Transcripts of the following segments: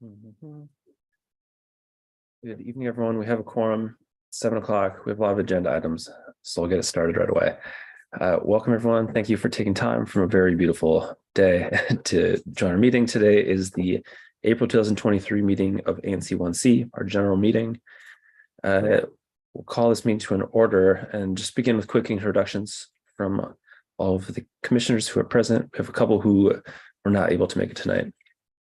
Mhm. Good evening, everyone. We have a quorum, 7 o'clock. We have a lot of agenda items, so we'll get it started right away. Welcome, everyone. Thank you for taking time from a very beautiful day to join our meeting. Today is the April 2023 meeting of ANC 1C, our general meeting. We'll call this meeting to an order and just begin with quick introductions from all of the commissioners who are present. We have a couple who were not able to make it tonight,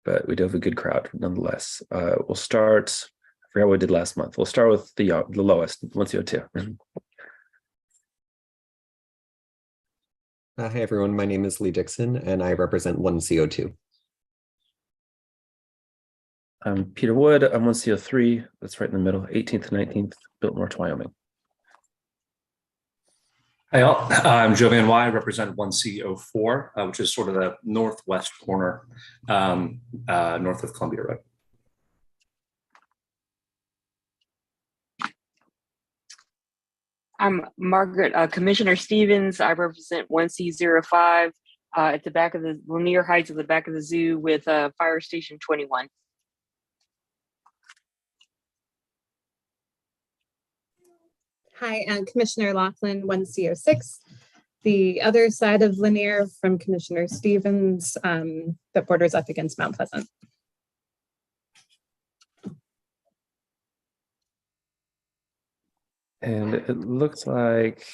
but we do have a good crowd nonetheless. We'll start, I forgot what we did last month. We'll start with the lowest, 102. Hi, everyone. My name is Lee Dixon, and I represent 1CO2. I'm Peter Wood. I'm 1CO3. That's right in the middle, 18th and 19th, Biltmore to Wyoming. Hi, all. I'm Joe Van Wy, represent 1CO4, which is sort of the northwest corner, north of Columbia Road. I'm Margaret, Commissioner Stevens. I represent 1C05 at the back of the Lanier Heights at the back of the zoo with Fire Station 21. Hi, I'm Commissioner Laughlin, 1CO6, the other side of Lanier from Commissioner Stevens that borders up against Mount Pleasant. And it looks like,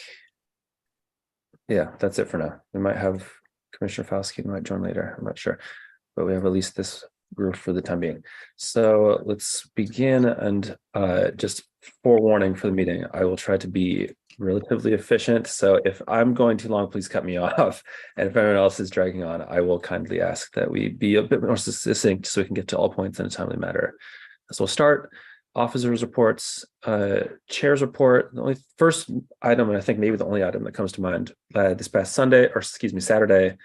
yeah, that's it for now. We might have Commissioner Falsky might join later. I'm not sure, but we have at least this group for the time being. So let's begin, and just forewarning for the meeting, I will try to be relatively efficient. So if I'm going too long, please cut me off. And if anyone else is dragging on, I will kindly ask that we be a bit more succinct so we can get to all points in a timely manner. So we'll start. Officers' reports, chair's report. The only first item, and I think maybe the only item that comes to mind, this past Sunday, or excuse me, Saturday,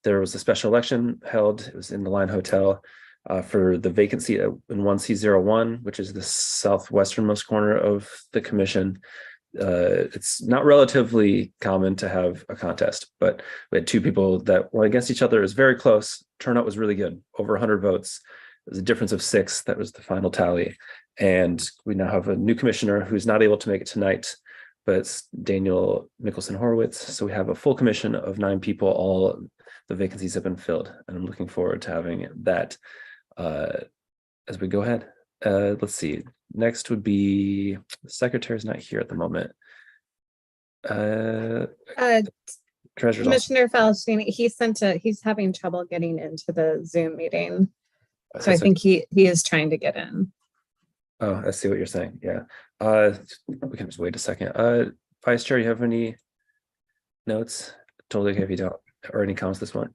there was a special election held. It was in the Line Hotel for the vacancy in 1C01, which is the southwesternmost corner of the commission. It's not relatively common to have a contest, but we had two people that went against each other. It was very close. Turnout was really good, over 100 votes. It was a difference of 6. That was the final tally. And we now have a new commissioner who's not able to make it tonight, but it's Daniel Mickelson-Horowitz. So we have a full commission of 9 people. All the vacancies have been filled, and I'm looking forward to having that as we go ahead. Let's see. Next would be the secretary's not here at the moment. Treasurer's Commissioner Falsini, he's having trouble getting into the Zoom meeting. So I think he is trying to get in. Oh, I see what you're saying. Yeah. We can just wait a second. Vice Chair, you have any notes? Totally okay if you don't, or any comments this one?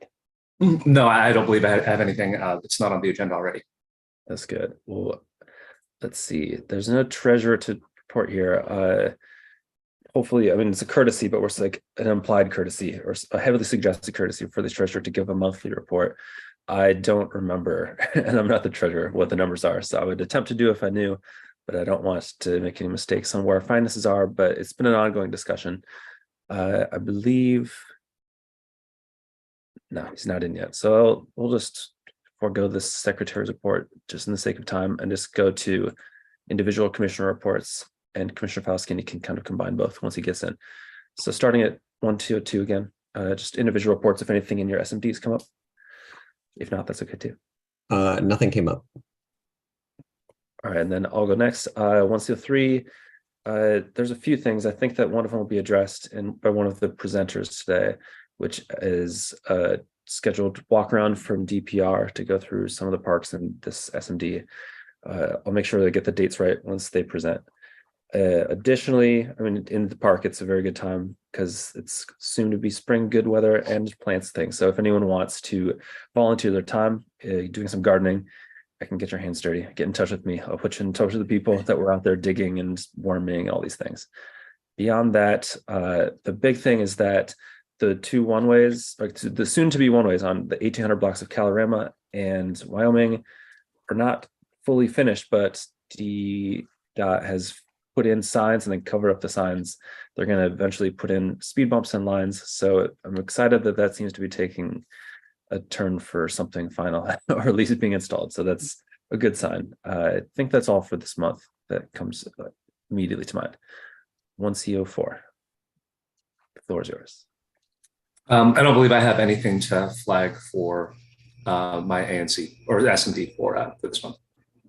No, I don't believe I have anything. It's not on the agenda already. That's good. Well, let's see. There's no treasurer to report here. Hopefully, I mean, it's a courtesy, but we're like an implied courtesy or a heavily suggested courtesy for the treasurer to give a monthly report. I don't remember, and I'm not the treasurer, what the numbers are. So I would attempt to do if I knew, but I don't want to make any mistakes on where our finances are, but it's been an ongoing discussion. I believe, no, he's not in yet. So we'll just forego this secretary's report just in the sake of time and just go to individual commissioner reports, and Commissioner Falsky can kind of combine both once he gets in. So starting at 102 again, just individual reports if anything in your SMDs come up. If not, that's okay too. Nothing came up. All right, and then I'll go next. 103, there's a few things. I think that one of them will be addressed by one of the presenters today, which is a scheduled walk around from DPR to go through some of the parks in this SMD. I'll make sure they get the dates right once they present. Additionally, I mean, in the park, it's a very good time because it's soon to be spring, good weather, and plants things. So if anyone wants to volunteer their time doing some gardening, I can get your hands dirty. Get in touch with me. I'll put you in touch with the people that were out there digging and worming, all these things. Beyond that, the big thing is that the 2 one-ways, like the soon-to-be one-ways on the 1,800 blocks of Calorama and Wyoming are not fully finished, but DOT has put in signs and then cover up the signs. They're going to eventually put in speed bumps and lines. So I'm excited that that seems to be taking a turn for something final, or at least being installed. So that's a good sign. I think that's all for this month that comes immediately to mind. 1CO4. The floor is yours. I don't believe I have anything to flag for my ANC or SMD for this month.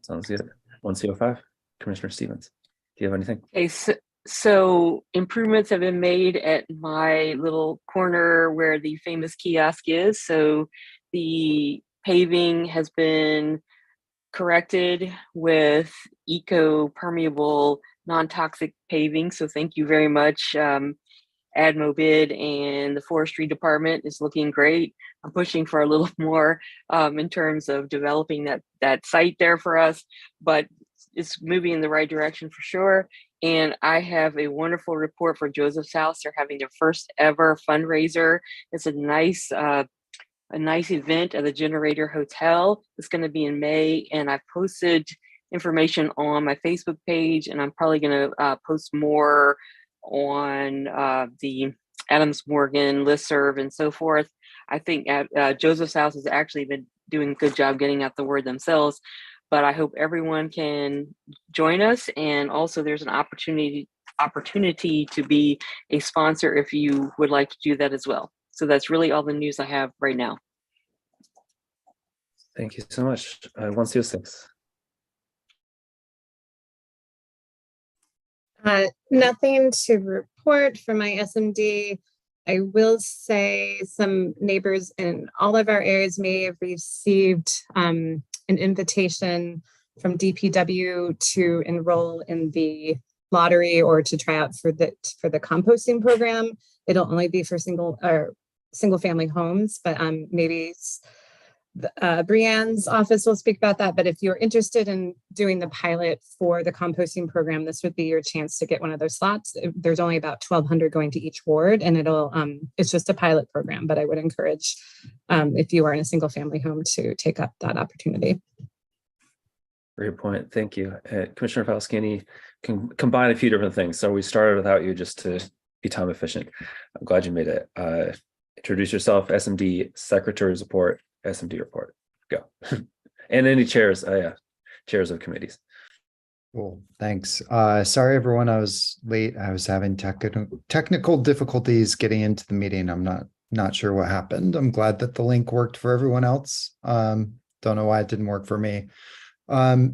Sounds good. 1CO5. Commissioner Stevens, do you have anything? Okay, so improvements have been made at my little corner where the famous kiosk is. So the paving has been corrected with eco-permeable, non-toxic paving. So thank you very much. AdMoBid and the forestry department is looking great. I'm pushing for a little more in terms of developing that site there for us, but it's moving in the right direction for sure. And I have a wonderful report for Joseph's House. They're having their first ever fundraiser. It's a nice event at the Generator Hotel. It's going to be in May, and I've posted information on my Facebook page, and I'm probably going to post more on the Adams Morgan listserv and so forth. I think Joseph's House has actually been doing a good job getting out the word themselves, but I hope everyone can join us. And also there's an opportunity to be a sponsor if you would like to do that as well. So that's really all the news I have right now. Thank you so much. 1CO6. Nothing to report for my SMD. I will say some neighbors in all of our areas may have received an invitation from DPW to enroll in the lottery or to try out for the composting program. It'll only be for single family homes, but maybe Brianne's office will speak about that. But if you're interested in doing the pilot for the composting program, this would be your chance to get one of those slots. There's only about 1,200 going to each ward, and it's just a pilot program. But I would encourage, if you are in a single family home, to take up that opportunity. Great point. Thank you. Commissioner Falsini can combine a few different things. So we started without you just to be time efficient. I'm glad you made it. Introduce yourself, SMD, Secretary's report, SMD report. Go. And any chairs, chairs of committees. Cool. Thanks. Sorry, everyone. I was late. I was having technical difficulties getting into the meeting. I'm not sure what happened. I'm glad that the link worked for everyone else. Don't know why it didn't work for me.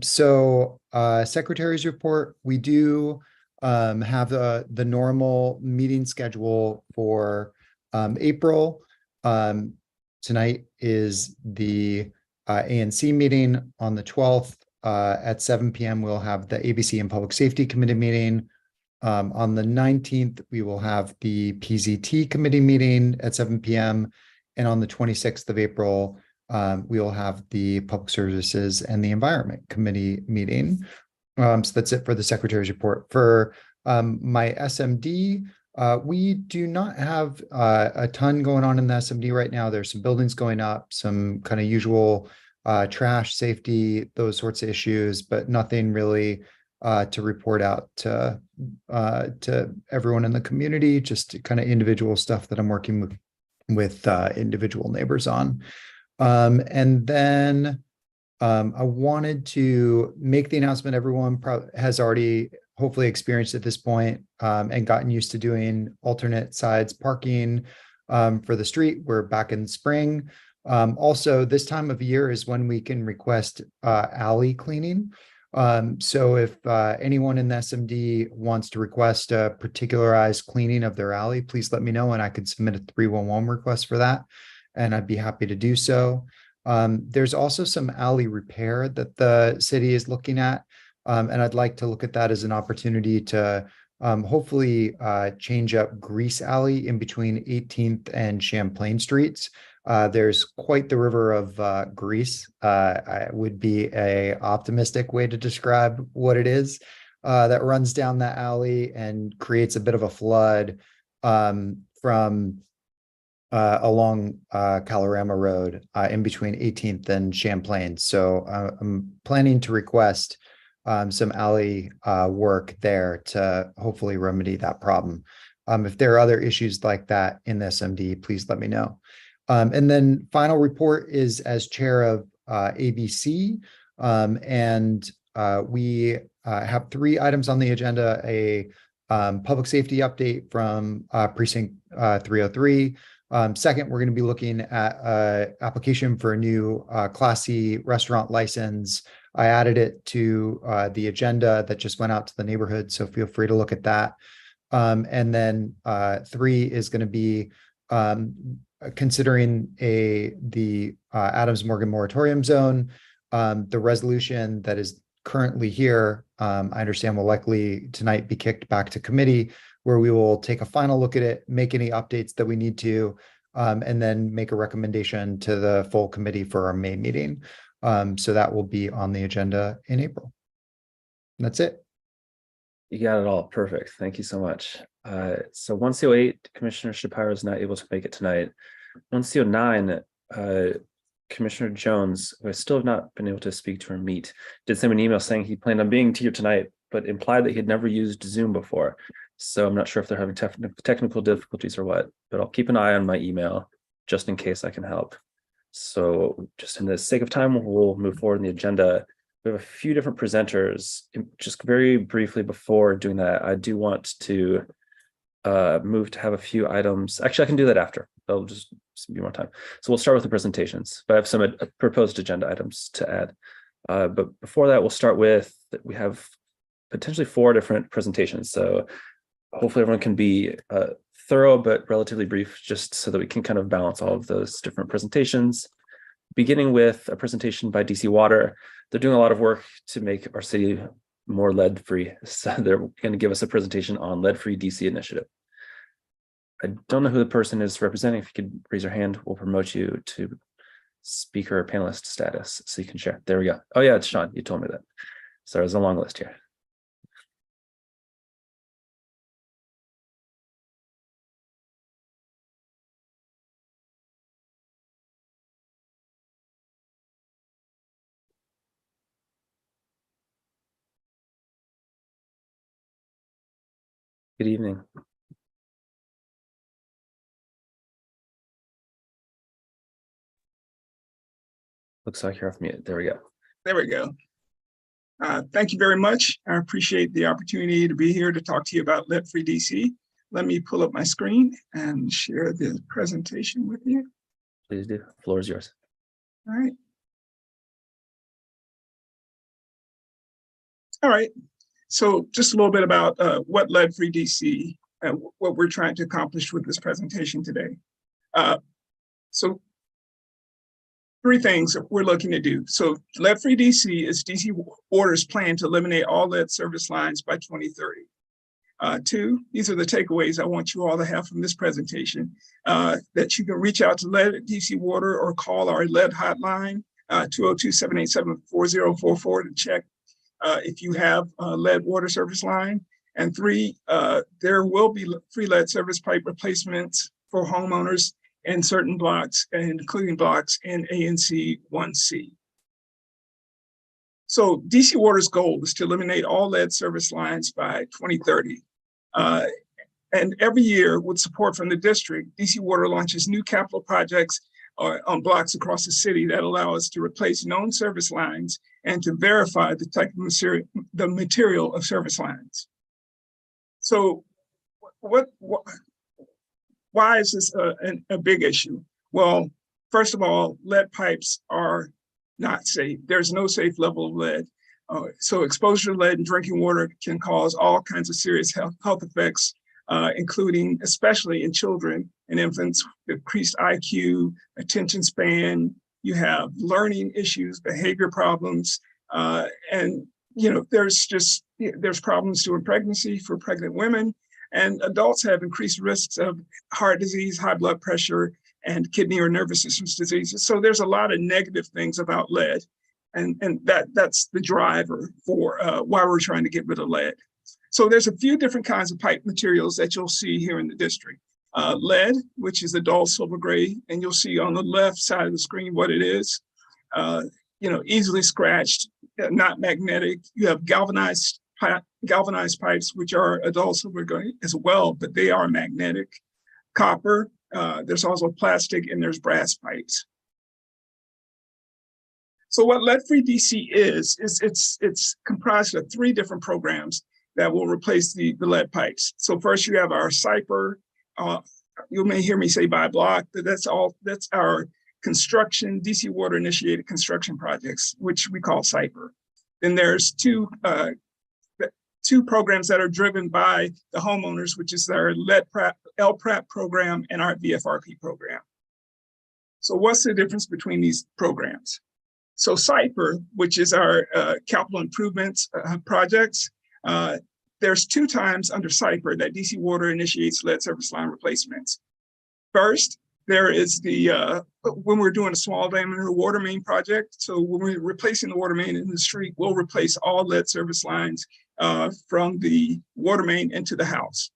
So Secretary's report, we do have the normal meeting schedule for April. Tonight is the ANC meeting. On the 12th at 7 p.m. we'll have the ABC and Public Safety Committee meeting. On the 19th, we will have the PZT committee meeting at 7 p.m. And on the 26th of April, we will have the Public Services and the Environment Committee meeting. So that's it for the Secretary's report. For my SMD, we do not have a ton going on in the SMD right now. There's some buildings going up, some kind of usual trash, safety, those sorts of issues, but nothing really to report out to everyone in the community, just kind of individual stuff that I'm working with individual neighbors on. And then I wanted to make the announcement everyone has already hopefully experienced at this point and gotten used to doing alternate sides parking for the street. We're back in spring. Also, this time of year is when we can request alley cleaning. So if anyone in the SMD wants to request a particularized cleaning of their alley, please let me know and I could submit a 311 request for that. And I'd be happy to do so. There's also some alley repair that the city is looking at. And I'd like to look at that as an opportunity to hopefully change up Grease Alley in between 18th and Champlain Streets. There's quite the river of grease. Would be a optimistic way to describe what it is that runs down that alley and creates a bit of a flood from along Kalorama Road in between 18th and Champlain. So I'm planning to request some alley work there to hopefully remedy that problem. If there are other issues like that in the SMD, please let me know. And then final report is as chair of ABC. And we have 3 items on the agenda: a public safety update from precinct 303. Second, we're going to be looking at application for a new Class C restaurant license. I added it to the agenda that just went out to the neighborhood, so feel free to look at that. And then 3 is going to be considering the Adams Morgan moratorium zone. The resolution that is currently here, I understand, will likely tonight be kicked back to committee, where we will take a final look at it, make any updates that we need to, and then make a recommendation to the full committee for our May meeting. So that will be on the agenda in April. And that's it. You got it all. Perfect. Thank you so much. So 1C08, Commissioner Shapiro is not able to make it tonight. 1C09, Commissioner Jones, who I still have not been able to speak to or meet, did send me an email saying he planned on being here tonight, but implied that he had never used Zoom before. So I'm not sure if they're having technical difficulties or what, but I'll keep an eye on my email just in case I can help. So just in the sake of time, we'll move forward in the agenda. We have a few different presenters. Just very briefly before doing that, I do want to move to have a few items. Actually, I can do that after. I'll just be more time. So we'll start with the presentations, but I have some proposed agenda items to add. But before that, we'll start with, we have potentially 4 different presentations. So hopefully everyone can be thorough, but relatively brief, just so that we can kind of balance all of those different presentations. Beginning with a presentation by DC Water. They're doing a lot of work to make our city more lead-free. So they're going to give us a presentation on lead-free DC initiative. I don't know who the person is representing. If you could raise your hand, we'll promote you to speaker or panelist status so you can share. There we go. Oh yeah, it's Sean. You told me that. So there's a long list here. Good evening. Looks like you're off mute. There we go. There we go. Thank you very much. I appreciate the opportunity to be here to talk to you about lead-free DC. Let me pull up my screen and share the presentation with you. Please do. The floor is yours. All right. All right. So just a little bit about what lead-free DC and what we're trying to accomplish with this presentation today. So 3 things that we're looking to do. So lead-free DC is DC Water's plan to eliminate all lead service lines by 2030. 2, these are the takeaways I want you all to have from this presentation, that you can reach out to lead at DC Water or call our lead hotline, 202-787-4044 to check if you have a lead water service line. And 3, there will be free lead service pipe replacements for homeowners in certain blocks, including blocks in ANC 1C. So DC Water's goal is to eliminate all lead service lines by 2030. And every year, with support from the district, DC Water launches new capital projects on blocks across the city that allow us to replace known service lines and to verify the type of material of service lines. So why is this a big issue? Well, first of all, lead pipes are not safe. There's no safe level of lead. So exposure to lead in drinking water can cause all kinds of serious health effects, including, especially in children and infants, decreased IQ, attention span. You have learning issues, behavior problems, and there's problems during pregnancy for pregnant women, and adults have increased risks of heart disease, high blood pressure, and kidney or nervous system diseases. So there's a lot of negative things about lead, and that's the driver for why we're trying to get rid of lead. So there's a few different kinds of pipe materials that you'll see here in the district. Lead, which is a dull silver gray, and you'll see on the left side of the screen what it is. Easily scratched, not magnetic. You have galvanized pipes, which are a dull silver gray as well, but they are magnetic. Copper, there's also plastic, and there's brass pipes. So what lead-free DC is it's comprised of 3 different programs that will replace the lead pipes. So first you have our CYPER. You may hear me say by block, but that's our construction, DC water initiated construction projects, which we call CYPER. Then there's two programs that are driven by the homeowners, which is our LPRAP program and our VFRP program. So what's the difference between these programs? So CYPER, which is our capital improvements projects, there's 2 times under CYPER that DC Water initiates lead service line replacements. First, there is when we're doing a small diameter water main project. So when we're replacing the water main in the street, we'll replace all lead service lines from the water main into the house.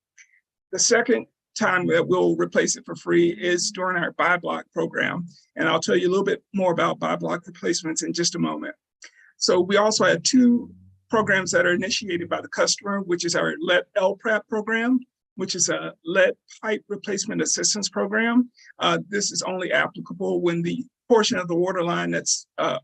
The second time that we'll replace it for free is during our buy block program. And I'll tell you a little bit more about buy block replacements in just a moment. So we also have 2 programs that are initiated by the customer, which is our lead LPRAP program, which is a lead pipe replacement assistance program. This is only applicable when the portion of the water line that's owned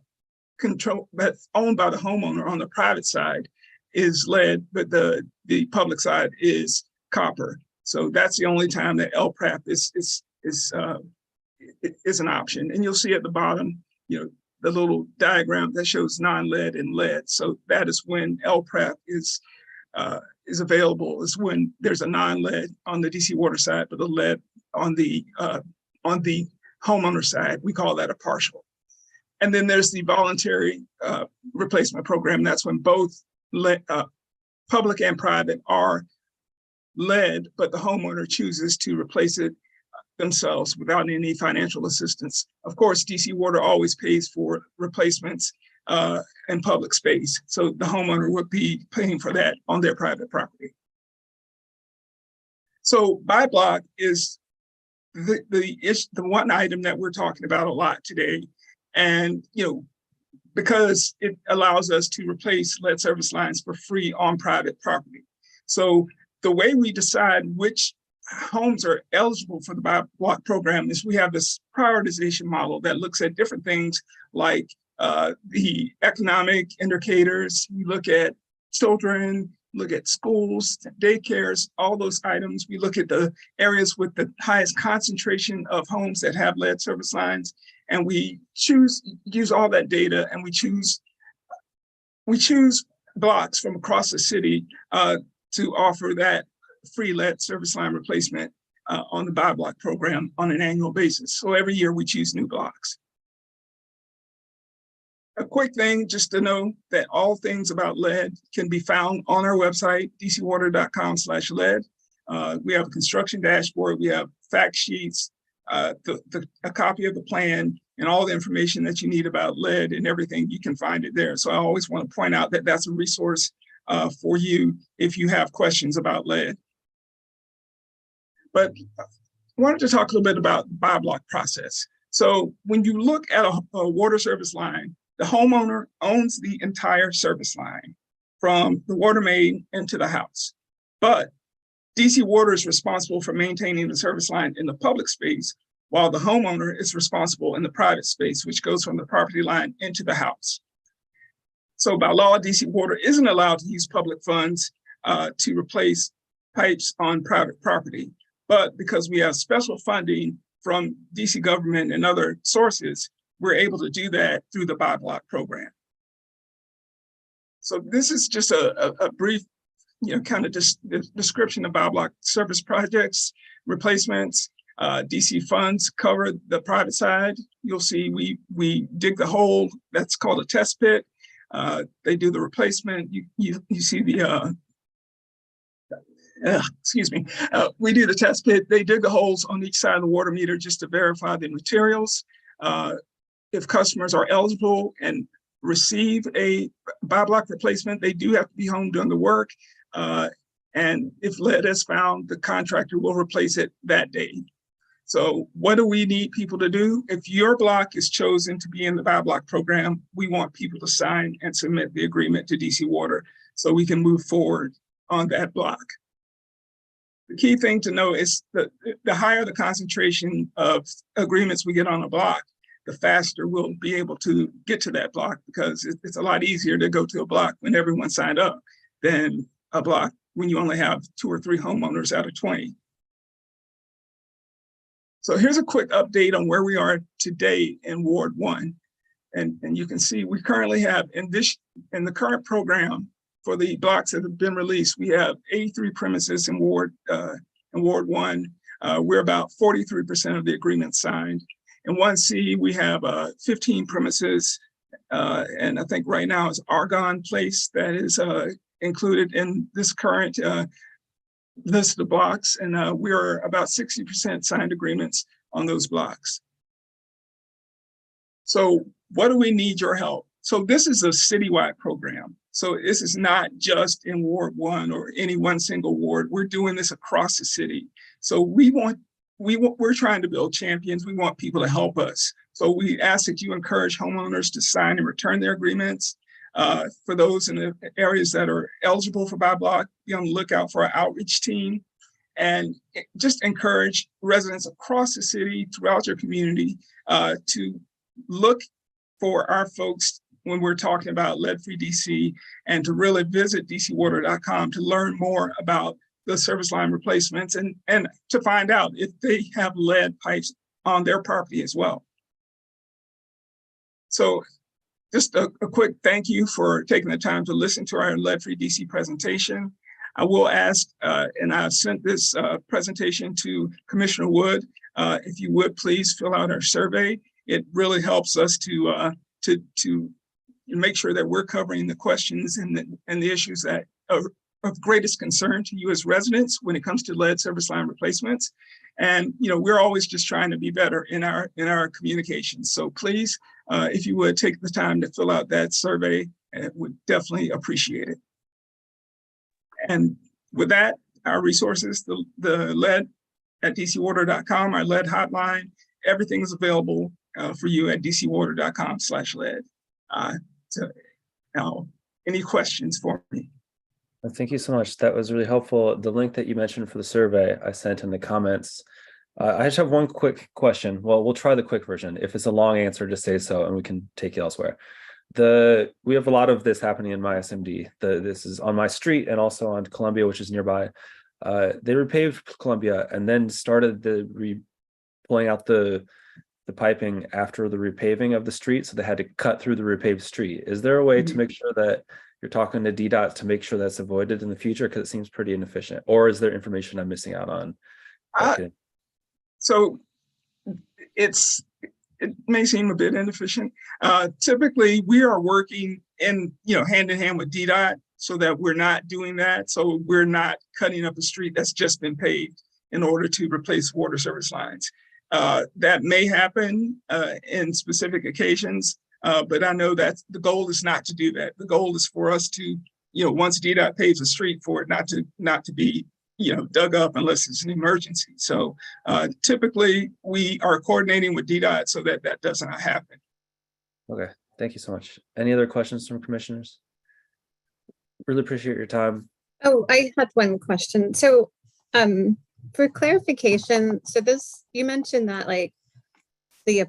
by the homeowner on the private side is lead, but the public side is copper. So that's the only time that LPRAP is an option. And you'll see at the bottom, the little diagram that shows non-lead and lead. So that is when LPRAP is available, is when there's a non-lead on the DC water side, but a lead on the homeowner side. We call that a partial. And then there's the voluntary replacement program. That's when both public and private are lead, but the homeowner chooses to replace it themselves without any financial assistance. Of course, DC Water always pays for replacements in public space. So the homeowner would be paying for that on their private property. So buy block is the one item that we're talking about a lot today. And, because it allows us to replace lead service lines for free on private property. So the way we decide which homes are eligible for the buy block program is we have this prioritization model that looks at different things like the economic indicators. We look at children, look at schools, daycares, all those items. We look at the areas with the highest concentration of homes that have lead service lines, and we use all that data, and we choose blocks from across the city to offer that free lead service line replacement on the buy block program on an annual basis. So every year we choose new blocks. A quick thing just to know that all things about lead can be found on our website, dcwater.com/lead. We have a construction dashboard, we have fact sheets, a copy of the plan, and all the information that you need about lead and everything, you can find it there. So I always want to point out that that's a resource for you if you have questions about lead. But I wanted to talk a little bit about the buy block process. So when you look at a water service line, the homeowner owns the entire service line from the water main into the house. But DC Water is responsible for maintaining the service line in the public space, while the homeowner is responsible in the private space, which goes from the property line into the house. So by law, DC Water isn't allowed to use public funds to replace pipes on private property. But because we have special funding from DC government and other sources, we're able to do that through the buy block program. So this is just a brief, kind of description of buy block service projects, replacements. DC funds cover the private side. You'll see we dig the hole, that's called a test pit. They do the replacement. You see the, excuse me, we do the test pit. They dig the holes on each side of the water meter just to verify the materials. If customers are eligible and receive a buy block replacement, they do have to be home doing the work. And if lead is found, the contractor will replace it that day. So what do we need people to do? If your block is chosen to be in the buy block program, we want people to sign and submit the agreement to DC Water so we can move forward on that block. The key thing to know is that the higher the concentration of agreements we get on a block, the faster we'll be able to get to that block, because it's a lot easier to go to a block when everyone signed up than a block when you only have 2 or 3 homeowners out of 20. So here's a quick update on where we are today in Ward 1. And you can see we currently have in the current program for the blocks that have been released, we have 83 premises in Ward 1. We're about 43% of the agreement signed. In 1C, we have 15 premises, and I think right now it's Argonne Place that is included in this current list of blocks, and we're about 60% signed agreements on those blocks. So what do we need your help? So this is a citywide program. So this is not just in Ward 1 or any one single ward. We're doing this across the city. So we're trying to build champions. We want people to help us. So we ask that you encourage homeowners to sign and return their agreements. For those in the areas that are eligible for buy block, be on the lookout for our outreach team, and just encourage residents across the city, throughout your community, to look for our folks when we're talking about lead-free DC, and to really visit dcwater.com to learn more about the service line replacements, and to find out if they have lead pipes on their property as well. So just a quick thank you for taking the time to listen to our lead-free DC presentation. I will ask, and I've sent this presentation to Commissioner Wood, if you would please fill out our survey. It really helps us to make sure that we're covering the questions and the issues that are of greatest concern to you as residents when it comes to lead service line replacements. And we're always just trying to be better in our communications. So please, if you would take the time to fill out that survey, would definitely appreciate it. And with that, our resources, the lead at dcwater.com, our lead hotline, everything is available for you at dcwater.com/lead. Now, any questions for me? Thank you so much. That was really helpful. The link that you mentioned for the survey, I sent in the comments. I just have one quick question. Well, we'll try the quick version. If it's a long answer, just say so and we can take it elsewhere. We have a lot of this happening in my SMD. This is on my street and also on Columbia, which is nearby. They repaved Columbia and then started pulling out the piping after the repaving of the street. So they had to cut through the repaved street. Is there a way to make sure that you're talking to DDOT to make sure that's avoided in the future? Because it seems pretty inefficient. Or is there information I'm missing out on? So it may seem a bit inefficient. Typically, we are working hand in hand with DDOT so that we're not doing that. So we're not cutting up a street that's just been paved in order to replace water service lines. That may happen in specific occasions. But I know that the goal is not to do that. The goal is for us to, once DDOT paves a street, for it not to be, dug up unless it's an emergency. So typically we are coordinating with DDOT so that that does not happen. Okay, thank you so much. Any other questions from commissioners? Really appreciate your time. Oh, I had one question. So for clarification, so you mentioned that like the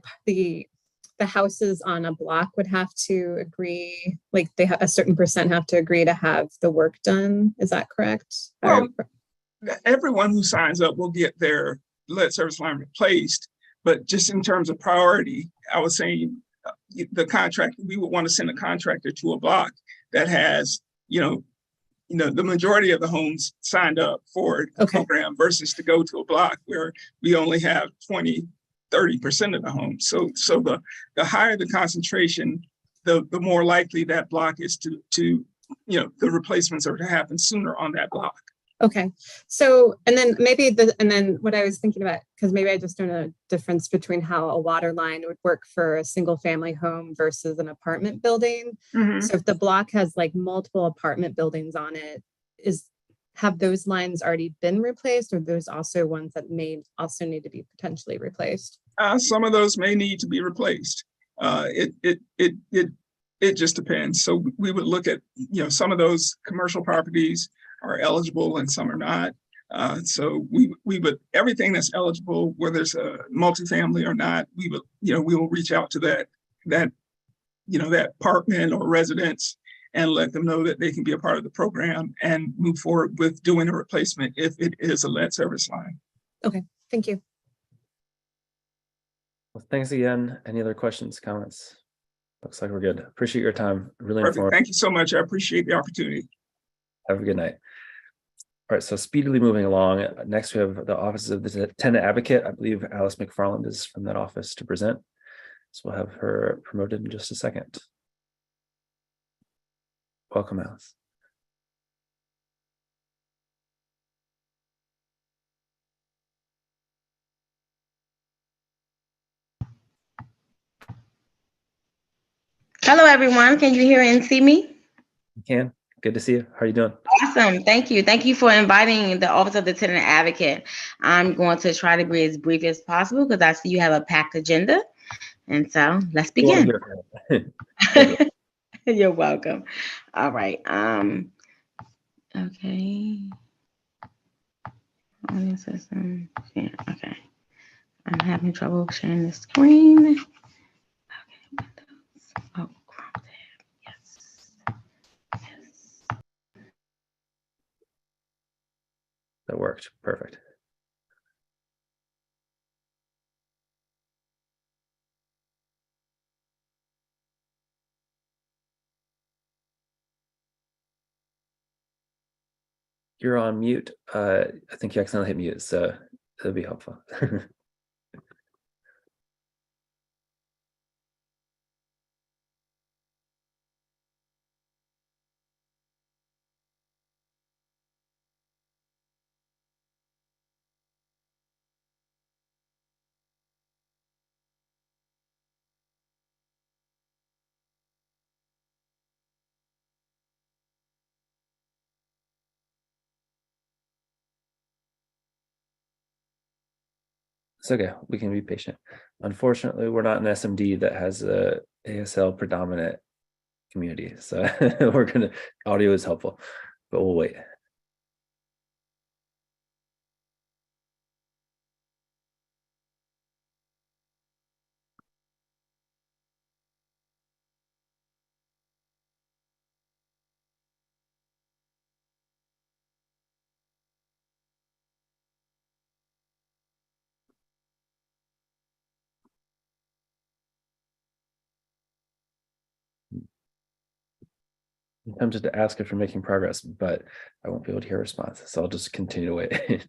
houses on a block would have to agree, like they have a certain percent have to agree to have the work done. Is that correct? Well, everyone who signs up will get their lead service line replaced, but just in terms of priority, I was saying the contract, we would want to send a contractor to a block that has, the majority of the homes signed up for the program versus to go to a block where we only have 20-30% of the homes. So the higher the concentration, the more likely that block is to the replacements are to happen sooner on that block. Okay. So, and then what I was thinking about, because maybe I just don't know the difference between how a water line would work for a single family home versus an apartment building. Mm-hmm. So if the block has like multiple apartment buildings on it, have those lines already been replaced, or there's also ones that may also need to be potentially replaced? Some of those may need to be replaced. It just depends. So we would look at, some of those commercial properties are eligible and some are not. So we would, everything that's eligible, whether it's a multifamily or not, we would, we will reach out to that apartment or residence and let them know that they can be a part of the program and move forward with doing a replacement if it is a lead service line. Okay, thank you. Well, thanks again. Any other questions, comments? Looks like we're good. Appreciate your time. Really Perfect. informative. Thank you so much. I appreciate the opportunity. Have a good night. All right, so speedily moving along. Next, we have the Office of the Tenant Advocate. I believe Alice McFarland is from that office to present. So we'll have her promoted in just a second. Welcome, Alice. Hello, everyone. Can you hear and see me? You can. Good to see you. How are you doing? Awesome. Thank you. Thank you for inviting the Office of the Tenant Advocate. I'm going to try to be as brief as possible because I see you have a packed agenda. And so let's begin. You're welcome. All right. Okay. Yeah, okay. I'm having trouble sharing the screen. Okay, Windows. Oh, Chrome tab. Yes. Yes. That worked. Perfect. You're on mute. I think you accidentally hit mute, so that'd be helpful. It's okay. We can be patient. Unfortunately, we're not an SMD that has a ASL predominant community, so audio is helpful, but we'll wait. I'm tempted to ask if you're making progress, but I won't be able to hear a response, so I'll just continue to wait.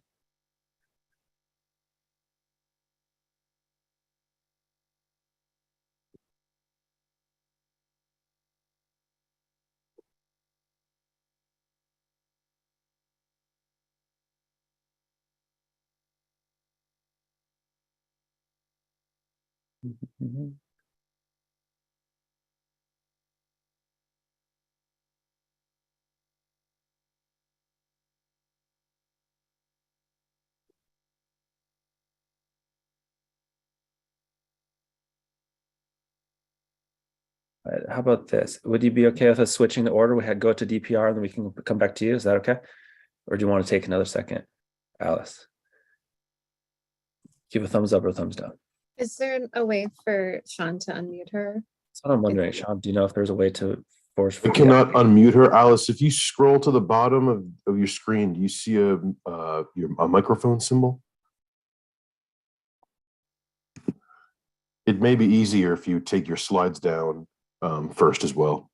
All right, how about this? Would you be okay with us switching the order? We had go to DPR and then we can come back to you. Is that okay? Or do you want to take another second? Alice. Give a thumbs up or a thumbs down. Is there a way for Sean to unmute her? That's what I'm wondering, Sean. Do you know if there's a way to force? I cannot unmute her. Alice, if you scroll to the bottom of your screen, do you see a microphone symbol? It may be easier if you take your slides down first as well.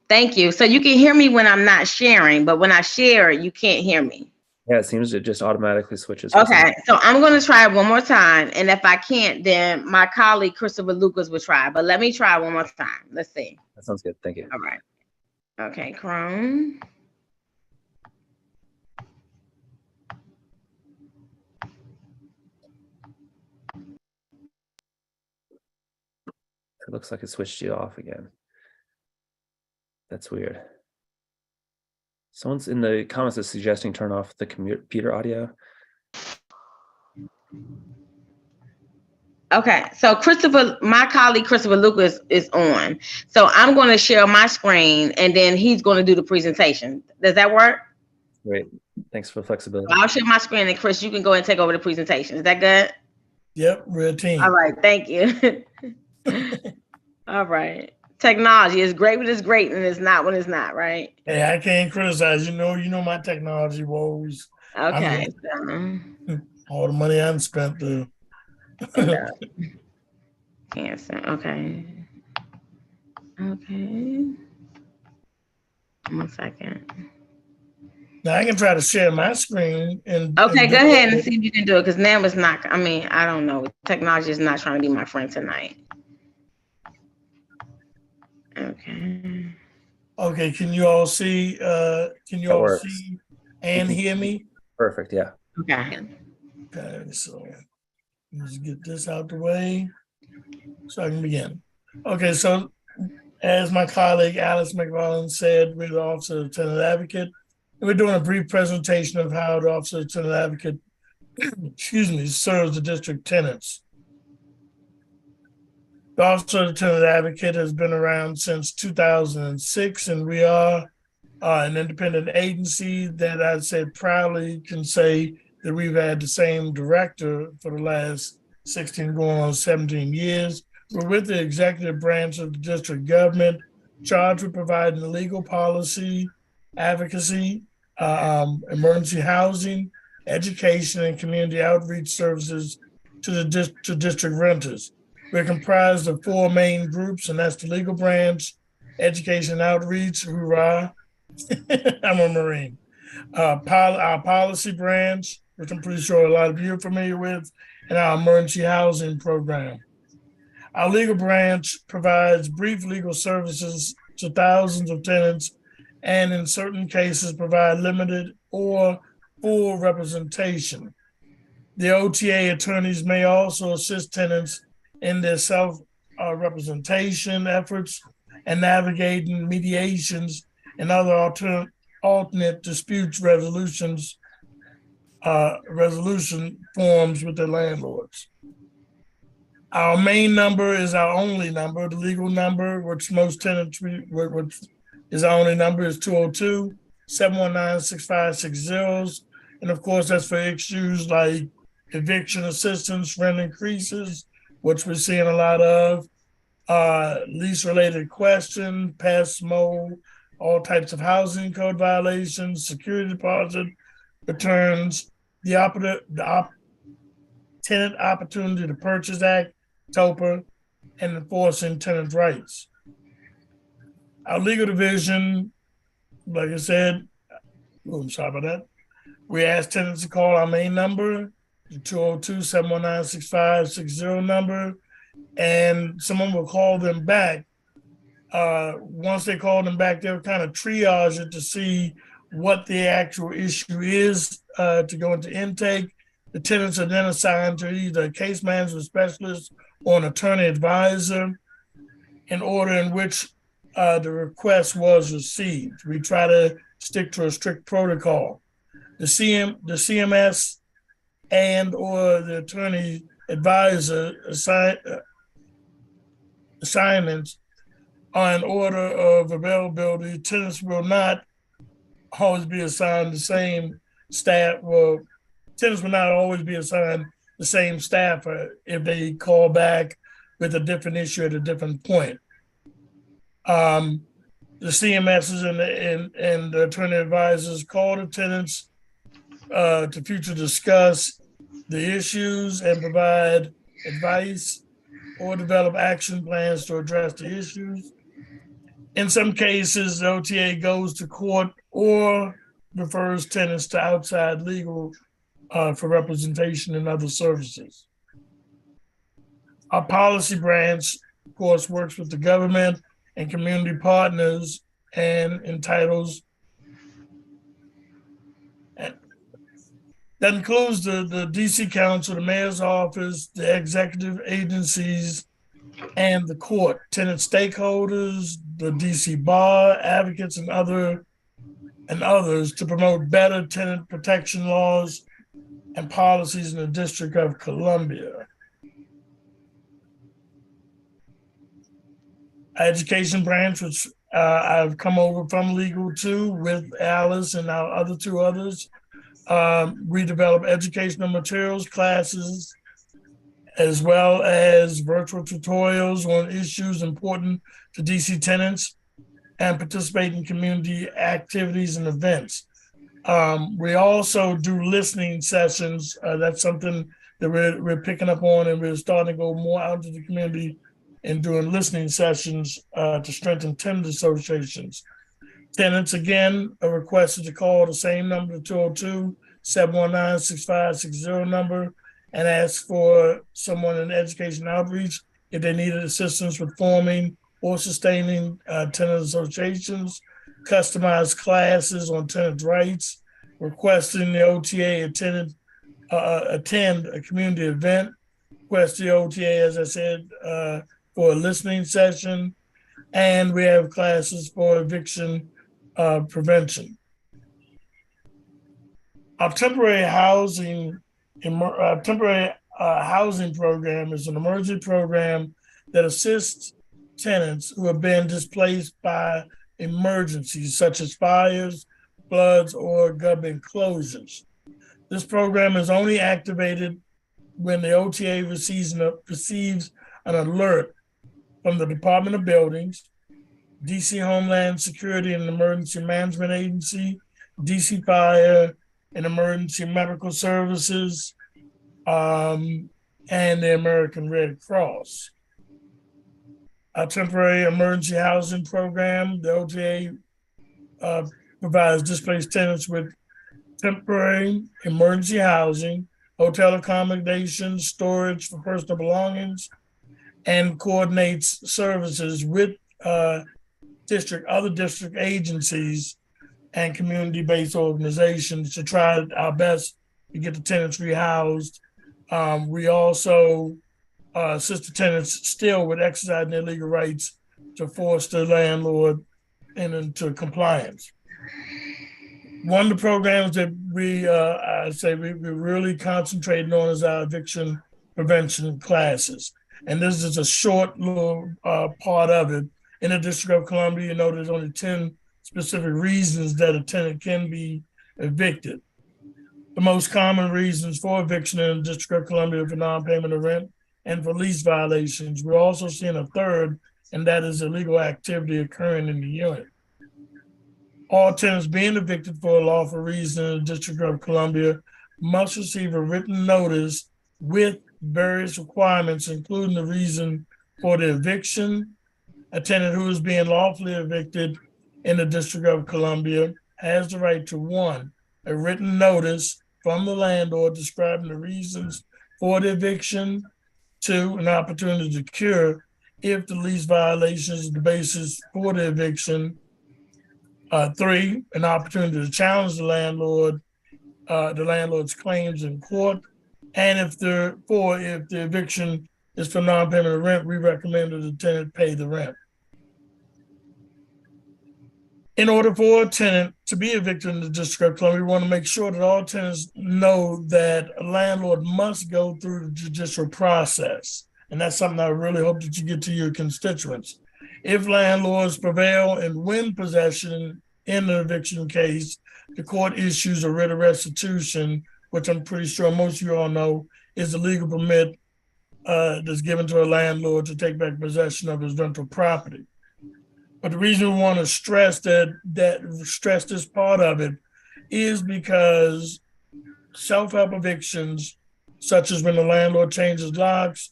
Thank you. So you can hear me when I'm not sharing, but when I share, you can't hear me. Yeah, it seems it just automatically switches. Okay, so I'm going to try it one more time. And if I can't, then my colleague, Christopher Lucas, will try. But let me try one more time. Let's see. That sounds good. Thank you. All right. Okay, Chrome. It looks like it switched you off again. That's weird. Someone's in the comments is suggesting turn off the computer audio. Okay, so my colleague Christopher Lucas is on. So I'm going to share my screen and then he's going to do the presentation. Does that work? Great. Thanks for the flexibility. I'll share my screen and Chris, you can go and take over the presentation. Is that good? Yep, we're a team. All right, thank you. All right. Technology is great when it's great and it's not when it's not, right? Hey, I can't criticize. You know my technology woes. Okay. All the money I've spent to. Cancer. Okay. Okay. 1 second. Now I can try to share my screen and. Okay, go ahead and see if you can do it because now it's not. I mean, I don't know. Technology is not trying to be my friend tonight. Okay. Okay, can you all see? Can you all see and hear me? Perfect. Yeah. Okay. Okay, so let's get this out the way so I can begin. Okay, so as my colleague Alice McFarland said, we're the Office of the Tenant Advocate. And we're doing a brief presentation of how the Office of the Tenant Advocate, excuse me, serves the district tenants. The Office of the Tenant Advocate has been around since 2006, and we are an independent agency that I'd say proudly can say that we've had the same director for the last 16 going on 17 years. We're with the executive branch of the district government, charged with providing legal policy, advocacy, emergency housing, education, and community outreach services to district renters. We're comprised of 4 main groups, and that's the legal branch, education outreach, hoorah. I'm a Marine. Our policy branch, which I'm pretty sure a lot of you are familiar with, and our emergency housing program. Our legal branch provides brief legal services to thousands of tenants, and in certain cases provide limited or full representation. The OTA attorneys may also assist tenants in their self-representation efforts and navigating mediations and other alternate disputes resolution forms with their landlords. Our main number is our only number. The legal number, which most tenants, which is our only number, is 202-719-6560. And of course, that's for issues like eviction assistance, rent increases, which we're seeing a lot of, lease-related questions, pest, mold, all types of housing code violations, security deposit returns, Tenant Opportunity to Purchase Act, TOPA, and enforcing tenant rights. Our legal division, like I said, I'm sorry about that. We ask tenants to call our main number, the 202-719-6560 number, and someone will call them back. Once they call them back, they'll kind of triage it to see what the actual issue is to go into intake. The tenants are then assigned to either a case management specialist or an attorney advisor in order in which the request was received. We try to stick to a strict protocol. The CMS and or the attorney advisor assignments are in order of availability. Tenants will not always be assigned the same staff. Well, tenants will not always be assigned the same staff if they call back with a different issue at a different point. The CMSs and the attorney advisors call the tenants to future discuss the issues and provide advice or develop action plans to address the issues. In some cases, the OTA goes to court or refers tenants to outside legal for representation and other services. Our policy branch, of course, works with the government and community partners and entitles. That includes the DC Council, the Mayor's Office, the executive agencies, and the court, tenant stakeholders, the DC Bar, advocates, and others to promote better tenant protection laws and policies in the District of Columbia. education branch, which I've come over from legal to with Alice and our other two others. We develop educational materials, classes, as well as virtual tutorials on issues important to DC tenants and participate in community activities and events. We also do listening sessions. That's something that we're picking up on, and we're starting to go more out into the community and doing listening sessions to strengthen tenant associations. Tenants, again, are requested to call the same number, 202-719-6560 number, and ask for someone in education outreach if they needed assistance with forming or sustaining tenant associations, customized classes on tenant rights, requesting the OTA attend a community event, request the OTA, as I said, for a listening session, and we have classes for eviction prevention. Our temporary housing program is an emergency program that assists tenants who have been displaced by emergencies such as fires, floods, or government closures. This program is only activated when the OTA receives an alert from the Department of Buildings, DC Homeland Security and Emergency Management Agency, DC Fire and Emergency Medical Services, and the American Red Cross. Our temporary emergency housing program, the OTA, provides displaced tenants with temporary emergency housing, hotel accommodations, storage for personal belongings, and coordinates services with other district agencies and community-based organizations to try our best to get the tenants rehoused. We also assist the tenants still with exercising their legal rights to force the landlord into compliance. One of the programs that we're really concentrating on is our eviction prevention classes. And this is a short little part of it. In the District of Columbia, you know, there's only 10 specific reasons that a tenant can be evicted. The most common reasons for eviction in the District of Columbia are for non-payment of rent and for lease violations. We're also seeing a third, and that is illegal activity occurring in the unit. All tenants being evicted for a lawful reason in the District of Columbia must receive a written notice with various requirements, including the reason for the eviction. A tenant who is being lawfully evicted in the District of Columbia has the right to 1, a written notice from the landlord describing the reasons for the eviction, 2, an opportunity to cure if the lease violation is the basis for the eviction, 3, an opportunity to challenge the landlord's claims in court, and if the eviction is for non-payment of rent, we recommend that the tenant pay the rent. In order for a tenant to be evicted in the District of Columbia, we want to make sure that all tenants know that a landlord must go through the judicial process. And that's something I really hope that you get to your constituents. If landlords prevail and win possession in an eviction case, the court issues a writ of restitution, which I'm pretty sure most of you all know is the legal permit that's given to a landlord to take back possession of his rental property. But the reason we want to stress this part of it is because self-help evictions, such as when the landlord changes locks,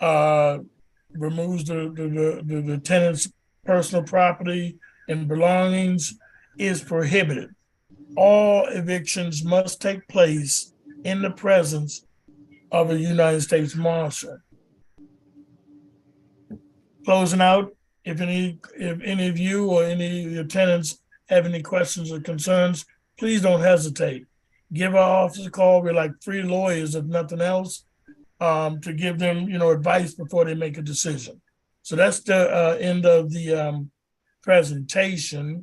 removes the tenant's personal property and belongings, is prohibited. All evictions must take place in the presence of a United States Marshal. Closing out, if any of you or any of your tenants have any questions or concerns, please don't hesitate. Give our office a call. We're like free lawyers, if nothing else, to give them, advice before they make a decision. So that's the end of the presentation,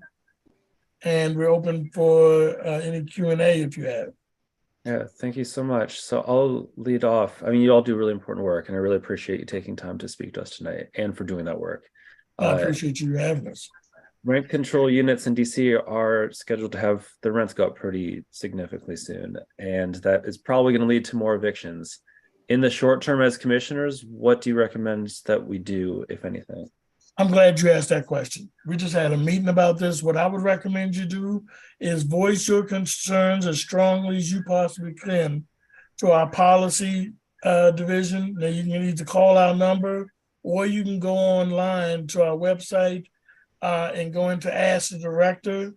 and we're open for any Q&A if you have. Yeah, thank you so much. So I'll lead off. I mean, you all do really important work, and I really appreciate you taking time to speak to us tonight and for doing that work. I appreciate you having us. Rent control units in DC are scheduled to have the rents go up pretty significantly soon, and that is probably going to lead to more evictions. In the short term, as commissioners, what do you recommend that we do, if anything? I'm glad you asked that question. We just had a meeting about this. What I would recommend you do is voice your concerns as strongly as you possibly can to our policy division. Now you can either call our number or you can go online to our website and go into Ask the Director.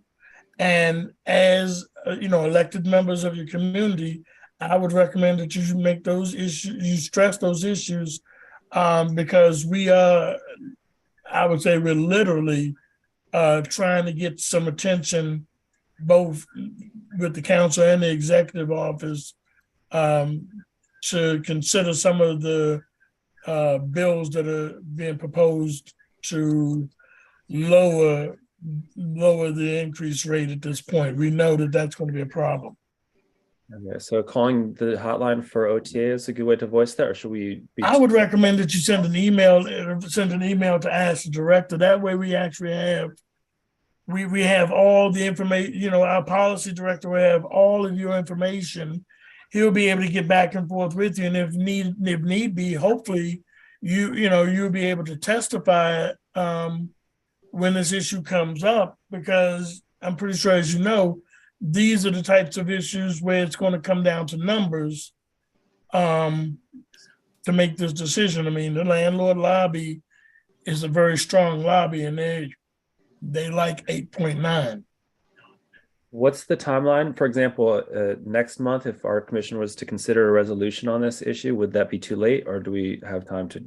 And as elected members of your community, I would recommend that you make those issues, you stress those issues, because we are, I would say we're literally trying to get some attention both with the council and the executive office to consider some of the bills that are being proposed to lower the increase rate at this point. We know that that's going to be a problem. Okay, so calling the hotline for OTA is a good way to voice that, or should we be? I would recommend that you send an email to Ask the Director. That way we actually have we have all the information, our policy director will have all of your information. He'll be able to get back and forth with you. And if need be, hopefully you'll be able to testify when this issue comes up, because I'm pretty sure, as you know, these are the types of issues where it's going to come down to numbers to make this decision. I mean, the landlord lobby is a very strong lobby, and they like 8.9. What's the timeline? For example, next month, if our commission was to consider a resolution on this issue, would that be too late, or do we have time to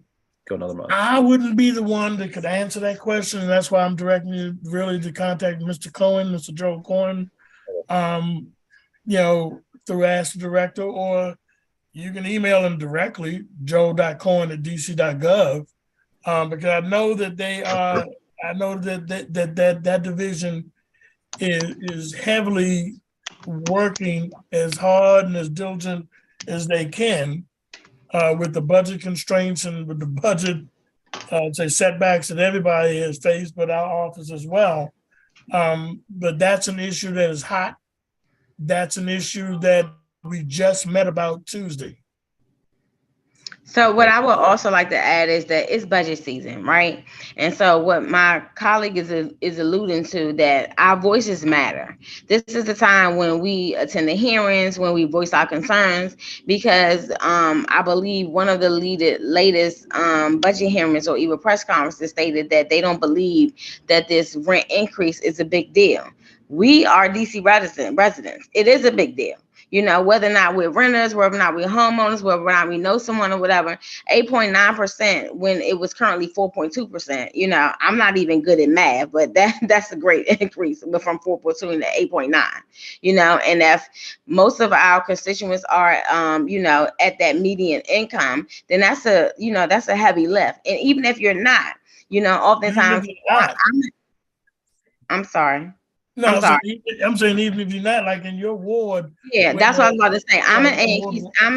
go another month? I wouldn't be the one that could answer that question, and that's why I'm directing you really to contact Mr. Cohen, Mr. Joe Cohen, through Ask the Director, or you can email him directly, joe.cohen@dc.gov, because I know that that division is heavily working as hard and as diligent as they can with the budget constraints and with the budget setbacks that everybody has faced, but our office as well. But that's an issue that is hot. That's an issue that we just met about Tuesday. So what I would also like to add is that it's budget season, right? And so what my colleague is alluding to, that our voices matter. This is the time when we attend the hearings, when we voice our concerns, because I believe one of the latest budget hearings or even press conferences stated that they don't believe that this rent increase is a big deal. We are DC residents. It is a big deal. Whether or not we're renters, whether or not we're homeowners, whether or not we know someone or whatever, 8.9% when it was currently 4.2%. I'm not even good at math, but that's a great increase from 4.2 to 8.9. And if most of our constituents are, at that median income, then that's a heavy lift. And even if you're not, oftentimes, I'm sorry. No, I'm saying even if you're not, like in your ward. Yeah, that's what I was about to say. I'm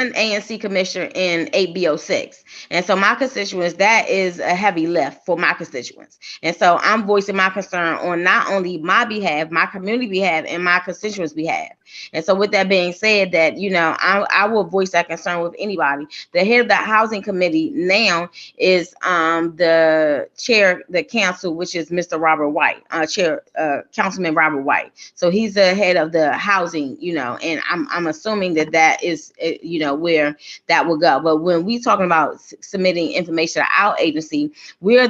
an ANC commissioner in 8B06. And so my constituents, that is a heavy lift for my constituents. And so I'm voicing my concern on not only my behalf, my community behalf, and my constituents' behalf. And so with that being said, that, I will voice that concern with anybody. The head of the housing committee now is the chair, the council, which is Mr. Robert White, Councilman Robert White. So he's the head of the housing, and I'm assuming that is, where that will go. But when we talking about submitting information to our agency, we're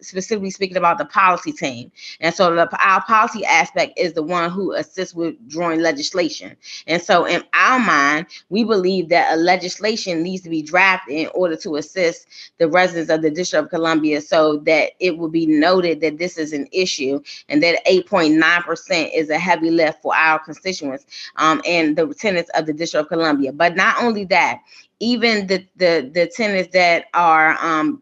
specifically speaking about the policy team. And so our policy aspect is the one who assists with drawing legislation. And so in our mind, we believe that a legislation needs to be drafted in order to assist the residents of the District of Columbia, so that it will be noted that this is an issue and that 8.9% is a heavy lift for our constituents and the tenants of the District of Columbia. But not only that, even the tenants that are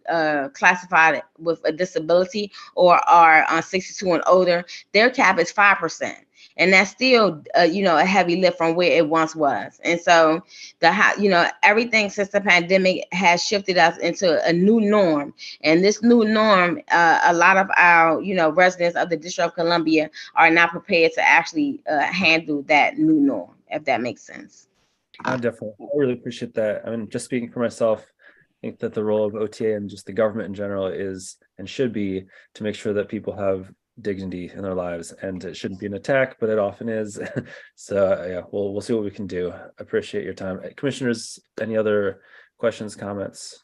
classified with a disability or are 62 and older, their cap is 5%. and that's still, a heavy lift from where it once was. And so everything since the pandemic has shifted us into a new norm. And this new norm, a lot of our, residents of the District of Columbia are not prepared to actually handle that new norm, if that makes sense. I definitely, I really appreciate that. I mean, just speaking for myself, I think that the role of OTA and just the government in general is and should be to make sure that people have dignity in their lives, and it shouldn't be an attack, but it often is. So yeah, we'll see what we can do. I appreciate your time. Commissioners, any other questions, comments?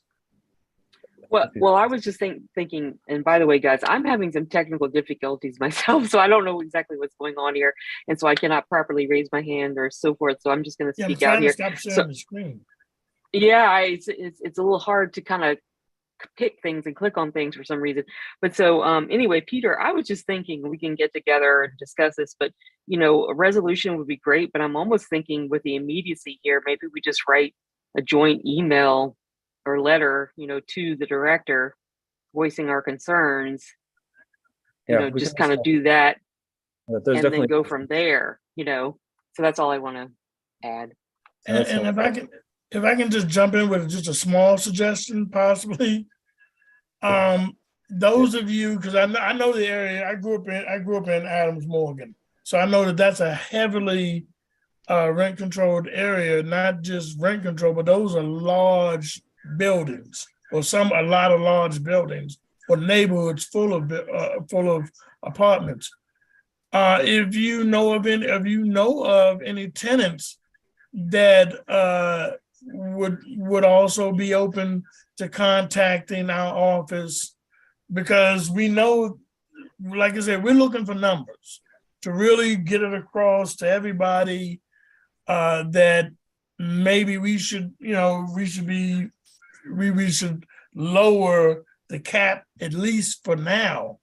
Well, I was just thinking, and by the way, guys, I'm having some technical difficulties myself, so I don't know exactly what's going on here, and so I cannot properly raise my hand or so forth. So I'm just going to speak out here. Stop sharing the screen. Yeah, it's a little hard to kind of pick things and click on things for some reason. But so anyway, Peter, I was just thinking we can get together and discuss this, but a resolution would be great, but I'm almost thinking with the immediacy here, maybe we just write a joint email or letter, to the director voicing our concerns, just kind of do that and then go from there, so that's all I want to add. And if I can just jump in with just a small suggestion, possibly. Those of you, because I know the area. I grew up in Adams Morgan, so I know that that's a heavily rent controlled area. Not just rent control, but those are large buildings, or a lot of large buildings, or neighborhoods full of apartments. If you know of any tenants that would also be open to contacting our office, because we know, like I said, we're looking for numbers to really get it across to everybody that maybe we should lower the cap, at least for now.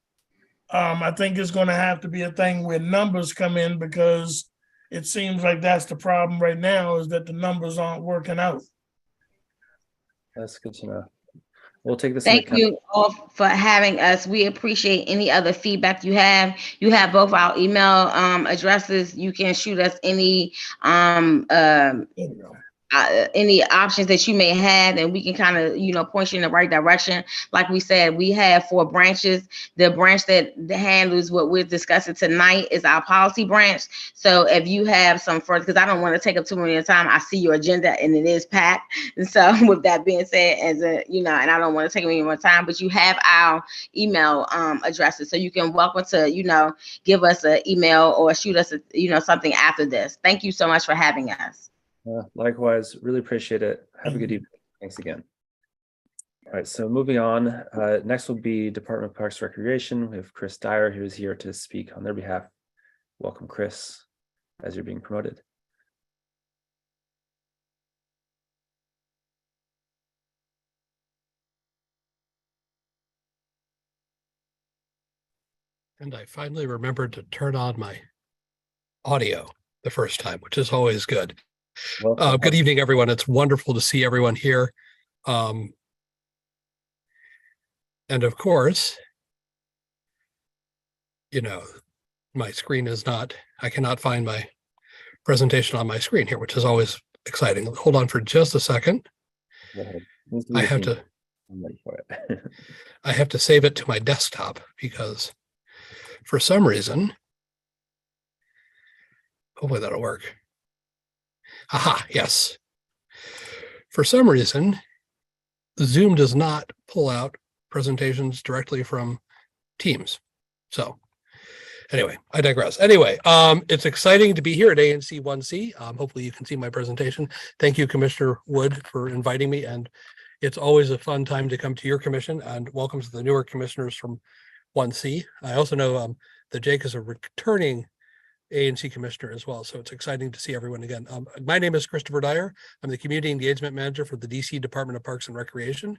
I think it's going to have to be a thing where numbers come in, because it seems like that's the problem right now, is that the numbers aren't working out. That's good to know. We'll take this. Thank you all for having us. We appreciate any other feedback you have. You have both our email addresses. You can shoot us any options that you may have, and we can kind of point you in the right direction. Like we said, we have 4 branches. The branch that handles what we're discussing tonight is our policy branch. So if you have some further, because I don't want to take up too much time, I see your agenda and it is packed. And so with that being said, and I don't want to take any more time, but you have our email addresses, so you can welcome to give us an email or shoot us something after this. Thank you so much for having us. Likewise, really appreciate it. Have a good evening. Thanks again. All right, so moving on. Next will be Department of Parks and Recreation. We have Chris Dyer, who is here to speak on their behalf. Welcome, Chris, as you're being promoted. And I finally remembered to turn on my audio the first time, which is always good. Good evening, everyone. It's wonderful to see everyone here. And of course, my screen is I cannot find my presentation on my screen here, which is always exciting. Hold on for just a second. I have to save it to my desktop, because for some reason, hopefully that'll work. Aha, yes. For some reason, Zoom does not pull out presentations directly from Teams. So anyway, I digress. Anyway, it's exciting to be here at ANC 1C. Hopefully you can see my presentation. Thank you, Commissioner Wood, for inviting me. And it's always a fun time to come to your commission, and welcome to the newer commissioners from 1C. I also know that Jake is a returning ANC commissioner as well, so it's exciting to see everyone again. My name is Christopher Dyer. I'm the Community Engagement Manager for the DC Department of Parks and Recreation.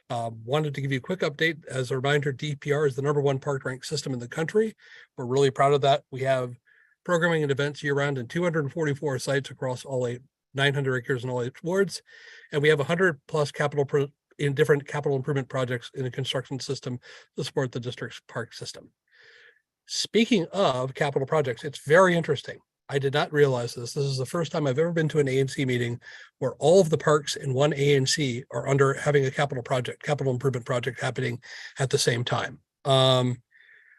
Wanted to give you a quick update. As a reminder, DPR is the #1 park rank system in the country. We're really proud of that. We have programming and events year-round in 244 sites across all 900 acres in all 8 wards, and we have 100+ in different capital improvement projects in a construction system to support the district's park system. Speaking of capital projects, it's very interesting. I did not realize this. This is the first time I've ever been to an ANC meeting where all of the parks in one ANC are under having a capital improvement project happening at the same time,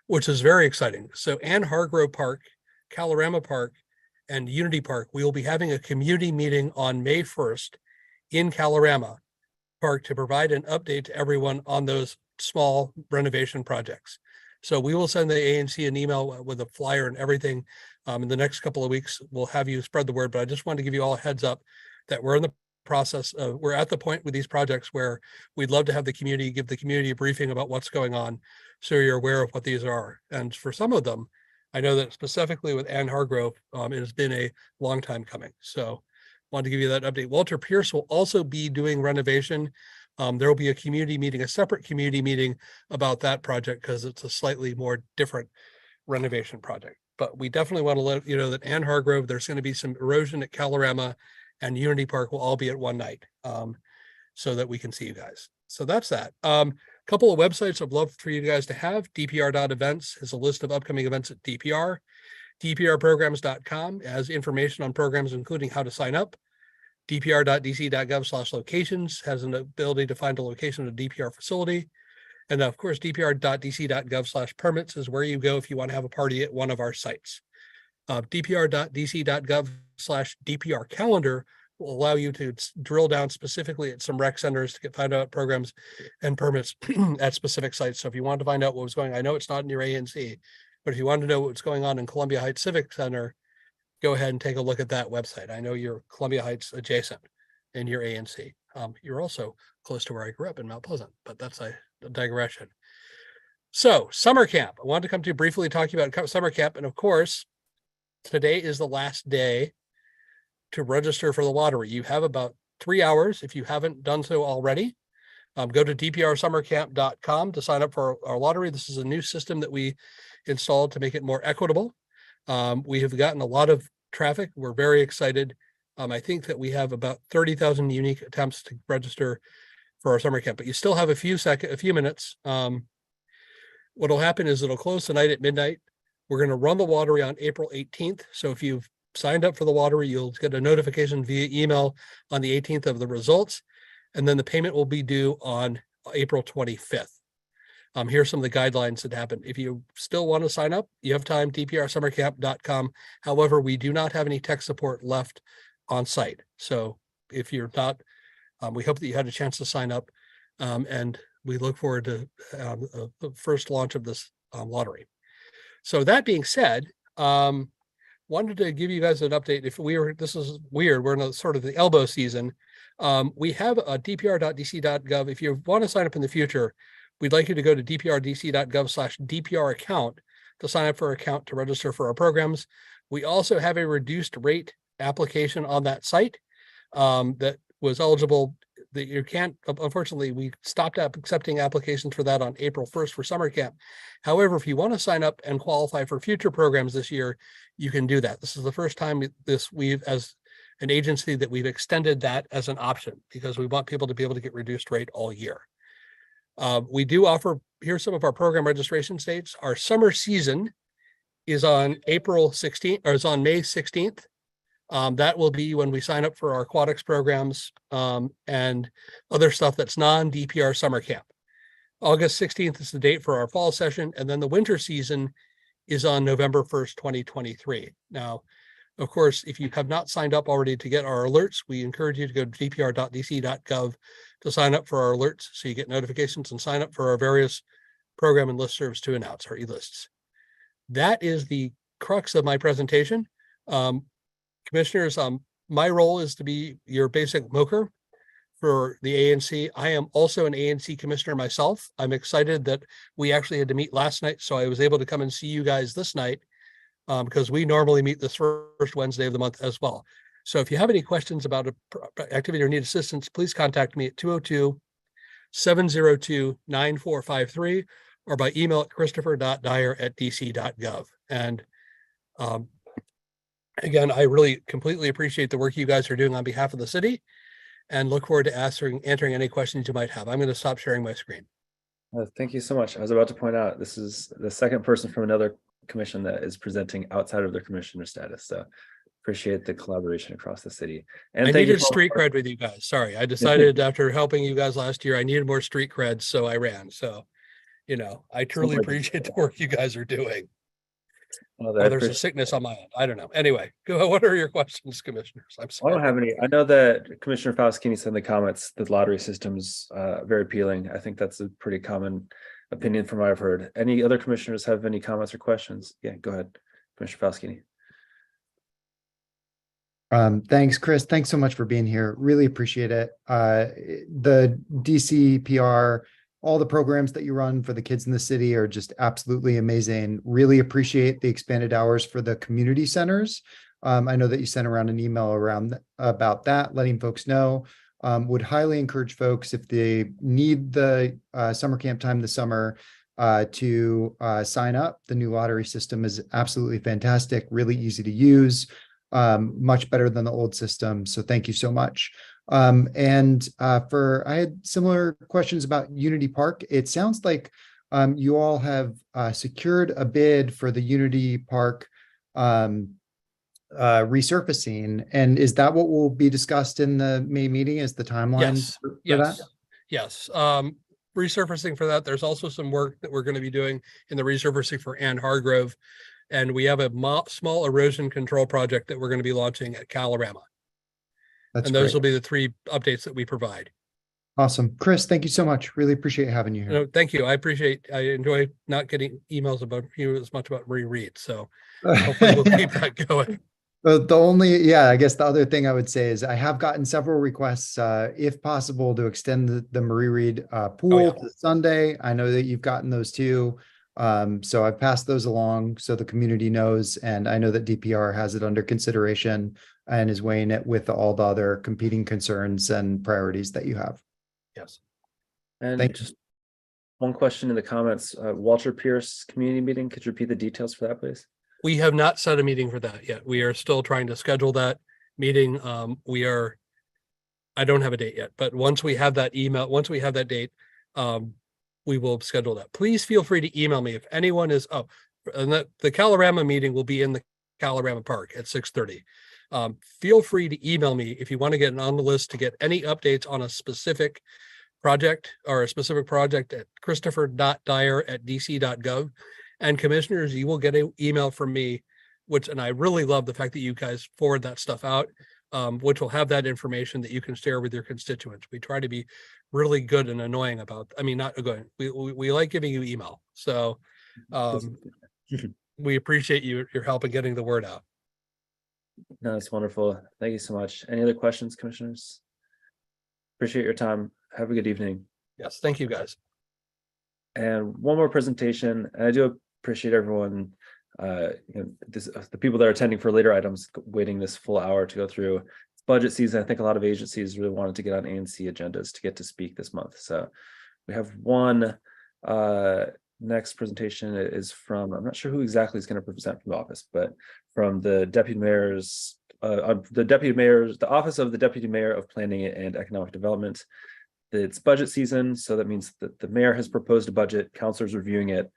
which is very exciting. So Ann Hargrove Park, Kalorama Park, and Unity Park, we will be having a community meeting on May 1st in Kalorama Park to provide an update to everyone on those small renovation projects. So we will send the ANC an email with a flyer and everything. In the next couple of weeks, we'll have you spread the word, but I just wanted to give you all a heads up that we're in the process of, we're at the point with these projects where we'd love to have the community, give the community a briefing about what's going on, so you're aware of what these are. And for some of them, I know that specifically with Ann Hargrove, it has been a long time coming. So wanted to give you that update. Walter Pierce will also be doing renovation. There will be a community meeting, a separate community meeting about that project because it's a slightly more different renovation project. But we definitely want to let you know that Ann Hargrove, there's going to be some erosion at Kalorama, and Unity Park will all be at one night, so that we can see you guys. So that's that. Couple of websites I'd love for you guys to have. DPR.events is a list of upcoming events at DPR. DPRprograms.com has information on programs, including how to sign up. DPR.dc.gov/locations has an ability to find a location of a DPR facility. And of course, DPR.dc.gov/permits is where you go if you want to have a party at one of our sites. DPR.dc.gov/DPR calendar will allow you to drill down specifically at some rec centers to find out programs and permits at specific sites. So if you want to find out what was going on, I know it's not in your ANC, but if you want to know what's going on in Columbia Heights Civic Center, go ahead and take a look at that website. I know you're Columbia Heights adjacent in your ANC. You're also close to where I grew up in Mount Pleasant, but that's a digression. So summer camp, I wanted to come to you briefly talking about summer camp. And of course, today is the last day to register for the lottery. You have about 3 hours if you haven't done so already. Go to dprsummercamp.com to sign up for our lottery. This is a new system that we installed to make it more equitable. We have gotten a lot of traffic. We're very excited. I think that we have about 30,000 unique attempts to register for our summer camp, but you still have a few minutes. What'll happen is it'll close tonight at midnight. We're going to run the lottery on April 18th. So if you've signed up for the lottery, you'll get a notification via email on the 18th of the results. And then the payment will be due on April 25th. Here's some of the guidelines that happen. If you still want to sign up, you have time, dprsummercamp.com. However, we do not have any tech support left on site. So if you're not, we hope that you had a chance to sign up, and we look forward to the first launch of this lottery. So that being said, wanted to give you guys an update. This is weird, we're in a sort of the elbow season. We have a dpr.dc.gov. If you want to sign up in the future, we'd like you to go to dprdc.gov/DPR account to sign up for an account to register for our programs. We also have a reduced rate application on that site that was eligible. That you can't, unfortunately, we stopped accepting applications for that on April 1st for summer camp. However, if you want to sign up and qualify for future programs this year, you can do that. This is the first time we've, as an agency, that we've extended that as an option because we want people to be able to get reduced rate all year. We do offer, here's some of our program registration dates. Our summer season is on April 16th, or is on May 16th. That will be when we sign up for our aquatics programs and other stuff that's non-DPR summer camp. August 16th is the date for our fall session, and then the winter season is on November 1st, 2023. Now, of course, if you have not signed up already to get our alerts, we encourage you to go to dpr.dc.gov to sign up for our alerts so you get notifications and sign up for our various program and listservs to announce our e-lists. That is the crux of my presentation. Commissioners, my role is to be your basic MOCR for the ANC. I am also an ANC commissioner myself. I'm excited that we actually had to meet last night, so I was able to come and see you guys this night because we normally meet this first Wednesday of the month as well. So if you have any questions about an activity or need assistance, please contact me at 202-702-9453 or by email at christopher.dyer@dc.gov. And again, I really completely appreciate the work you guys are doing on behalf of the city and look forward to answering any questions you might have. I'm going to stop sharing my screen. Thank you so much. I was about to point out, this is the second person from another commission that is presenting outside of their commissioner status. So appreciate the collaboration across the city. And I thank you needed street cred with you guys. Sorry, I decided after helping you guys last year, I needed more street cred, so I ran. So, you know, I truly appreciate the work you guys are doing. Well, Oh, there's a sickness on my end. I don't know. Anyway, go. What are your questions, commissioners? I'm I sorry. don't have any. I know that Commissioner Fauskini said in the comments that lottery system's very appealing. I think that's a pretty common opinion from what I've heard. Any other commissioners have any comments or questions? Yeah, go ahead, Commissioner Fauskini. Thanks, Chris. Thanks so much for being here. Really appreciate it. The DCPR, all the programs that you run for the kids in the city are just absolutely amazing. Really appreciate the expanded hours for the community centers. I know that you sent around an email about that, letting folks know. Would highly encourage folks, if they need the summer camp time this summer, to sign up. The new lottery system is absolutely fantastic, really easy to use. Much better than the old system. So thank you so much. I had similar questions about Unity Park. It sounds like you all have secured a bid for the Unity Park resurfacing. And is that what will be discussed in the May meeting? Is the timeline for that? Yes. Resurfacing for that. There's also some work that we're going to be doing in the resurfacing for Ann Hargrove. And we have a small erosion control project that we're going to be launching at Calorama. And those will be the 3 updates that we provide. Awesome. Chris, thank you so much. Really appreciate having you here. No, thank you. I enjoy not getting emails about you as much about Marie Reed. So hopefully we'll keep that going. I guess the other thing I would say is I have gotten several requests, if possible, to extend the Marie Reed pool to Sunday. I know that you've gotten those too. So I've passed those along so the community knows, and I know that DPR has it under consideration and is weighing it with all the other competing concerns and priorities that you have. Yes. And just one question in the comments, Walter Pierce community meeting. Could you repeat the details for that, please? We have not set a meeting for that yet. We are still trying to schedule that meeting. I don't have a date yet, but once we have that date, we will schedule that. Please feel free to email me if anyone is and the Calorama meeting will be in the Calorama Park at 6:30. Feel free to email me if you want to get on the list to get any updates on a specific project or a specific project at christopher.dyer@dc.gov. And commissioners, you will get an email from me, and I really love the fact that you guys forward that stuff out, which will have that information that you can share with your constituents. We try to be really good and annoying about, not good. We like giving you email. So we appreciate your help in getting the word out. No, that's wonderful. Thank you so much. Any other questions, commissioners? Appreciate your time. Have a good evening. Yes, thank you guys. And one more presentation. And I do appreciate everyone, the people that are attending for later items, waiting this full hour to go through. It's budget season. I think a lot of agencies really wanted to get on ANC agendas to get to speak this month. So we have one next presentation is from, I'm not sure who exactly is going to present from the office, but from the deputy mayor's, the office of the deputy mayor of planning and economic development. It's budget season, so that means that the mayor has proposed a budget, councilors reviewing it,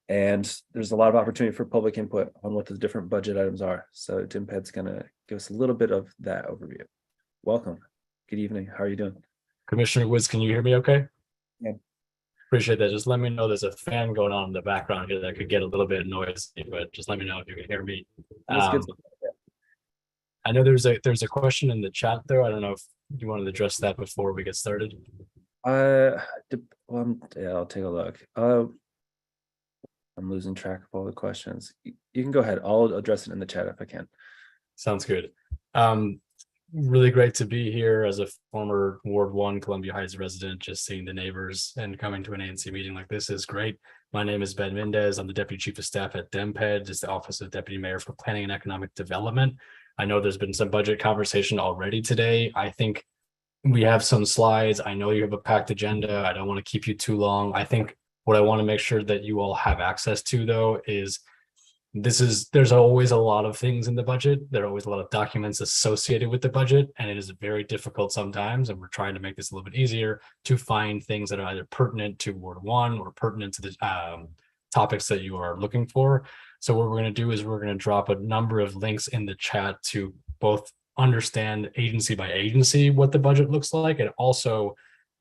and there's a lot of opportunity for public input on what the different budget items are. So Tim Ped's going to give us a little bit of that overview. Welcome. Good evening. How are you doing? Commissioner Woods, can you hear me okay? Yeah. Appreciate that. Just let me know there's a fan going on in the background here that could get a little bit noisy, but just let me know if you can hear me. I know there's a question in the chat though. I don't know if you wanted to address that before we get started. I'll take a look. I'm losing track of all the questions. You can go ahead. I'll address it in the chat if I can. Sounds good. Really great to be here as a former Ward 1 Columbia Heights resident. Just seeing the neighbors and coming to an ANC meeting like this is great. My name is Ben Mendez. I'm the Deputy Chief of Staff at DEMPED, just the Office of Deputy Mayor for Planning and Economic Development. I know there's been some budget conversation already today. I think we have some slides. I know you have a packed agenda. I don't want to keep you too long. I think what I want to make sure that you all have access to though is there's always a lot of things in the budget. There are always a lot of documents associated with the budget, and it is very difficult sometimes. And we're trying to make this a little bit easier to find things that are either pertinent to Ward 1 or pertinent to the topics that you are looking for. So what we're going to do is we're going to drop a number of links in the chat to both understand agency by agency what the budget looks like, and also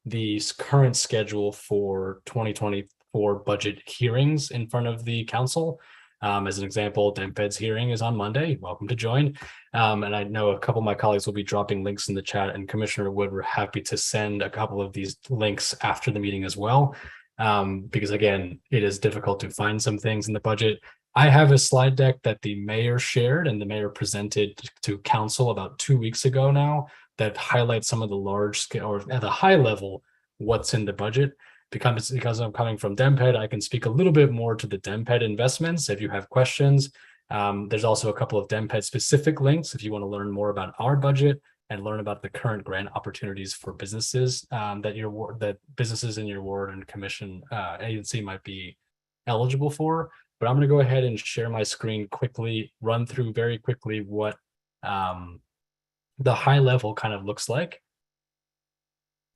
the current schedule for 2024 budget hearings in front of the council. As an example, DEMPED's hearing is on Monday. Welcome to join. And I know a couple of my colleagues will be dropping links in the chat, and Commissioner Wood, we're happy to send a couple of these links after the meeting as well. Because again, it is difficult to find some things in the budget. I have a slide deck that the mayor shared and the mayor presented to council about 2 weeks ago now that highlights some of the large scale, or at a high level, what's in the budget. Because I'm coming from DEMPED, I can speak a little bit more to the DEMPED investments if you have questions. There's also a couple of DEMPED specific links if you want to learn more about our budget and learn about the current grant opportunities for businesses that businesses in your ward and commission agency might be eligible for. But I'm going to go ahead and share my screen quickly, run through very quickly what the high level kind of looks like.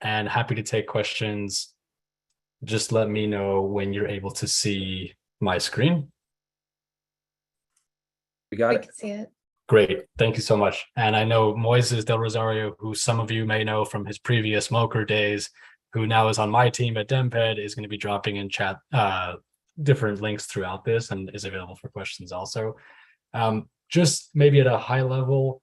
And happy to take questions. Just let me know when you're able to see my screen. We got We it. can see it. Great, thank you so much. And I know Moises Del Rosario, who some of you may know from his previous Mocher days, who now is on my team at DEMPED, is going to be dropping in chat different links throughout this and is available for questions also. Just maybe at a high level,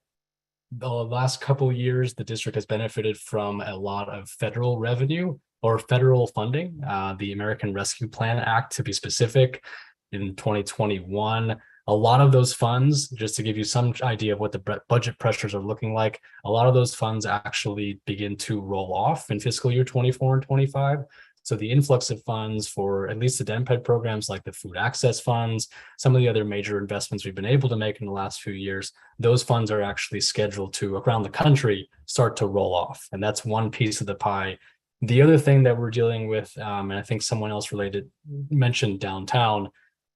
the last couple of years, the district has benefited from a lot of federal revenue or federal funding. The American Rescue Plan Act, to be specific, in 2021. A lot of those funds, just to give you some idea of what the budget pressures are looking like, a lot of those funds actually begin to roll off in fiscal year 24 and 25. So the influx of funds for at least the DEMPED programs like the food access funds, some of the other major investments we've been able to make in the last few years, those funds are actually scheduled to, around the country, start to roll off. And that's one piece of the pie. The other thing that we're dealing with, and I think someone else mentioned downtown,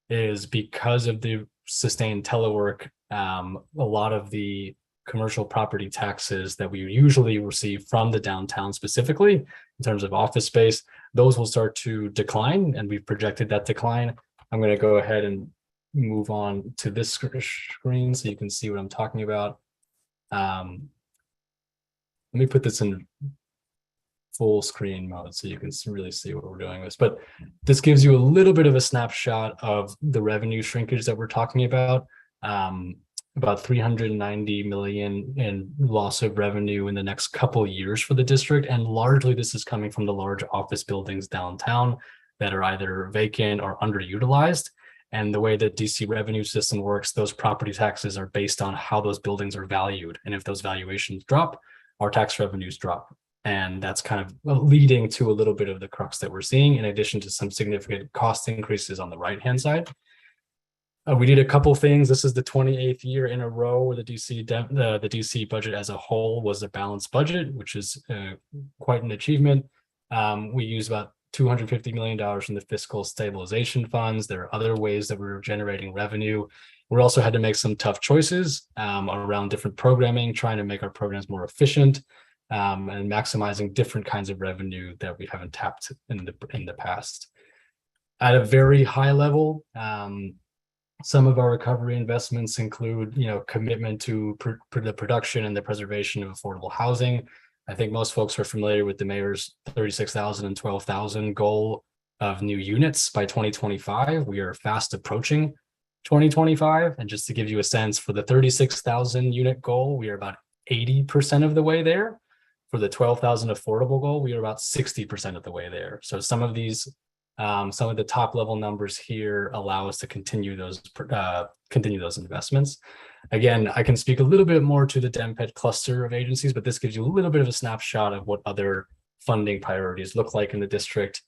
is because of the sustained telework, a lot of the commercial property taxes that we usually receive from the downtown specifically in terms of office space, those will start to decline, and we've projected that decline. I'm going to go ahead and move on to this screen so you can see what I'm talking about. Let me put this in full screen mode so you can really see what we're doing with this. But this gives you a little bit of a snapshot of the revenue shrinkage that we're talking about. About 390 million in loss of revenue in the next couple of years for the district. And largely this is coming from the large office buildings downtown that are either vacant or underutilized. And the way the DC revenue system works, those property taxes are based on how those buildings are valued. And if those valuations drop, our tax revenues drop. And that's kind of leading to a little bit of the crux that we're seeing, in addition to some significant cost increases on the right-hand side. We did a couple things. This is the 28th year in a row where the DC budget as a whole was a balanced budget, which is quite an achievement. We use about $250 million from the fiscal stabilization funds. There are other ways that we're generating revenue. We also had to make some tough choices around different programming, trying to make our programs more efficient and maximizing different kinds of revenue that we haven't tapped in the past. At a very high level, some of our recovery investments include, commitment to the production and the preservation of affordable housing. I think most folks are familiar with the mayor's 36,000 and 12,000 goal of new units by 2025. We are fast approaching 2025. And just to give you a sense, for the 36,000 unit goal, we are about 80% of the way there. For the 12,000 affordable goal, we are about 60% of the way there. So some of these some of the top level numbers here allow us to continue those investments. Again, I can speak a little bit more to the DEMPED cluster of agencies, but this gives you a little bit of a snapshot of what other funding priorities look like in the district.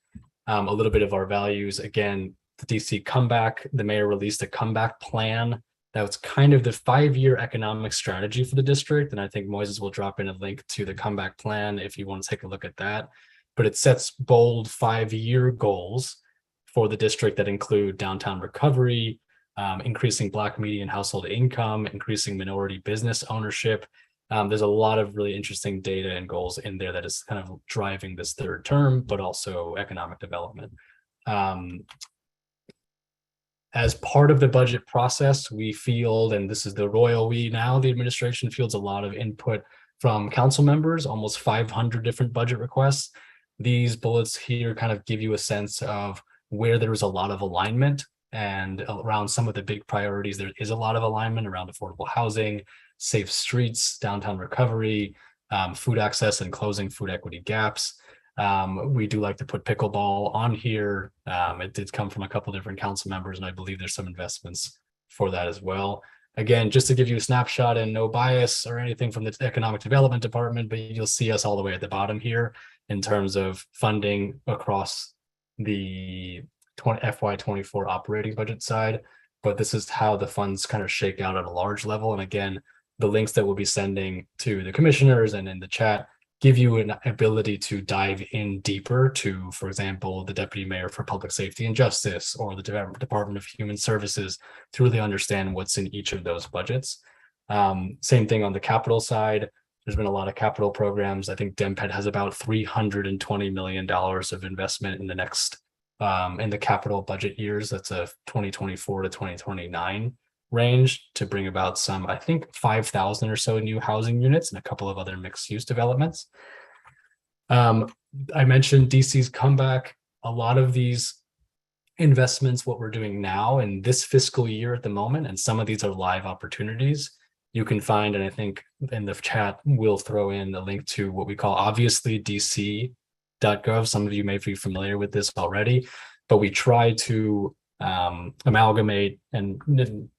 A little bit of our values. Again, the DC comeback, the mayor released a comeback plan. That was kind of the 5-year economic strategy for the district. And I think Moises will drop in a link to the comeback plan if you want to take a look at that. But it sets bold 5-year goals for the district that include downtown recovery, increasing Black median household income, increasing minority business ownership. There's a lot of really interesting data and goals in there that is kind of driving this third term, but also economic development. As part of the budget process, we field, and this is the royal we now, the administration fields a lot of input from council members, almost 500 different budget requests. These bullets here kind of give you a sense of where there is a lot of alignment, and around some of the big priorities, there is a lot of alignment around affordable housing, safe streets, downtown recovery, food access, and closing food equity gaps. We do like to put pickleball on here. It did come from a couple different council members, and I believe there's some investments for that as well. Again, just to give you a snapshot, and no bias or anything from the Economic Development Department, but you'll see us all the way at the bottom here in terms of funding across the FY24 operating budget side. But this is how the funds kind of shake out at a large level. And again, the links that we'll be sending to the commissioners and in the chat give you an ability to dive in deeper to, for example, the Deputy Mayor for Public Safety and Justice or the Department of Human Services to really understand what's in each of those budgets. Same thing on the capital side. There's been a lot of capital programs. I think DEMPED has about $320 million of investment in the next, in the capital budget years. That's a 2024 to 2029 range to bring about some, I think, 5,000 or so new housing units and a couple of other mixed use developments. I mentioned DC's comeback. A lot of these investments, what we're doing now in this fiscal year at the moment, and some of these are live opportunities, you can find, and I think in the chat, we'll throw in a link to what we call obviously dc.gov. Some of you may be familiar with this already, but we try to amalgamate and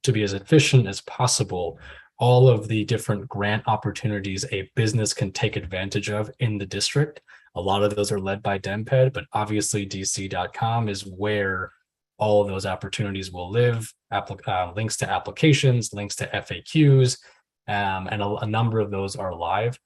to be as efficient as possible all of the different grant opportunities a business can take advantage of in the district. A lot of those are led by DEMPED, but obviously dc.com is where all of those opportunities will live. Links to applications, links to FAQs, and a number of those are live.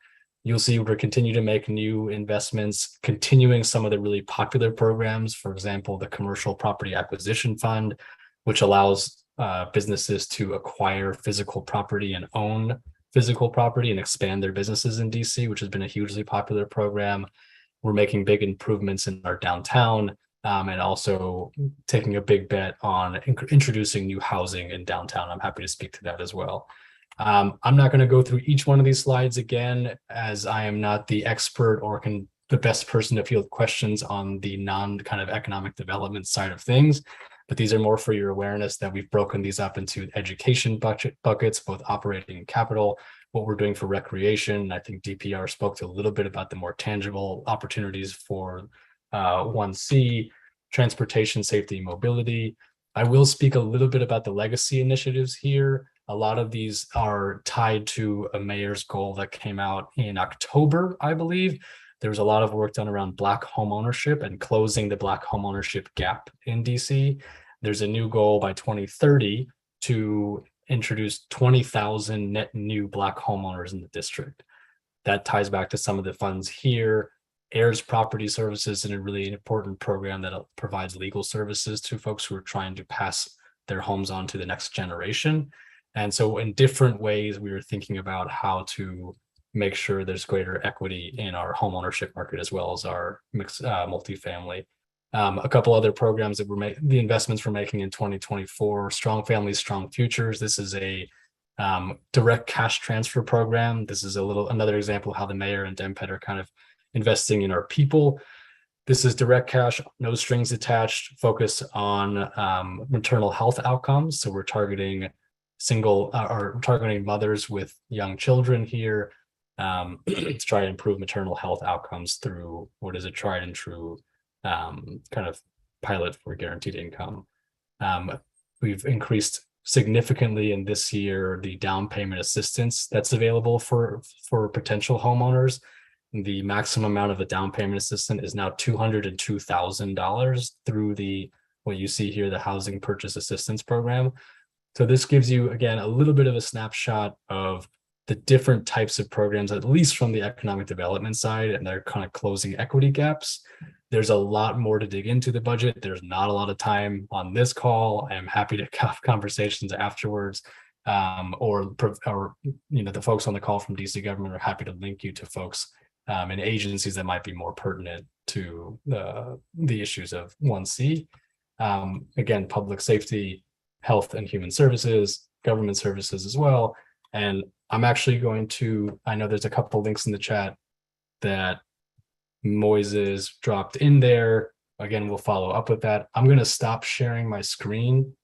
You'll see we're continuing to make new investments, continuing some of the really popular programs. For example, the Commercial Property Acquisition Fund, which allows businesses to acquire physical property and own physical property and expand their businesses in DC, which has been a hugely popular program. We're making big improvements in our downtown, and also taking a big bet on introducing new housing in downtown. I'm happy to speak to that as well. I'm not going to go through each one of these slides again, as I am not the expert or the best person to field questions on the non-kind of economic development side of things. But these are more for your awareness that we've broken these up into education buckets, both operating and capital, what we're doing for recreation. I think DPR spoke to a little bit about the more tangible opportunities for 1C, transportation, safety, and mobility. I will speak a little bit about the legacy initiatives here. A lot of these are tied to a mayor's goal that came out in October, I believe. There was a lot of work done around Black home ownership and closing the Black home ownership gap in DC. There's a new goal by 2030 to introduce 20,000 net new Black homeowners in the district. That ties back to some of the funds here. Heirs Property Services is a really important program that provides legal services to folks who are trying to pass their homes on to the next generation. And so in different ways, we were thinking about how to make sure there's greater equity in our home ownership market as well as our mixed multifamily. A couple other programs that the investments we're making in 2024, Strong Families, Strong Futures. This is a direct cash transfer program. This is another example of how the mayor and DEMPED are kind of investing in our people. This is direct cash, no strings attached, focus on maternal health outcomes. So we're targeting targeting mothers with young children here to try to improve maternal health outcomes through what is a tried and true kind of pilot for guaranteed income. We've increased significantly in this year the down payment assistance that's available for potential homeowners. The maximum amount of a down payment assistance is now $202,000 through what you see here, the Housing Purchase Assistance Program. So this gives you, again, a little bit of a snapshot of the different types of programs, at least from the economic development side, and they're kind of closing equity gaps. There's a lot more to dig into the budget. There's not a lot of time on this call. I am happy to have conversations afterwards, or the folks on the call from DC government are happy to link you to folks and agencies that might be more pertinent to the issues of 1C. Again, public safety, health and human services, government services as well. And I'm actually going to, I know there's a couple of links in the chat that Moises dropped in there. Again, we'll follow up with that. I'm going to stop sharing my screen,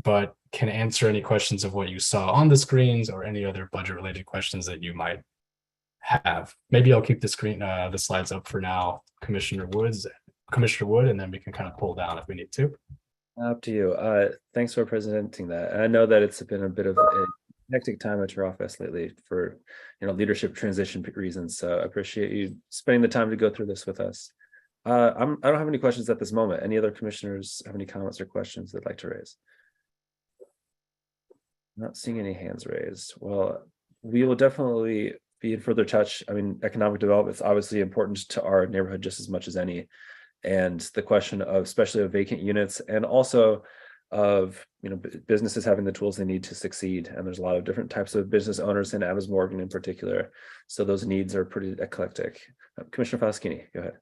but can answer any questions of what you saw on the screens or any other budget related questions that you might have. Maybe I'll keep the screen, the slides up for now, Commissioner Wood, and then we can kind of pull down if we need to. Up to you. Thanks for presenting that. I know that it's been a bit of a hectic time at your office lately for leadership transition reasons. So I appreciate you spending the time to go through this with us. I don't have any questions at this moment. Any other commissioners have any comments or questions they'd like to raise? Not seeing any hands raised. Well, we will definitely be in further touch. I mean, economic development is obviously important to our neighborhood just as much as any. And the question of especially of vacant units and also of businesses having the tools they need to succeed. And there's a lot of different types of business owners in Adams Morgan in particular. So those needs are pretty eclectic. Commissioner Foschini, go ahead.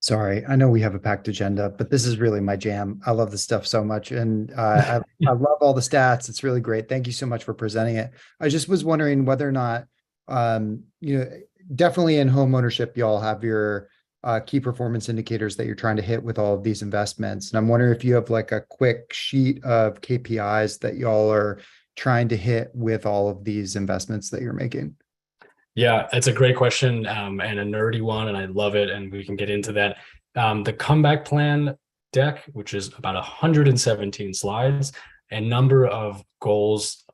Sorry, I know we have a packed agenda, but this is really my jam. I love this stuff so much. And I love all the stats. It's really great. Thank you so much for presenting it. I just was wondering whether or not, definitely in home ownership, y'all have your key performance indicators that you're trying to hit with all of these investments. And I'm wondering if you have like a quick sheet of KPIs that y'all are trying to hit with all of these investments that you're making. Yeah, it's a great question and a nerdy one, and I love it. And we can get into that. The comeback plan deck, which is about 117 slides, a number of goals.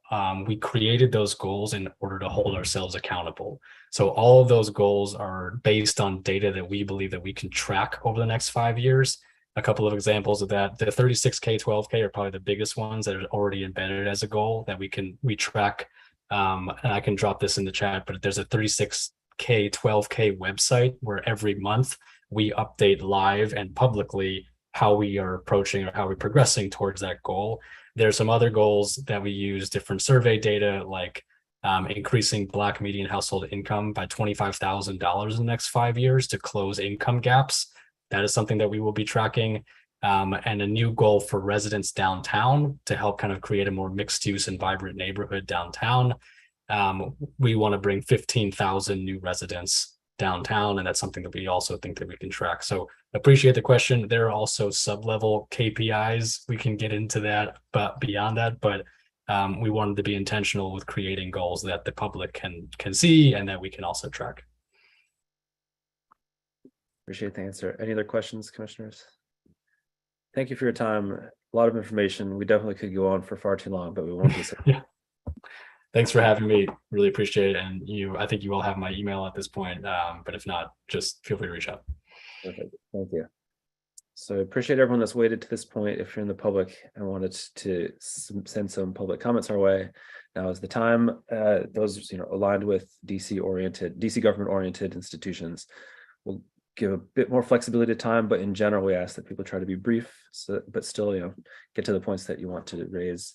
We created those goals in order to hold ourselves accountable. So all of those goals are based on data that we believe that we can track over the next 5 years. A couple of examples of that, the 36K, 12K are probably the biggest ones that are already embedded as a goal that we track. And I can drop this in the chat, but there's a 36K, 12K website where every month we update live and publicly how we are approaching or how we're progressing towards that goal. There's some other goals that we use different survey data, like increasing Black median household income by $25,000 in the next 5 years to close income gaps. That is something that we will be tracking. And a new goal for residents downtown to help kind of create a more mixed use and vibrant neighborhood downtown. We want to bring 15,000 new residents downtown, and that's something that we also think that we can track. So appreciate the question. There are also sub-level KPIs. We can get into that, but beyond that, but we wanted to be intentional with creating goals that the public can see and that we can also track. Appreciate the answer. Any other questions, commissioners? Thank you for your time. A lot of information. We definitely could go on for far too long, but we won't do so. Yeah. Thanks for having me. Really appreciate it. And I think you all have my email at this point. But if not, just feel free to reach out. Perfect. Thank you. So appreciate everyone that's waited to this point. If you're in the public and wanted to send some public comments our way, now is the time. Those aligned with DC government oriented institutions will give a bit more flexibility to time, but in general, we ask that people try to be brief, but still, get to the points that you want to raise.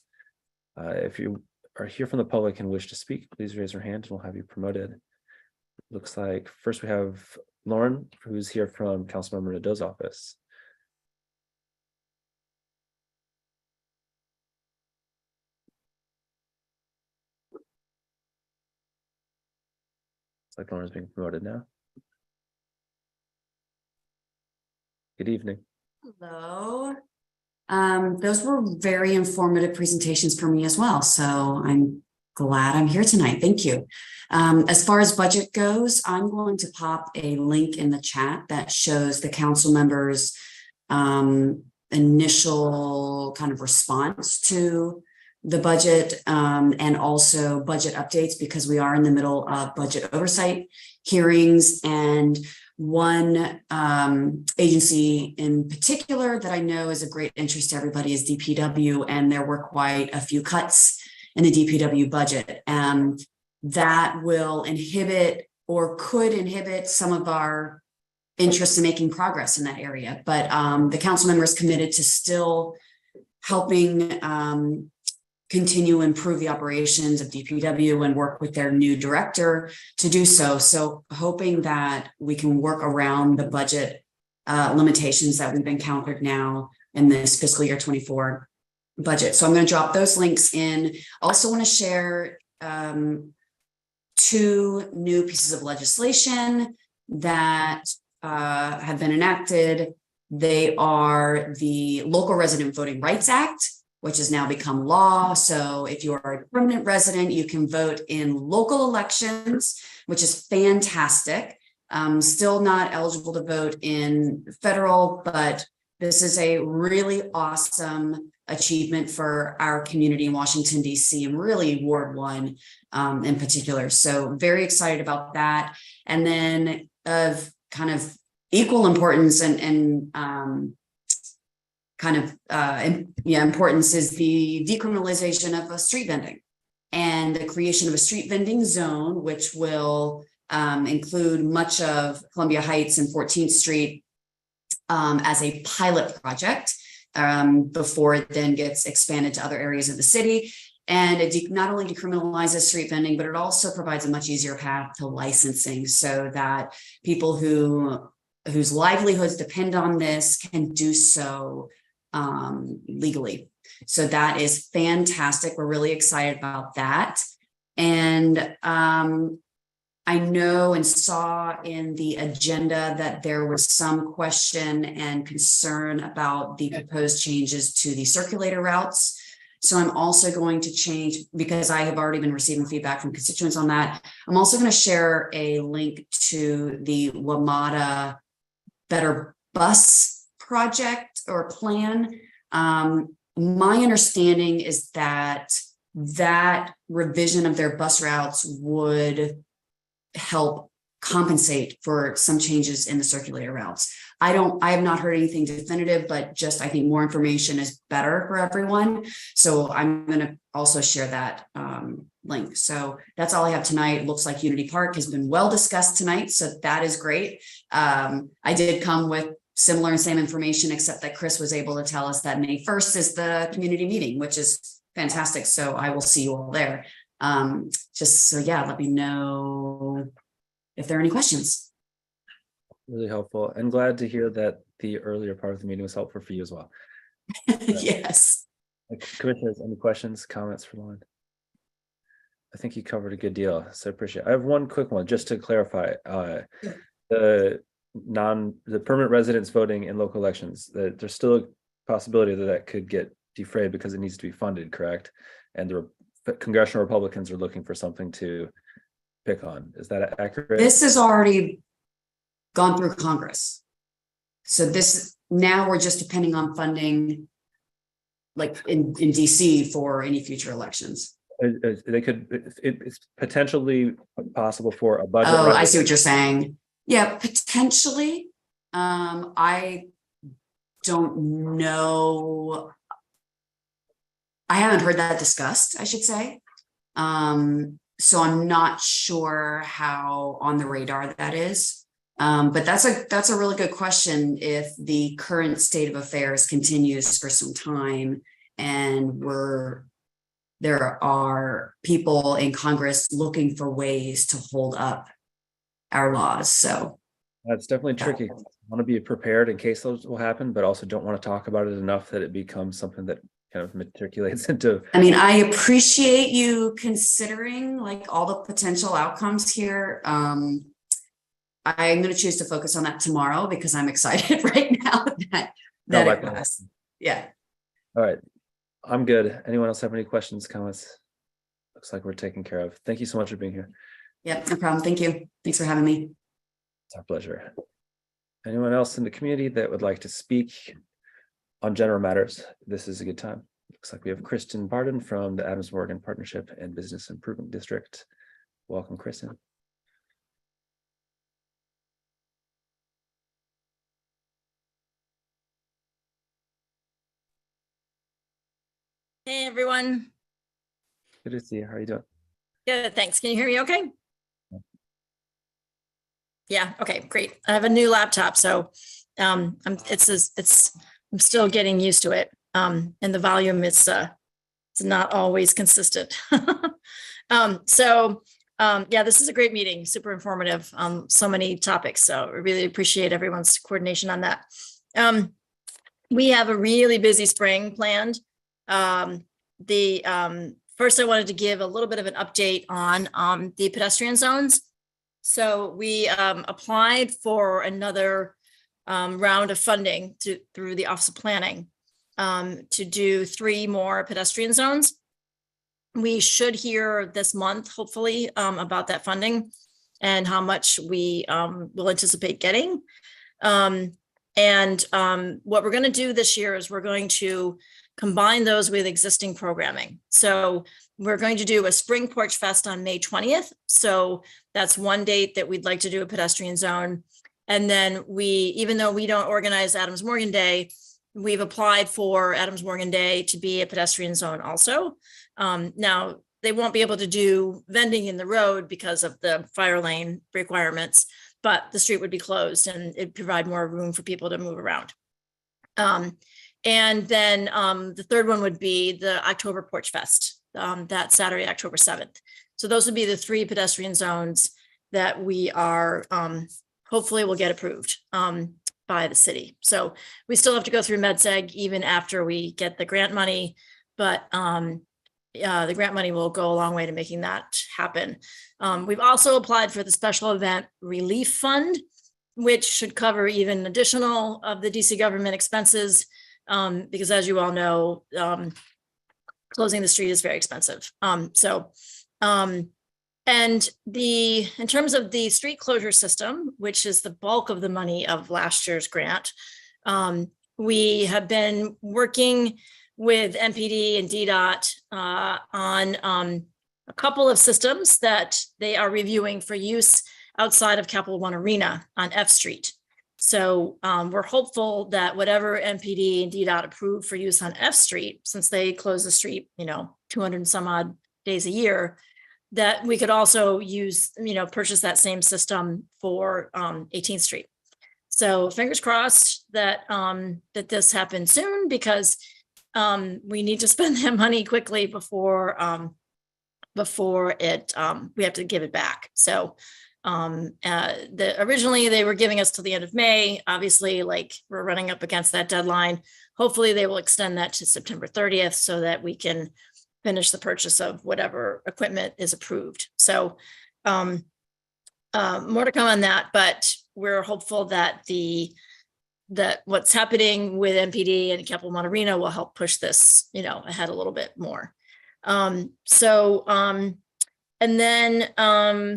If you are here from the public and wish to speak, please raise your hand and we'll have you promoted. Looks like first we have Lauren, who's here from Councilmember Nadeau's office. Looks like Lauren's being promoted now. Good evening. Hello. Those were very informative presentations for me as well. So I'm glad I'm here tonight. Thank you. As far as budget goes, I'm going to pop a link in the chat that shows the council members' initial kind of response to the budget and also budget updates, because we are in the middle of budget oversight hearings. And one agency in particular that I know is of great interest to everybody is DPW, and there were quite a few cuts in the DPW budget, and that will inhibit or could inhibit some of our interest in making progress in that area. But the council member is committed to still helping continue to improve the operations of DPW and work with their new director to do so. So hoping that we can work around the budget limitations that we've encountered now in this fiscal year 24 budget. So I'm going to drop those links in. Also want to share 2 new pieces of legislation that have been enacted. They are the Local Resident Voting Rights Act, which has now become law. So if you are a permanent resident, you can vote in local elections, which is fantastic. Still not eligible to vote in federal, but this is a really awesome achievement for our community in Washington, D.C., and really Ward 1 in particular. So very excited about that. And then of kind of equal importance and importance is the decriminalization of street vending and the creation of a street vending zone, which will include much of Columbia Heights and 14th Street as a pilot project before it then gets expanded to other areas of the city. And it not only decriminalizes street vending, but it also provides a much easier path to licensing so that people whose livelihoods depend on this can do so legally. So that is fantastic. We're really excited about that. And I know and saw in the agenda that there was some question and concern about the proposed changes to the circulator routes. So I'm also going to change, because I have already been receiving feedback from constituents on that. I'm also going to share a link to the WMATA Better Bus project or plan. My understanding is that revision of their bus routes would help compensate for some changes in the circulator routes. I have not heard anything definitive, but just I think more information is better for everyone. So I'm going to also share that link. So that's all I have tonight. Looks like Unity Park has been well discussed tonight. So that is great. I did come with similar and same information, except that Chris was able to tell us that May 1st is the community meeting, which is fantastic. So I will see you all there. Just so, yeah, let me know if there are any questions. Really helpful, and glad to hear that the earlier part of the meeting was helpful for you as well. Yes. Commissioners, any questions, comments for Lauren? I think you covered a good deal, so I appreciate it. I have one quick one just to clarify. The permanent residents voting in local elections, there's still a possibility that could get defrayed because it needs to be funded, correct? And the congressional Republicans are looking for something to pick on. Is that accurate? This has already gone through Congress. So now we're just depending on funding like in DC for any future elections. It's potentially possible for a budget. Oh, I see what you're saying. Yeah, potentially. I don't know. I haven't heard that discussed, I should say. So I'm not sure how on the radar that is. But that's a really good question. If the current state of affairs continues for some time and there are people in Congress looking for ways to hold up our laws. So that's definitely tricky. I want to be prepared in case those will happen, but also don't want to talk about it enough that it becomes something that kind of matriculates into. I mean, I appreciate you considering like all the potential outcomes here. I'm going to choose to focus on that tomorrow because I'm excited right now that it was. Yeah. All right. I'm good. Anyone else have any questions, comments? Looks like we're taken care of. Thank you so much for being here. Yep, no problem. Thank you. Thanks for having me. It's our pleasure. Anyone else in the community that would like to speak on general matters? This is a good time. Looks like we have Kristen Barden from the Adams Morgan Partnership and Business Improvement District. Welcome, Kristen. Hey, everyone. Good to see you. How are you doing? Good, thanks. Can you hear me okay? Yeah, okay, great. I have a new laptop, so I'm still getting used to it. And the volume is it's not always consistent. Yeah, this is a great meeting, super informative on so many topics. So I really appreciate everyone's coordination on that. we have a really busy spring planned. First, I wanted to give a little bit of an update on the pedestrian zones. So we applied for another round of funding through the Office of Planning to do 3 more pedestrian zones. We should hear this month, hopefully, about that funding and how much we will anticipate getting. What we're going to do this year is we're going to combine those with existing programming. So we're going to do a Spring Porch Fest on May 20th. So that's one date that we'd like to do a pedestrian zone. And then even though we don't organize Adams Morgan Day, we've applied for Adams Morgan Day to be a pedestrian zone also. Now, they won't be able to do vending in the road because of the fire lane requirements, but the street would be closed and it'd provide more room for people to move around. And then the third one would be the October Porch Fest, that Saturday, October 7th. So those would be the 3 pedestrian zones that we are hopefully will get approved by the city. So we still have to go through MedSeg even after we get the grant money, but the grant money will go a long way to making that happen. We've also applied for the Special Event Relief Fund, which should cover even additional of the DC government expenses, because as you all know, closing the street is very expensive. And in terms of the street closure system, which is the bulk of the money of last year's grant, we have been working with MPD and DDOT on a couple of systems that they are reviewing for use outside of Capital One Arena on F Street. So we're hopeful that whatever MPD and DDOT approve for use on F Street, since they close the street, 200 and some odd days a year, that we could also use, purchase that same system for 18th Street. So fingers crossed that that this happens soon, because we need to spend that money quickly before we have to give it back. So originally they were giving us till the end of May. Obviously, we're running up against that deadline. Hopefully they will extend that to September 30th so that we can finish the purchase of whatever equipment is approved. So more to come on that, but we're hopeful that what's happening with MPD and Capital One Arena will help push this, ahead a little bit more. And then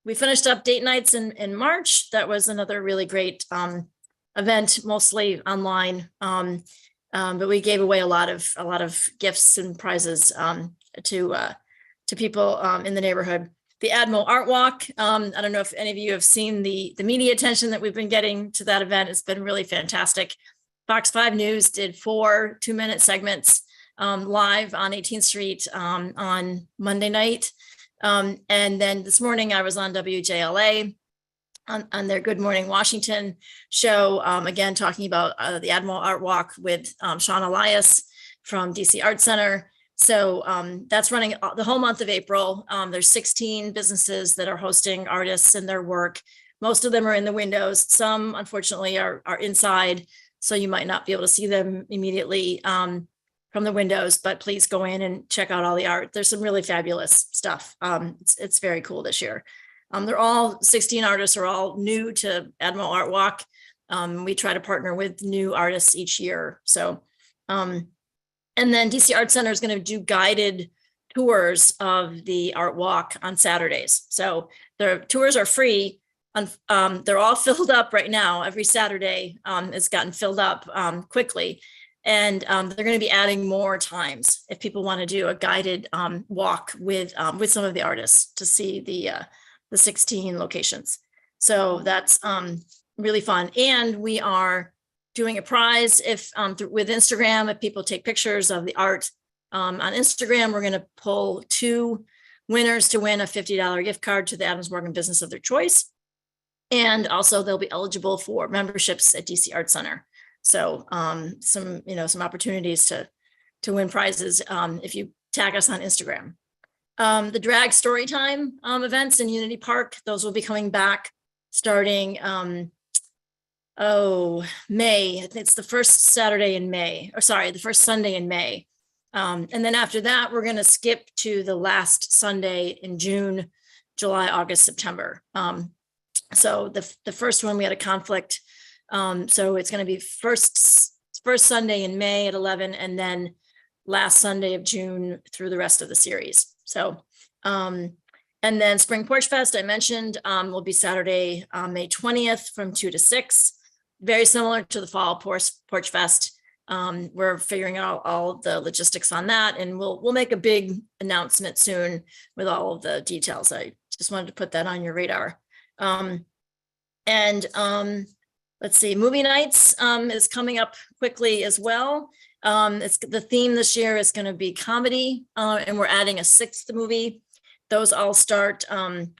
we finished up date nights in March. That was another really great event, mostly online. But we gave away a lot of gifts and prizes to people in the neighborhood. The Admiral Art Walk. I don't know if any of you have seen the media attention that we've been getting to that event. It's been really fantastic. Fox 5 News did 4 2-minute segments live on 18th Street on Monday night. And then this morning I was on WJLA on their Good Morning Washington show, again, talking about the Admiral Art Walk with Sean Elias from DC Art Center. So that's running the whole month of April. There's 16 businesses that are hosting artists and their work. Most of them are in the windows. Some, unfortunately, are inside, so you might not be able to see them immediately from the windows, but please go in and check out all the art. There's some really fabulous stuff. It's very cool this year. They're all 16 artists are all new to Admiral Art Walk. We try to partner with new artists each year. So, and then DC Art Center is going to do guided tours of the art walk on Saturdays. So the tours are free. They're all filled up right now. Every Saturday it's gotten filled up quickly. And they're going to be adding more times if people want to do a guided walk with some of the artists to see the 16 locations. So that's really fun. And we are doing a prize with Instagram. If people take pictures of the art on Instagram, we're going to pull 2 winners to win a $50 gift card to the Adams Morgan business of their choice. And also they'll be eligible for memberships at DC Art Center. So some opportunities to win prizes if you tag us on Instagram. The drag story time events in Unity Park, those will be coming back starting May. I think it's the first Saturday in May, or sorry, the first Sunday in May. And then after that, we're going to skip to the last Sunday in June, July, August, September. So the first one we had a conflict. So it's going to be first Sunday in May at 11, and then last Sunday of June through the rest of the series. So, and then Spring Porch Fest, I mentioned, will be Saturday, May 20th from 2 to 6. Very similar to the Fall Porch Fest. We're figuring out all the logistics on that, and we'll make a big announcement soon with all of the details. I just wanted to put that on your radar. Let's see, movie nights is coming up quickly as well. It's the theme this year is going to be comedy, and we're adding a 6th movie. Those all start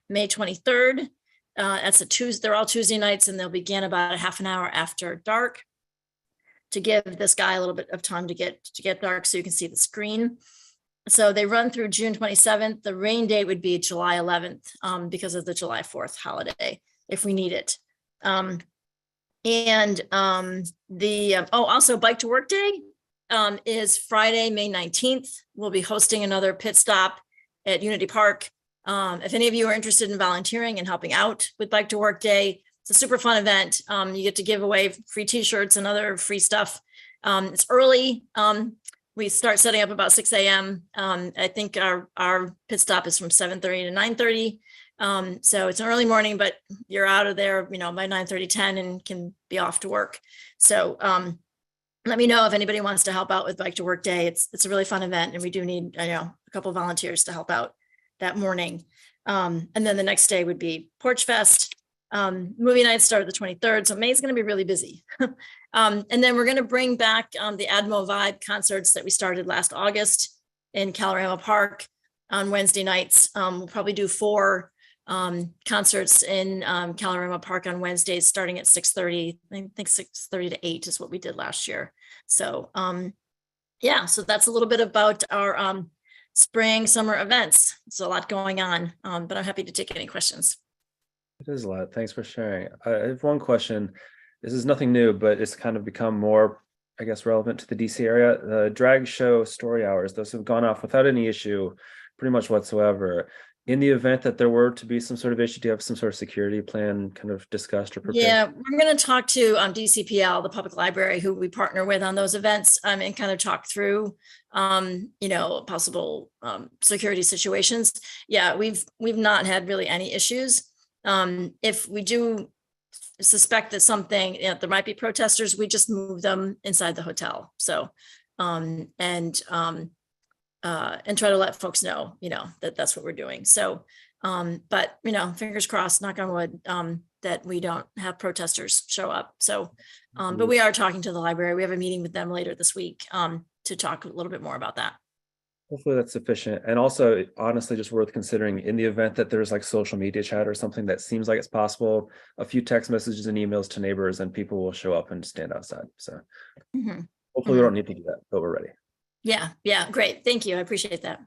May 23rd. That's a Tuesday. They're all Tuesday nights, and they'll begin about a half an hour after dark to give this guy a little bit of time to get dark so you can see the screen. So they run through June 27th. The rain date would be July 11th because of the July 4th holiday, if we need it. Also Bike to Work Day is Friday, May 19th. We'll be hosting another pit stop at Unity Park. If any of you are interested in volunteering and helping out with Bike to Work Day, it's a super fun event. You get to give away free t-shirts and other free stuff. It's early. We start setting up about 6 a.m. I think our pit stop is from 7:30 to 9:30. So it's an early morning, but you're out of there, by 9:30, 10 and can be off to work. So let me know if anybody wants to help out with Bike to Work Day. It's a really fun event, and we do need, a couple of volunteers to help out that morning. And then the next day would be Porch Fest. Movie nights start the 23rd, so May's going to be really busy. And then we're going to bring back the Admo Vibe concerts that we started last August in Calorama Park on Wednesday nights. We'll probably do 4 concerts in Calorama Park on Wednesdays, starting at 6:30. I think 6:30 to 8 is what we did last year. So so that's a little bit about our spring, summer events. It's a lot going on, but I'm happy to take any questions. It is a lot. Thanks for sharing. I have one question. This is nothing new, but it's kind of become more, I guess, relevant to the DC area. The drag show story hours, those have gone off without any issue, pretty much whatsoever. In the event that there were to be some sort of issue, do you have some sort of security plan kind of discussed or prepared? Yeah, we're going to talk to DCPL, the public library, who we partner with on those events, and kind of talk through, possible security situations. Yeah, we've not had really any issues. If we do suspect that something, there might be protesters, we just move them inside the hotel. So, and try to let folks know, that that's what we're doing. So, but, fingers crossed, knock on wood, that we don't have protesters show up. So, but we are talking to the library. We have a meeting with them later this week to talk a little bit more about that. Hopefully that's sufficient. And also, honestly, just worth considering in the event that there's like social media chat or something that seems like it's possible, a few text messages and emails to neighbors, and people will show up and stand outside. So hopefully we don't need to do that, but we're ready. Yeah, great. Thank you. I appreciate that.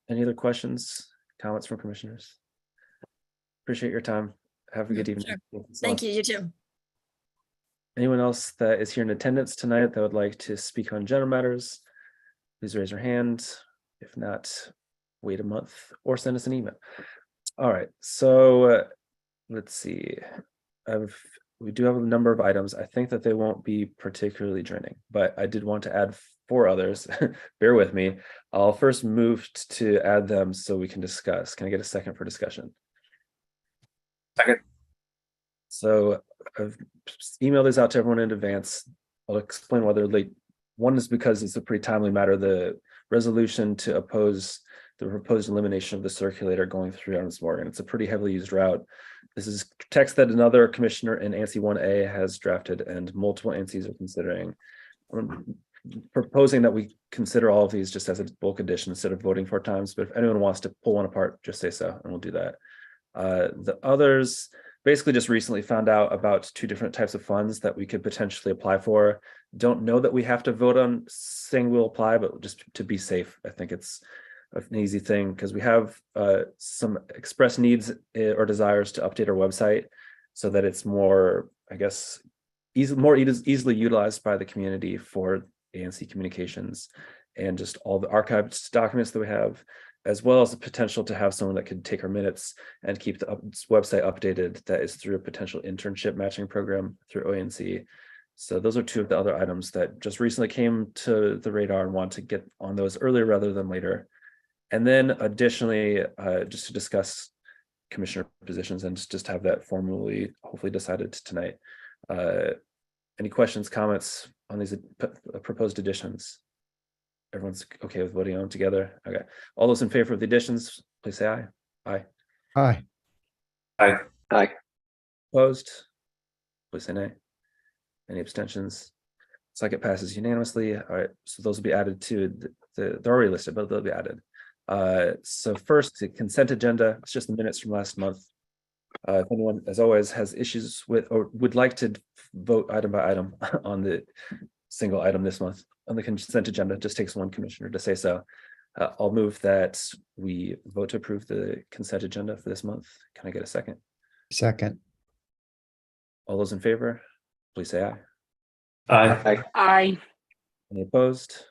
Any other questions, comments from commissioners? Appreciate your time. Have a good evening. Sure. Thank you. You too. Anyone else that is here in attendance tonight that would like to speak on general matters, please raise your hand. If not, wait a month or send us an email. All right, so let's see. We do have a number of items. I think that they won't be particularly draining, but I did want to add 4 others. Bear with me. I'll first move to add them so we can discuss. Can I get a second for discussion? Second. So I've emailed this out to everyone in advance. I'll explain why they're late. One is because it's a pretty timely matter. The resolution to oppose the proposed elimination of the circulator going through Adams Morgan. It's a pretty heavily used route. This is text that another commissioner in ANC 1A has drafted and multiple ANCs are considering. I'm proposing that we consider all of these just as a bulk addition instead of voting 4 times. But if anyone wants to pull one apart, just say so and we'll do that. The others basically just recently found out about 2 different types of funds that we could potentially apply for. Don't know that we have to vote on saying we'll apply, but just to be safe, I think it's an easy thing because we have some express needs or desires to update our website so that it's more, I guess, easily utilized by the community for ANC communications and just all the archived documents that we have, as well as the potential to have someone that could take our minutes and keep the website updated. That is through a potential internship matching program through ANC. So those are two of the other items that just recently came to the radar and want to get on those earlier rather than later. And then additionally, just to discuss commissioner positions and just have that formally hopefully decided tonight. Any questions, comments on these proposed additions? Everyone's okay with voting on them together? Okay. All those in favor of the additions, please say aye. Aye. Aye. Aye. Aye. Opposed? Please say nay. Any abstentions? It's like it passes unanimously. All right, so those will be added to they're already listed, but they'll be added. So first, the consent agenda. It's just the minutes from last month. If anyone, as always, has issues with or would like to vote item by item on the single item this month on the consent agenda, it just takes one commissioner to say so. I'll move that we vote to approve the consent agenda for this month. Can I get a second? Second. All those in favor, please say aye. Aye. Aye. Any opposed?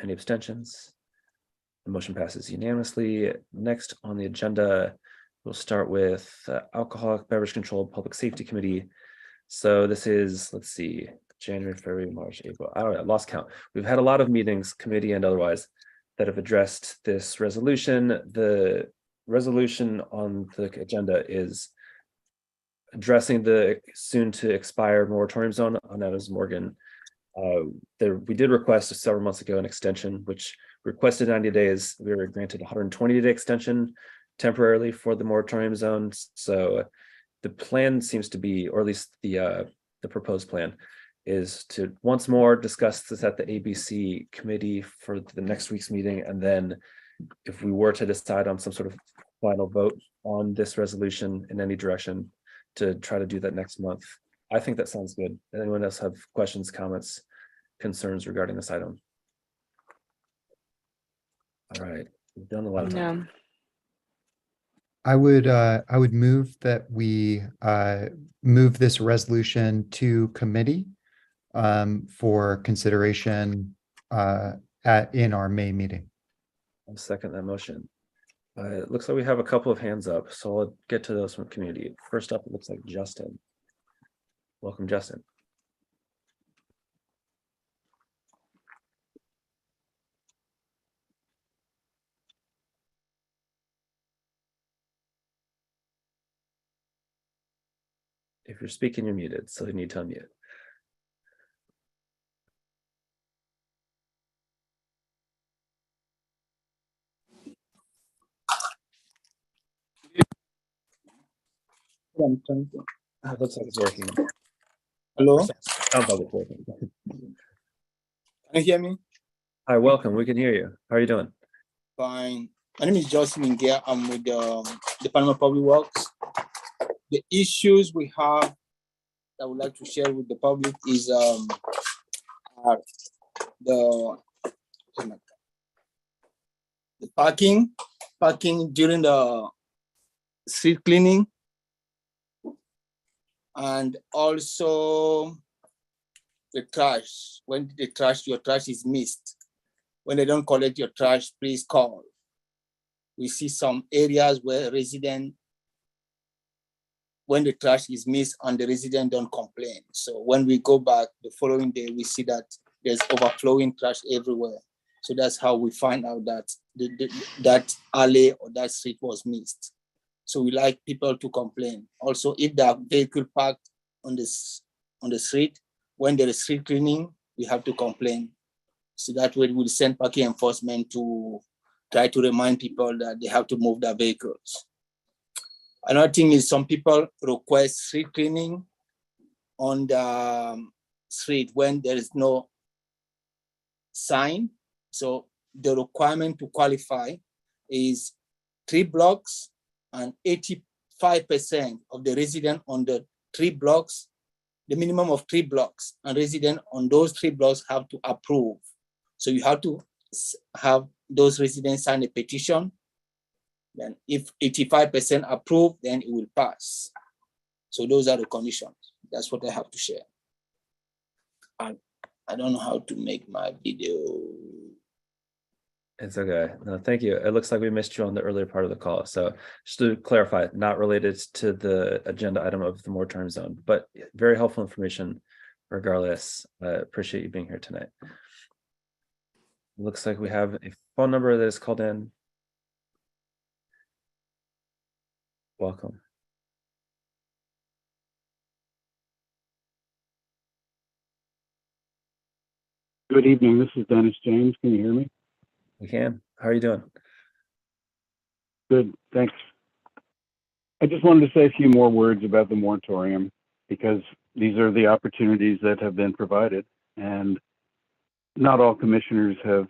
Any abstentions? The motion passes unanimously. Next on the agenda, we'll start with Alcoholic Beverage Control Public Safety Committee. So this is, let's see, January, February, March, April. I lost count. We've had a lot of meetings, committee and otherwise, that have addressed this resolution. The resolution on the agenda is addressing the soon to expire moratorium zone on Adams Morgan. We did request several months ago an extension, which requested 90 days. We were granted 120-day extension temporarily for the moratorium zone. So the plan seems to be, or at least the proposed plan, is to once more discuss this at the ABC committee for the next week's meeting. And then if we were to decide on some sort of final vote on this resolution in any direction, to try to do that next month. I think that sounds good. Anyone else have questions, comments, concerns regarding this item? All right, we've done a lot of time. No. I would move that we move this resolution to committee for consideration in our May meeting. I'll second that motion. It looks like we have a couple of hands up, so I'll get to those from community. First up, it looks like Justin. Welcome, Justin. If you're speaking, you're muted, so you need to unmute. Looks like it's working. Hello? Sounds like it's working. Can you hear me? Hi, welcome. We can hear you. How are you doing? Fine. My name is Jocelyn Gare. I'm with the Department of Public Works. The issues we have that I would like to share with the public is the parking during the street cleaning, and also the trash. When your trash is missed. When they don't collect your trash, please call. We see some areas where when the trash is missed and the resident don't complain. So when we go back the following day, we see that there's overflowing trash everywhere. So that's how we find out that that alley or that street was missed. So we like people to complain. Also, if the vehicle parked on the street, when there is street cleaning, we have to complain. So that way we'll send parking enforcement to try to remind people that they have to move their vehicles. Another thing is some people request street cleaning on the street when there is no sign. So the requirement to qualify is 3 blocks and 85% of the resident on the 3 blocks, the minimum of 3 blocks, and resident on those 3 blocks have to approve. So you have to have those residents sign a petition. Then if 85% approve, then it will pass. So those are the conditions. That's what I have to share. I don't know how to make my video. It's okay. No, thank you. It looks like we missed you on the earlier part of the call. So just to clarify, not related to the agenda item of the moratorium zone, but very helpful information regardless. I appreciate you being here tonight. Looks like we have a phone number that is called in. Welcome. Good evening. This is Dennis James. Can you hear me? We can. How are you doing? Good. Thanks. I just wanted to say a few more words about the moratorium because these are the opportunities that have been provided, and not all commissioners have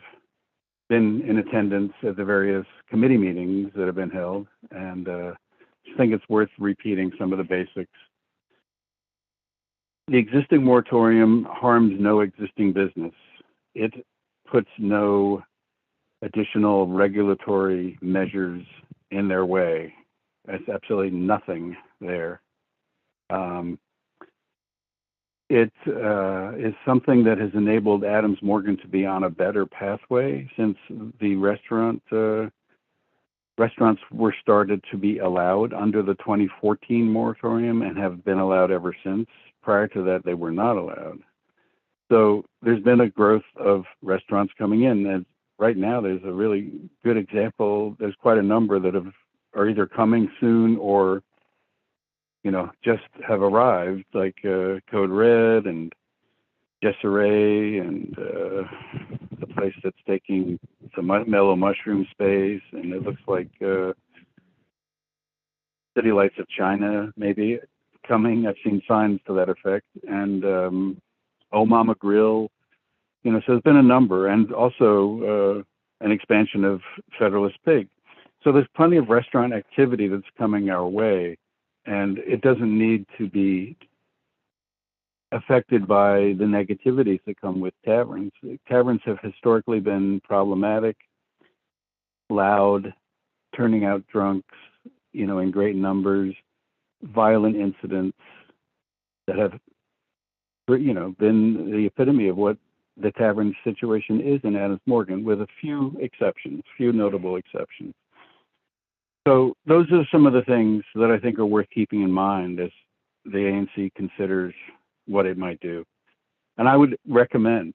been in attendance at the various committee meetings that have been held, and I think it's worth repeating some of the basics. The existing moratorium harms no existing business. It puts no additional regulatory measures in their way. There's absolutely nothing there. It is something that has enabled Adams Morgan to be on a better pathway since the restaurants were started to be allowed under the 2014 moratorium and have been allowed ever since. Prior to that, they were not allowed. So there's been a growth of restaurants coming in, and right now there's a really good example. There's quite a number that are either coming soon or, just have arrived, like Code Red and Gesseray and the place that's taking some Mellow Mushroom space, and it looks like City Lights of China maybe coming. I've seen signs to that effect, and Oh Mama Grill. So there's been a number, and also an expansion of Federalist Pig. So there's plenty of restaurant activity that's coming our way, and it doesn't need to be affected by the negativities that come with taverns. Taverns have historically been problematic, loud, turning out drunks, in great numbers, violent incidents that have, been the epitome of what the tavern situation is in Adams Morgan, with a few notable exceptions. So those are some of the things that I think are worth keeping in mind as the ANC considers what it might do. And I would recommend,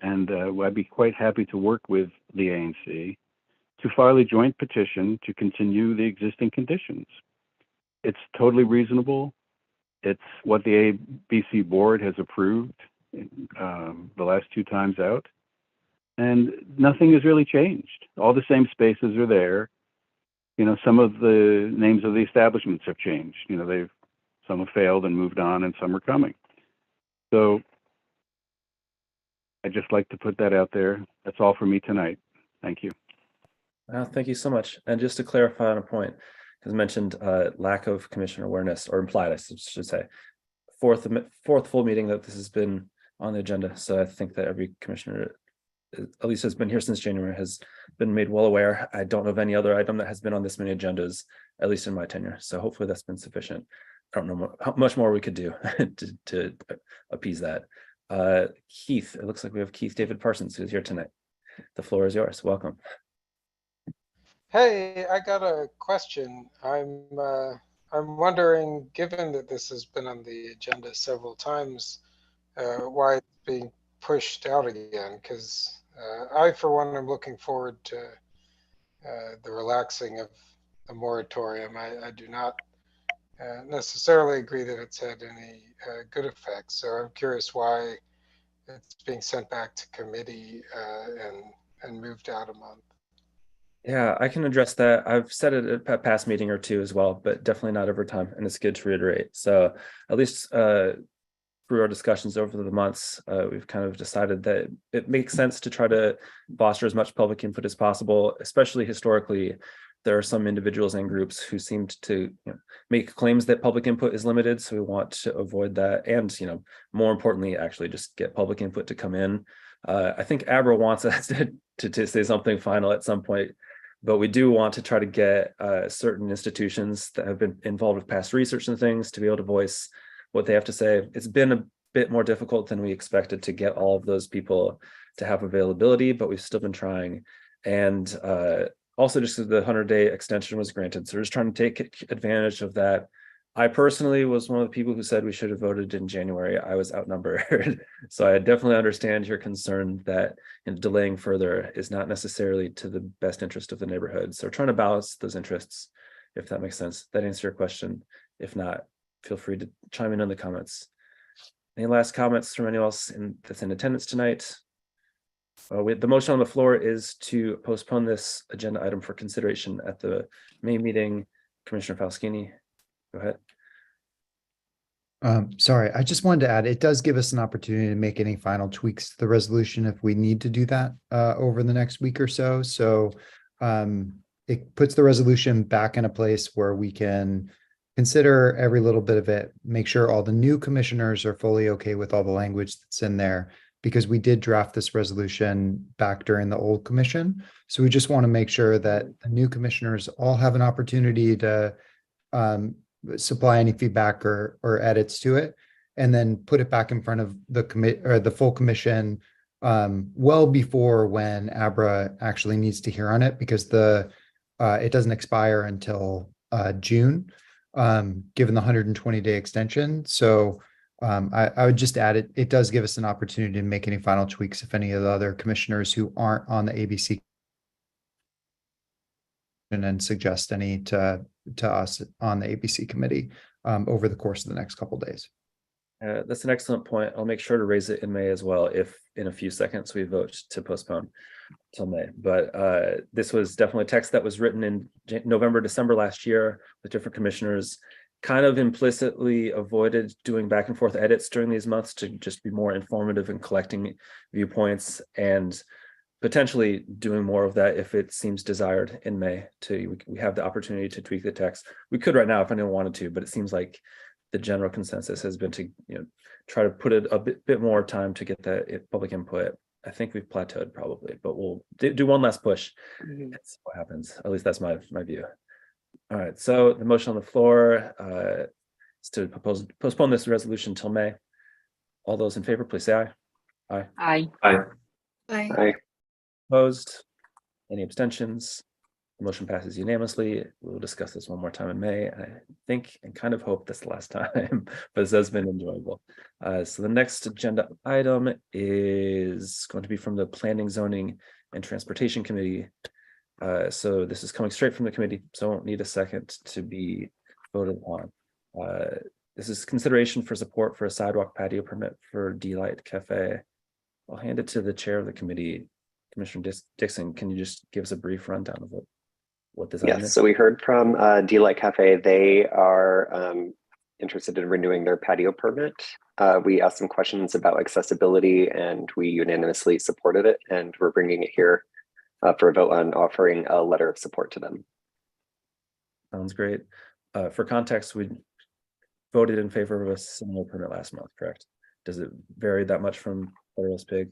and I'd be quite happy to work with the ANC, to file a joint petition to continue the existing conditions. It's totally reasonable. It's what the ABC board has approved the last 2 times out. And nothing has really changed. All the same spaces are there. Some of the names of the establishments have changed. Some have failed and moved on, and some are coming. So I'd just like to put that out there. That's all for me tonight. Thank you. Well, thank you so much. And just to clarify on a point, as mentioned, lack of commissioner awareness, or implied, I should say, fourth full meeting that this has been on the agenda. So I think that every commissioner, at least has been here since January, has been made well aware. I don't know of any other item that has been on this many agendas, at least in my tenure. So hopefully that's been sufficient. I don't know how much more we could do to appease that. Keith, it looks like we have Keith David Parsons, who's here tonight. The floor is yours. Welcome. Hey, I got a question. I'm wondering, given that this has been on the agenda several times, why it's being pushed out again? Because I, for one, am looking forward to the relaxing of the moratorium. I do not necessarily agree that it's had any good effects. So I'm curious why it's being sent back to committee and moved out a month. Yeah, I can address that. I've said it at a past meeting or two as well, but definitely not every time. And it's good to reiterate. So at least through our discussions over the months, we've kind of decided that it makes sense to try to foster as much public input as possible, especially historically. There are some individuals and groups who seemed to make claims that public input is limited. So we want to avoid that. And, more importantly, actually just get public input to come in. I think Abra wants us to say something final at some point, but we do want to try to get certain institutions that have been involved with past research and things to be able to voice what they have to say. It's been a bit more difficult than we expected to get all of those people to have availability, but we've still been trying. And also just the 100-day extension was granted. So we're just trying to take advantage of that. I personally was one of the people who said we should have voted in January. I was outnumbered. So I definitely understand your concern that delaying further is not necessarily to the best interest of the neighborhood. So we're trying to balance those interests, if that makes sense. That answers your question. If not, feel free to chime in the comments. Any last comments from anyone else that's in attendance tonight? The motion on the floor is to postpone this agenda item for consideration at the May meeting. Commissioner Falskini, go ahead. Sorry, I just wanted to add, it does give us an opportunity to make any final tweaks to the resolution if we need to do that over the next week or so. So it puts the resolution back in a place where we can consider every little bit of it, make sure all the new commissioners are fully okay with all the language that's in there, because we did draft this resolution back during the old commission. So we just want to make sure that the new commissioners all have an opportunity to supply any feedback or edits to it, and then put it back in front of the full commission well before when ABRA actually needs to hear on it, because it doesn't expire until June, given the 120-day extension. So I would just add it does give us an opportunity to make any final tweaks if any of the other commissioners who aren't on the ABC and suggest any to us on the ABC committee over the course of the next couple of days. That's an excellent point. I'll make sure to raise it in May as well, if in a few seconds we vote to postpone till May. But this was definitely text that was written in November, December last year with different commissioners, kind of implicitly avoided doing back and forth edits during these months to just be more informative and collecting viewpoints, and potentially doing more of that if it seems desired in May. We have the opportunity to tweak the text. We could right now if anyone wanted to, but it seems like the general consensus has been to try to put it a bit more time to get that public input. I think we've plateaued probably, but we'll do one last push. That's what happens. At least that's my view. All right, so the motion on the floor is to postpone this resolution till May. All those in favor, please say aye. Aye. Aye. Aye. Opposed? Any abstentions? The motion passes unanimously. We'll discuss this one more time in May. I think and kind of hope this the last time, but this has been enjoyable. So the next agenda item is going to be from the Planning, Zoning, and Transportation Committee. So this is coming straight from the committee, so I won't need a second to be voted on. This is consideration for support for a sidewalk patio permit for D-Light Cafe. I'll hand it to the chair of the committee, Commissioner Dixon. Can you just give us a brief rundown of what this item is? Yes, so we heard from D-Light Cafe. They are interested in renewing their patio permit. We asked some questions about accessibility and we unanimously supported it, and we're bringing it here for a vote on offering a letter of support to them. Sounds great. For context, we voted in favor of a similar permit last month, correct? Does it vary that much from Federalist Pig?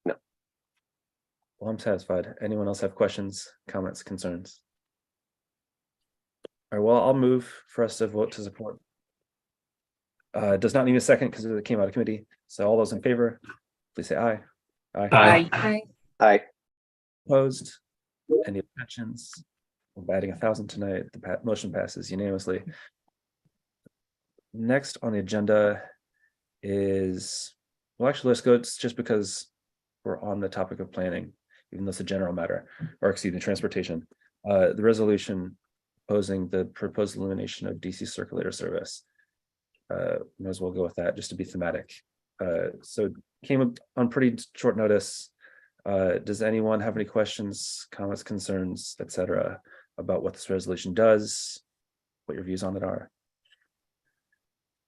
No. Well, I'm satisfied. Anyone else have questions, comments, concerns? All right, well, I'll move for us to vote to support. Does not need a second because it came out of committee. So all those in favor, please say aye. Aye. Aye. Aye. Opposed? Any abstentions? We're batting 1,000 tonight. The motion passes unanimously. Next on the agenda is, well, actually, let's go just because we're on the topic of planning, even though it's a general matter, or excuse me, transportation. The resolution opposing the proposed elimination of DC circulator service. Might as well go with that just to be thematic. So it came on pretty short notice. Does anyone have any questions, comments, concerns, etc., about what this resolution does, what your views on it are?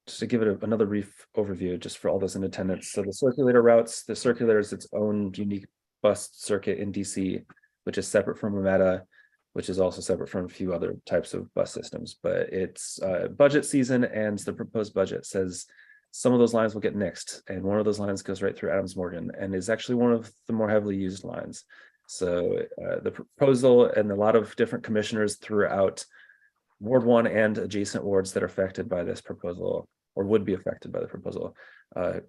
Just to give it another brief overview, just for all those in attendance. So the circulator routes, the circulator is its own unique bus circuit in DC, which is separate from WMATA, which is also separate from a few other types of bus systems. But it's budget season, and the proposed budget says some of those lines will get nixed, and one of those lines goes right through Adams Morgan and is actually one of the more heavily used lines. So the proposal and a lot of different commissioners throughout Ward 1 and adjacent wards that are affected by this proposal or would be affected by the proposal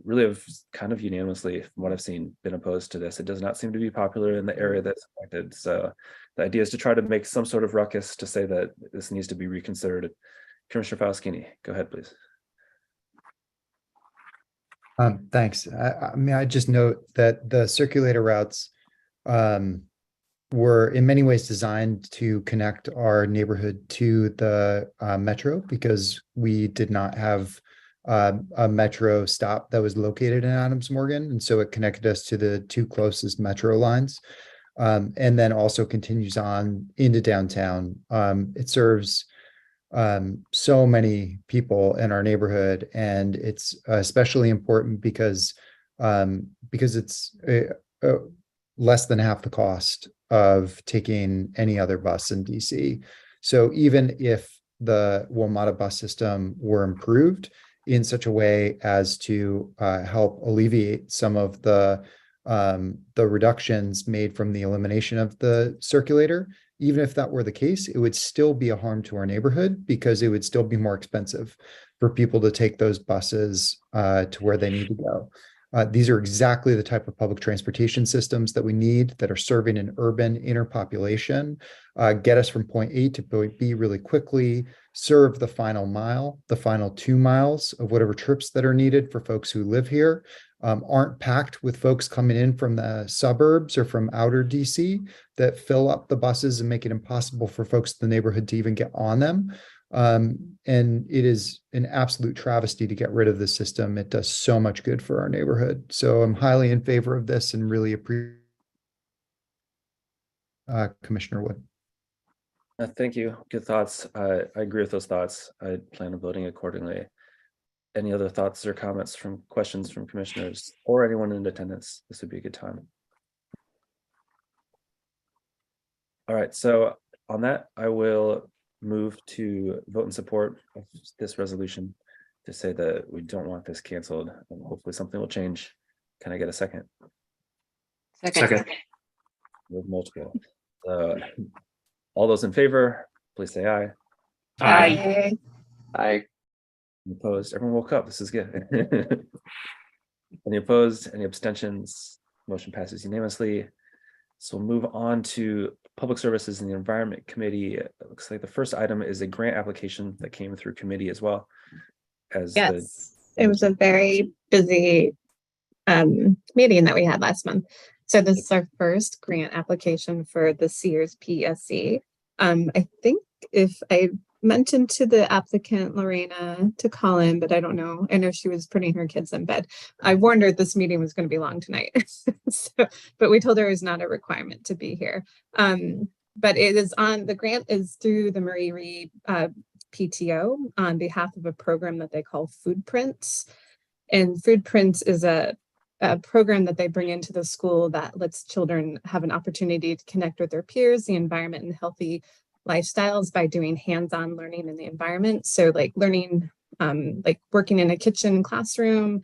really have kind of unanimously, from what I've seen, been opposed to this. It does not seem to be popular in the area that's affected. So the idea is to try to make some sort of ruckus to say that this needs to be reconsidered. Commissioner Fauschini, go ahead, please. Thanks. I mean, I just note that the circulator routes were in many ways designed to connect our neighborhood to the metro, because we did not have a metro stop that was located in Adams Morgan. And so it connected us to the two closest metro lines, and then also continues on into downtown. It serves so many people in our neighborhood, and it's especially important because it's less than half the cost of taking any other bus in DC. So even if the WMATA bus system were improved in such a way as to help alleviate some of the reductions made from the elimination of the circulator, even if that were the case, it would still be a harm to our neighborhood, because it would still be more expensive for people to take those buses to where they need to go. These are exactly the type of public transportation systems that we need, that are serving an urban inner population, get us from point A to point B really quickly, serve the final mile, the final 2 miles of whatever trips that are needed for folks who live here, aren't packed with folks coming in from the suburbs or from outer DC that fill up the buses and make it impossible for folks in the neighborhood to even get on them. And it is an absolute travesty to get rid of this system. It does so much good for our neighborhood. So I'm highly in favor of this and really appreciate Commissioner Wood. Thank you. Good thoughts. I agree with those thoughts. I plan on voting accordingly. Any other thoughts or comments from questions from commissioners or anyone in attendance? This would be a good time. All right, so on that, I will move to vote in support of this resolution to say that we don't want this canceled, and hopefully something will change. Can I get a second? Second. We have multiple. All those in favor, please say aye. Aye. Aye. Any opposed? Everyone woke up. This is good. Any opposed? Any abstentions? Motion passes unanimously. So we'll move on to Public Services and the Environment Committee. It looks like the first item is a grant application that came through committee as well. Yes, it was a very busy meeting that we had last month. So this is our first grant application for the Sears PSC. I think if I mentioned to the applicant, Lorena, to call in, but I don't know. I know she was putting her kids in bed. I warned her this meeting was going to be long tonight. But we told her it was not a requirement to be here. But it is on, the grant is through the Marie Reed PTO on behalf of a program that they call Food Prints. And Food Prints is a program that they bring into the school that lets children have an opportunity to connect with their peers, the environment, and healthy lifestyles by doing hands-on learning in the environment. So like learning, like working in a kitchen classroom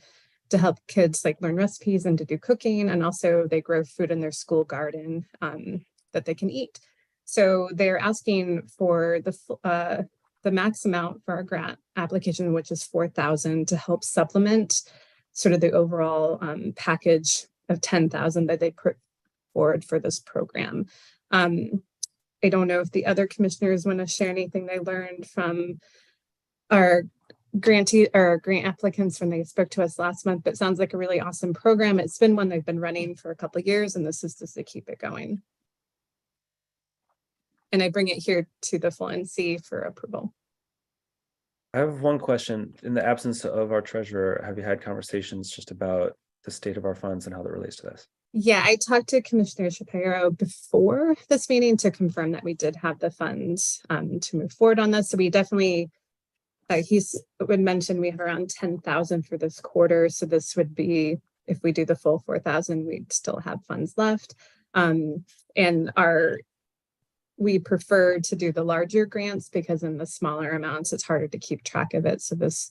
to help kids like learn recipes and to do cooking. And also they grow food in their school garden that they can eat. So they're asking for the max amount for our grant application, which is $4,000, to help supplement sort of the overall package of $10,000 that they put forward for this program. I don't know if the other commissioners want to share anything they learned from our grantee or grant applicants when they spoke to us last month, but it sounds like a really awesome program. It's been one they've been running for a couple of years, and this is just to keep it going. And I bring it here to the full NC for approval. I have one question. In the absence of our treasurer, have you had conversations just about the state of our funds and how that relates to this? Yeah, I talked to Commissioner Shapiro before this meeting to confirm that we did have the funds to move forward on this. So we definitely, he's would mention we have around 10,000 for this quarter. So this would be, if we do the full 4,000, we'd still have funds left. And we prefer to do the larger grants because in the smaller amounts, it's harder to keep track of it. So this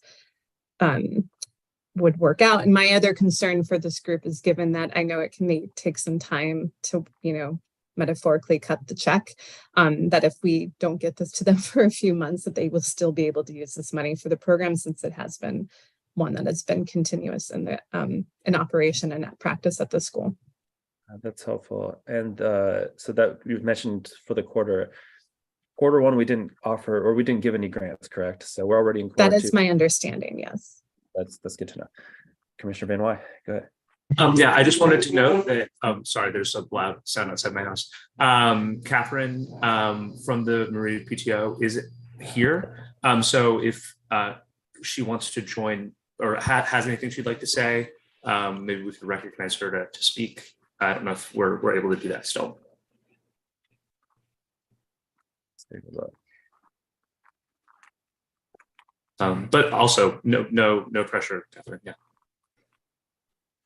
would work out. And my other concern for this group is, given that I know it can take some time to, metaphorically cut the check, that if we don't get this to them for a few months, that they will still be able to use this money for the program, since it has been one that has been continuous in the in operation and at practice at the school. That's helpful. And so that you've mentioned for the quarter one, we didn't offer, or we didn't give any grants, correct? So we're already in quarter That is two. my understanding, yes. That's good to know. Commissioner Van Wy, go ahead. Yeah, I just wanted to note that, sorry, there's a loud sound outside my house. Catherine from the Marie PTO is here. So if she wants to join or has anything she'd like to say, maybe we could recognize her to speak. I don't know if we're able to do that still. Let's take a look. But also no pressure, Catherine. Yeah.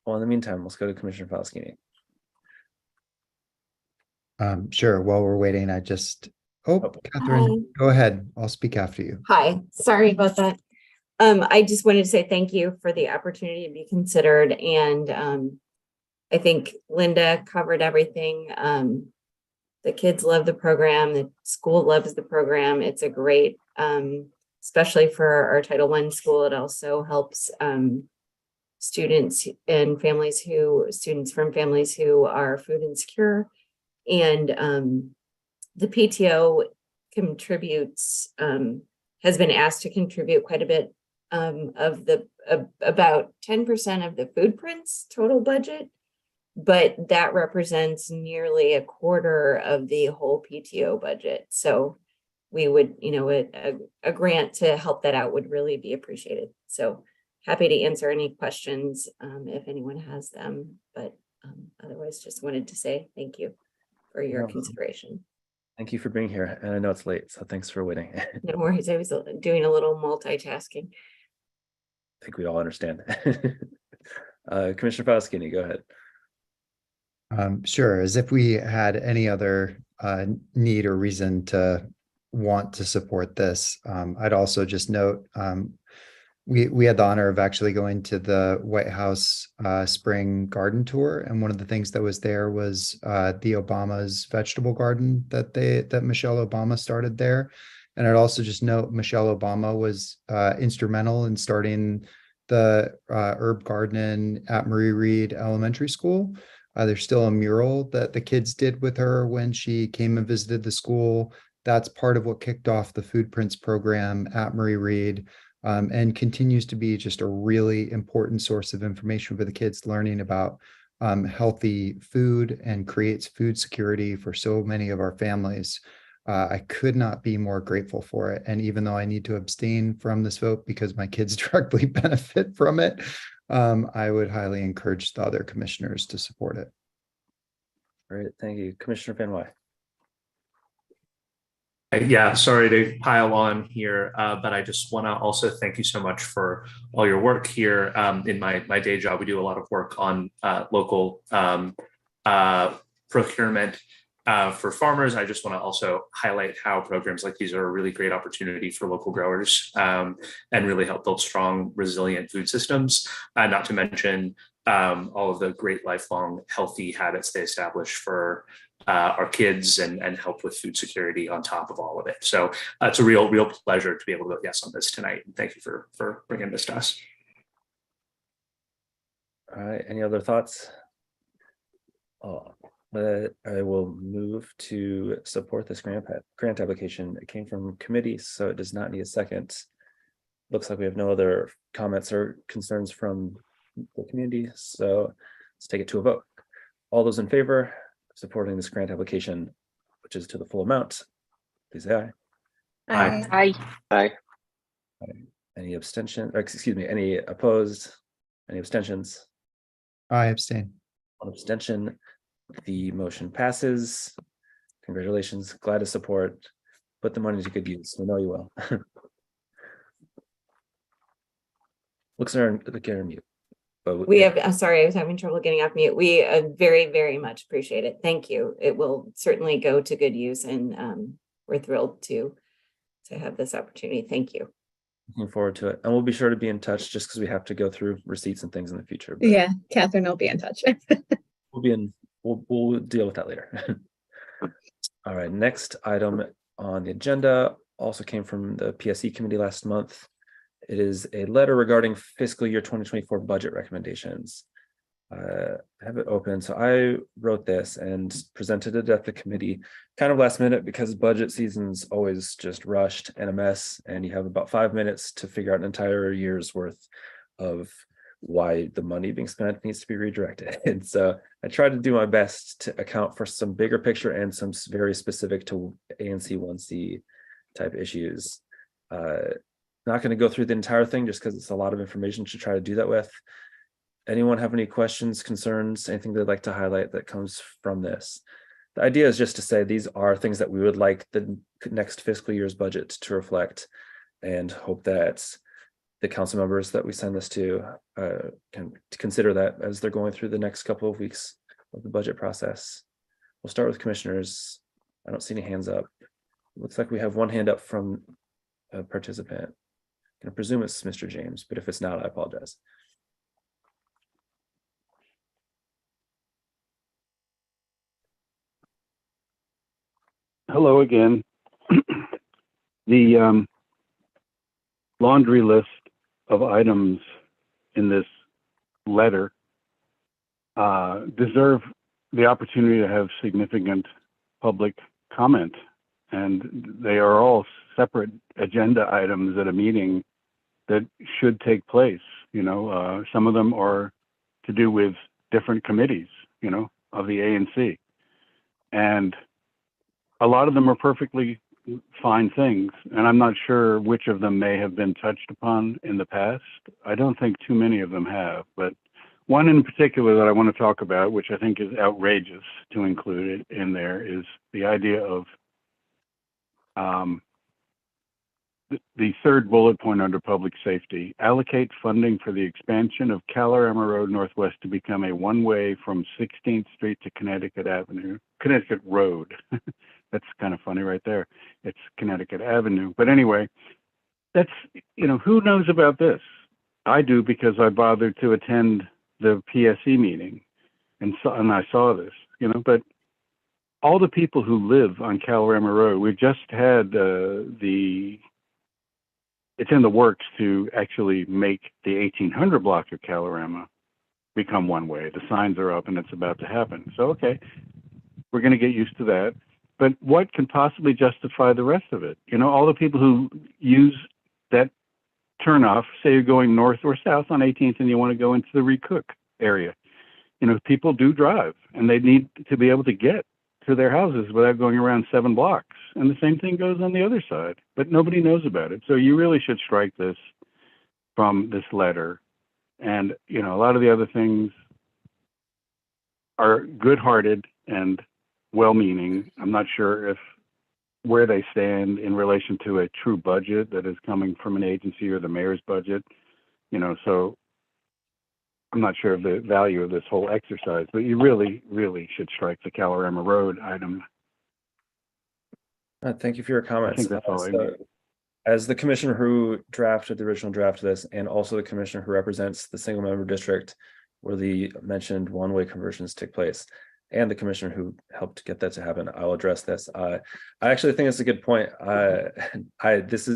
Well, in the meantime, let's go to Commissioner Falaskini. Sure. While we're waiting, Catherine, go ahead. I'll speak after you. Hi, sorry about that. I just wanted to say thank you for the opportunity to be considered. And I think Linda covered everything. The kids love the program. The school loves the program. It's a great, especially for our Title I school. It also helps students from families who are food insecure. And the PTO contributes, has been asked to contribute quite a bit of the about 10% of the food prints total budget, but that represents nearly a quarter of the whole PTO budget. So we would, a grant to help that out would really be appreciated. So happy to answer any questions if anyone has them, but otherwise just wanted to say thank you for your consideration. Thank you for being here. And I know it's late, so thanks for waiting. No worries. I was doing a little multitasking. I think we all understand. Commissioner Falaskini, go ahead. Sure. As if we had any other need or reason to want to support this, I'd also just note we had the honor of actually going to the White House spring garden tour, and one of the things that was there was the Obama's vegetable garden that Michelle Obama started there. And I'd also just note Michelle Obama was instrumental in starting the herb garden at Marie Reed Elementary School. There's still a mural that the kids did with her when she came and visited the school. That's part of what kicked off the Food Prints program at Marie Reed. And continues to be just a really important source of information for the kids learning about healthy food, and creates food security for so many of our families. I could not be more grateful for it. And even though I need to abstain from this vote because my kids directly benefit from it, I would highly encourage the other commissioners to support it. Great, thank you. Commissioner Van Wy. Yeah, sorry to pile on here, but I just want to also thank you so much for all your work here. In my day job, we do a lot of work on local procurement for farmers. I just want to also highlight how programs like these are a really great opportunity for local growers and really help build strong, resilient food systems, not to mention all of the great lifelong healthy habits they establish for our kids and help with food security on top of all of it. So it's a real pleasure to be able to vote yes on this tonight. And thank you for bringing this to us. All right, any other thoughts? I will move to support this grant application. It came from committee, so it does not need a second. Looks like we have no other comments or concerns from the community, so let's take it to a vote. All those in favor of supporting this grant application, which is to the full amount, please say aye. Aye. Aye. Aye. Any abstention, or excuse me, any opposed? Any abstentions? I abstain. One abstention. The motion passes. Congratulations. Glad to support. Put the money to good use. We know you will. Looks like you're on mute. But We have, I'm sorry, I was having trouble getting off mute. We very, very much appreciate it. Thank you. It will certainly go to good use, and we're thrilled to have this opportunity. Thank you. Looking forward to it. And we'll be sure to be in touch just because we have to go through receipts and things in the future. But Yeah, Catherine will be in touch. we'll deal with that later. All right, next item on the agenda also came from the PSE committee last month. It is a letter regarding fiscal year 2024 budget recommendations. I have it open. So I wrote this and presented it at the committee kind of last minute because budget season's always just rushed and a mess. And you have about 5 minutes to figure out an entire year's worth of why the money being spent needs to be redirected. And so I tried to do my best to account for some bigger picture and some very specific to ANC 1C type issues. Not going to go through the entire thing just because it's a lot of information to try to do that with. Anyone have any questions, concerns, anything they'd like to highlight that comes from this? The idea is just to say these are things that we would like the next fiscal year's budget to reflect, and hope that the council members that we send this to can consider that as they're going through the next couple of weeks of the budget process. We'll start with commissioners. I don't see any hands up. Looks like we have one hand up from a participant. I presume it's Mr. James, but if it's not, I apologize. Hello again. The laundry list of items in this letter deserve the opportunity to have significant public comment, and they are all separate agenda items at a meeting that should take place. You know, some of them are to do with different committees, you know, of the ANC, and a lot of them are perfectly fine things, and I'm not sure which of them may have been touched upon in the past. I don't think too many of them have, but one in particular that I want to talk about, which I think is outrageous to include it in there, is the idea of the third bullet point under public safety: allocate funding for the expansion of Calorama Road Northwest to become a one-way from 16th Street to Connecticut Road. That's kind of funny right there. It's Connecticut Avenue. But anyway, that's, you know, who knows about this? I do, because I bothered to attend the PSE meeting and I saw this, you know, but all the people who live on Calorama Road, we just had it's in the works to actually make the 1800 block of Calorama become one way. The signs are up and it's about to happen. So, okay, we're going to get used to that. But what can possibly justify the rest of it? You know, all the people who use that turnoff, say you're going north or south on 18th and you want to go into the Recook area. You know, people do drive and they need to be able to get to their houses without going around 7 blocks. And the same thing goes on the other side, but nobody knows about it. So you really should strike this from this letter. And, you know, a lot of the other things are good-hearted and well-meaning. I'm not sure where they stand in relation to a true budget that is coming from an agency or the mayor's budget, you know, so I'm not sure of the value of this whole exercise, but you really, really should strike the Calorama Road item. Thank you for your comments. I think that's all I need. As the commissioner who drafted the original draft of this, and also the commissioner who represents the single member district where the mentioned one-way conversions take place, and the commissioner who helped get that to happen, I'll address this. I actually think it's a good point. It's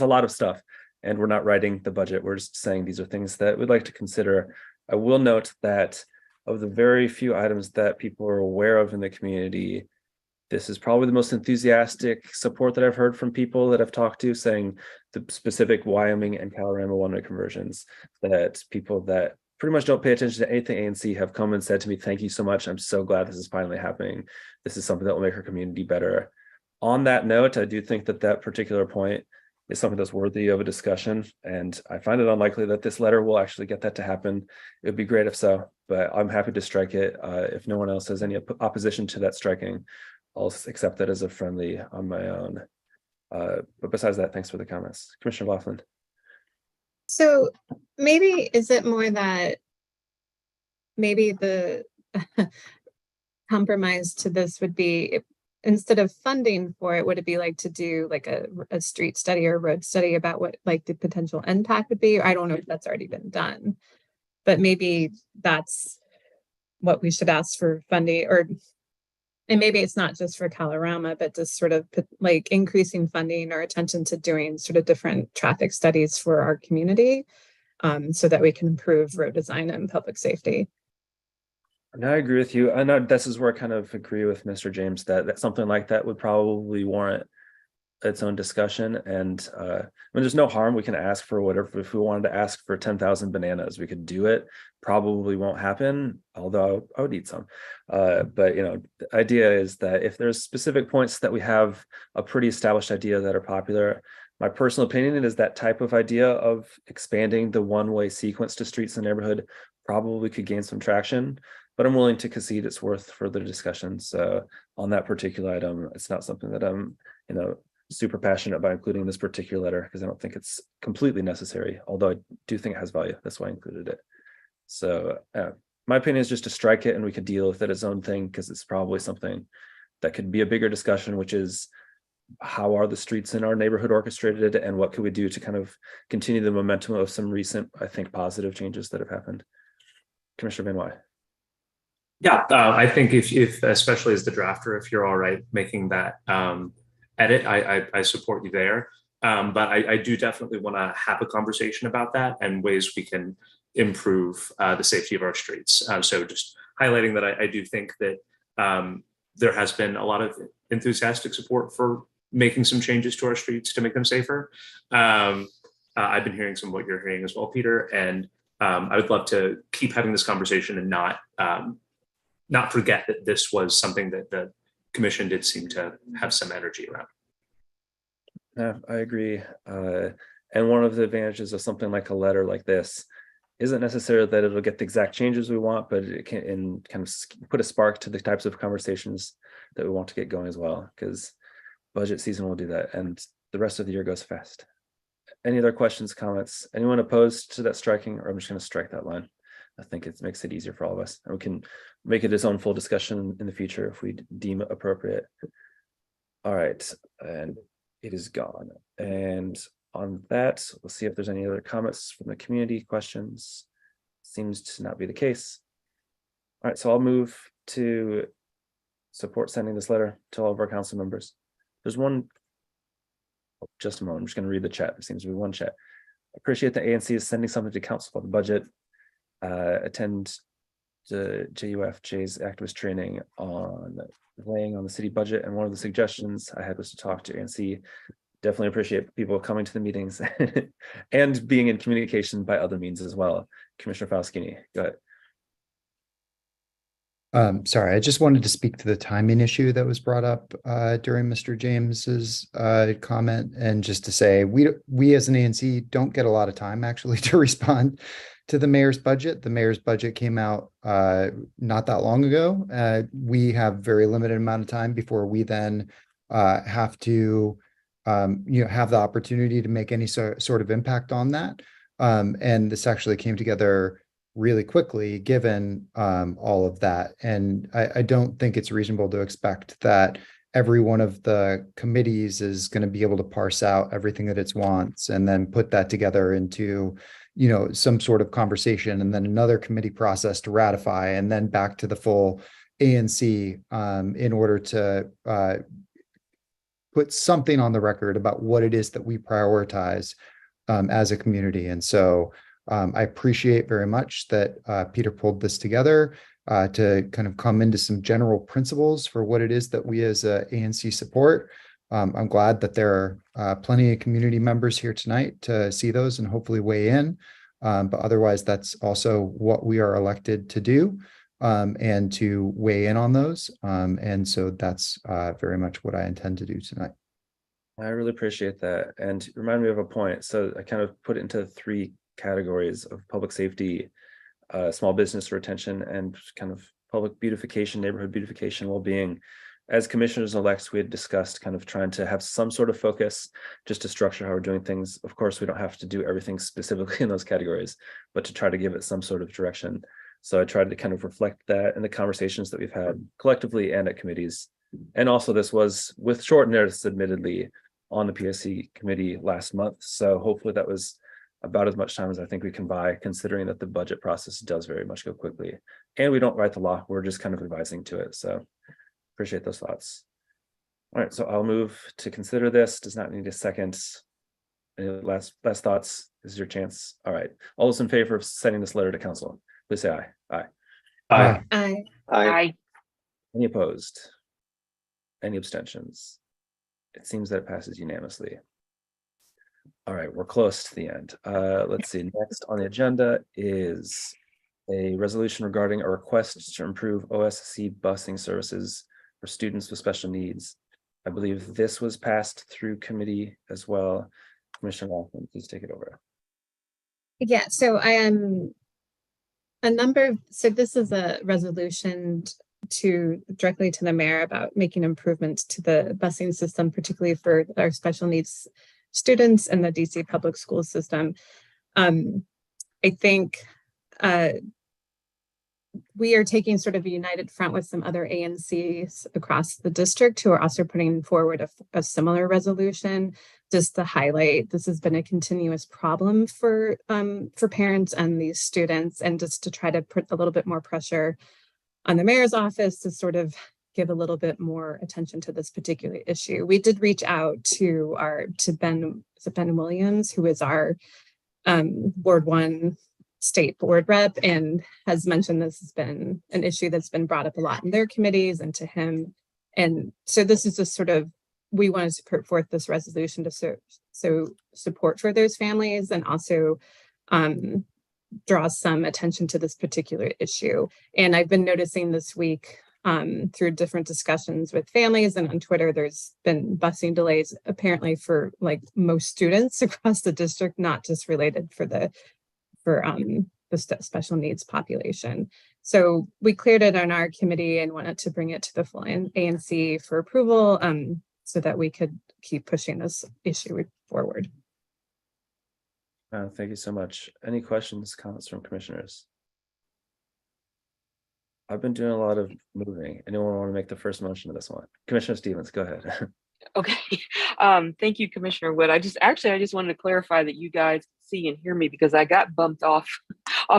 a lot of stuff, and we're not writing the budget. We're just saying these are things that we'd like to consider. I will note that of the very few items that people are aware of in the community, this is probably the most enthusiastic support that I've heard from people that I've talked to, saying the specific Wyoming and Calorama one-way conversions, that people that pretty much don't pay attention to anything ANC have come and said to me, thank you so much. I'm so glad this is finally happening. This is something that will make our community better. On that note, I do think that that particular point is something that's worthy of a discussion. And I find it unlikely that this letter will actually get that to happen. It would be great if so, but I'm happy to strike it. If no one else has any opposition to that striking, I'll accept that as a friendly on my own. But besides that, thanks for the comments. Commissioner Laughlin. So maybe is it more that maybe the compromise to this would be, instead of funding for it, would it be like to do like a street study or road study about what like the potential impact would be? I don't know if that's already been done, but maybe that's what we should ask for funding, or And maybe it's not just for Colorama, but just sort of like increasing funding or attention to doing sort of different traffic studies for our community, so that we can improve road design and public safety. And I agree with you. I know this is where I kind of agree with Mr. James that something like that would probably warrant its own discussion. And when there's no harm, we can ask for whatever. If we wanted to ask for 10,000 bananas, we could do it. Probably won't happen, although I would eat some. But you know, the idea is that if there's specific points that we have a pretty established idea that are popular, my personal opinion is that type of idea of expanding the one-way sequence to streets in the neighborhood probably could gain some traction. But I'm willing to concede it's worth further discussion. So on that particular item, it's not something that I'm, you know, super passionate about including this particular letter because I don't think it's completely necessary, although I do think it has value. That's why I included it. So my opinion is just to strike it and we could deal with it as its own thing, because it's probably something that could be a bigger discussion, which is how are the streets in our neighborhood orchestrated and what could we do to kind of continue the momentum of some recent, I think, positive changes that have happened. Commissioner Van Wy. Yeah, I think if especially as the drafter, if you're all right making that edit, I support you there. But I do definitely want to have a conversation about that and ways we can improve the safety of our streets. So just highlighting that I do think that there has been a lot of enthusiastic support for making some changes to our streets to make them safer. I've been hearing some of what you're hearing as well, Peter, and I would love to keep having this conversation and not forget that this was something that the commission did seem to have some energy around. Yeah, I agree. And one of the advantages of something like a letter like this isn't necessarily that it'll get the exact changes we want, but it can kind of put a spark to the types of conversations that we want to get going as well, because budget season will do that and the rest of the year goes fast. Any other questions, comments? Anyone opposed to that striking, or I'm just going to strike that line? I think it makes it easier for all of us, and we can make it its own full discussion in the future if we deem it appropriate. All right, and it is gone. And on that, we'll see if there's any other comments from the community. Questions? Seems to not be the case. All right, so I'll move to support sending this letter to all of our council members. There's one. Oh, just a moment. I'm just going to read the chat. There seems to be one chat. Appreciate the ANC is sending something to council for the budget. Attend the JUFJ's activist training on laying on the city budget, and one of the suggestions I had was to talk to ANC. Definitely appreciate people coming to the meetings and being in communication by other means as well. Commissioner Falskini, go ahead. Sorry, I just wanted to speak to the timing issue that was brought up during Mr. James's comment, and just to say we as an ANC don't get a lot of time actually to respond to the mayor's budget. The mayor's budget came out not that long ago. We have very limited amount of time before we then have to have the opportunity to make any sort of impact on that. And this actually came together really quickly given all of that. And I don't think it's reasonable to expect that every one of the committees is going to be able to parse out everything that it wants and then put that together into, some sort of conversation, and then another committee process to ratify, and then back to the full ANC in order to put something on the record about what it is that we prioritize as a community. And so I appreciate very much that Peter pulled this together to kind of come into some general principles for what it is that we as ANC support. I'm glad that there are plenty of community members here tonight to see those and hopefully weigh in. But otherwise, that's also what we are elected to do, and to weigh in on those. And so that's very much what I intend to do tonight. I really appreciate that. And remind me of a point. So I kind of put it into 3 categories of public safety, small business retention, and kind of public beautification, neighborhood beautification, well-being. As commissioners-elects, we had discussed kind of trying to have some sort of focus just to structure how we're doing things. Of course, we don't have to do everything specifically in those categories, but to try to give it some sort of direction. So I tried to kind of reflect that in the conversations that we've had collectively and at committees. And also this was with short notice, admittedly, on the PSC committee last month. So hopefully that was about as much time as I think we can buy, considering that the budget process does very much go quickly. And we don't write the law, we're just kind of advising to it. So Appreciate those thoughts. All right, so I'll move to consider this. Does not need a second. Any last thoughts? This is your chance. All right. All those in favor of sending this letter to council, please say aye. Aye. Aye. Aye. Aye. Any opposed? Any abstentions? It seems that it passes unanimously. All right, we're close to the end. Let's see. Next on the agenda is a resolution regarding a request to improve OSC busing services for students with special needs. I believe this was passed through committee as well. Commissioner Laughlin, please take it over. Yeah, so I am so this is a resolution directly to the mayor about making improvements to the busing system, particularly for our special needs students in the DC public school system. I think we are taking sort of a united front with some other ANCs across the district who are also putting forward a similar resolution, just to highlight this has been a continuous problem for parents and these students, and just to try to put a little bit more pressure on the mayor's office to sort of give a little bit more attention to this particular issue. We did reach out to Ben Williams, who is our Ward 1 state board rep, and has mentioned this has been an issue that's been brought up a lot in their committees and to him. And so this is just sort of, we wanted to put forth this resolution to so support for those families, and also draw some attention to this particular issue. And I've been noticing this week through different discussions with families and on Twitter, there's been busing delays apparently for like most students across the district, not just related for the special needs population. So we cleared it on our committee and wanted to bring it to the full ANC for approval, so that we could keep pushing this issue forward. Thank you so much. Any questions, comments from commissioners? I've been doing a lot of moving. Anyone want to make the first motion of this one? Commissioner Stevens, go ahead. Okay. Thank you, Commissioner Wood. I just wanted to clarify that you guys see and hear me, because I got bumped off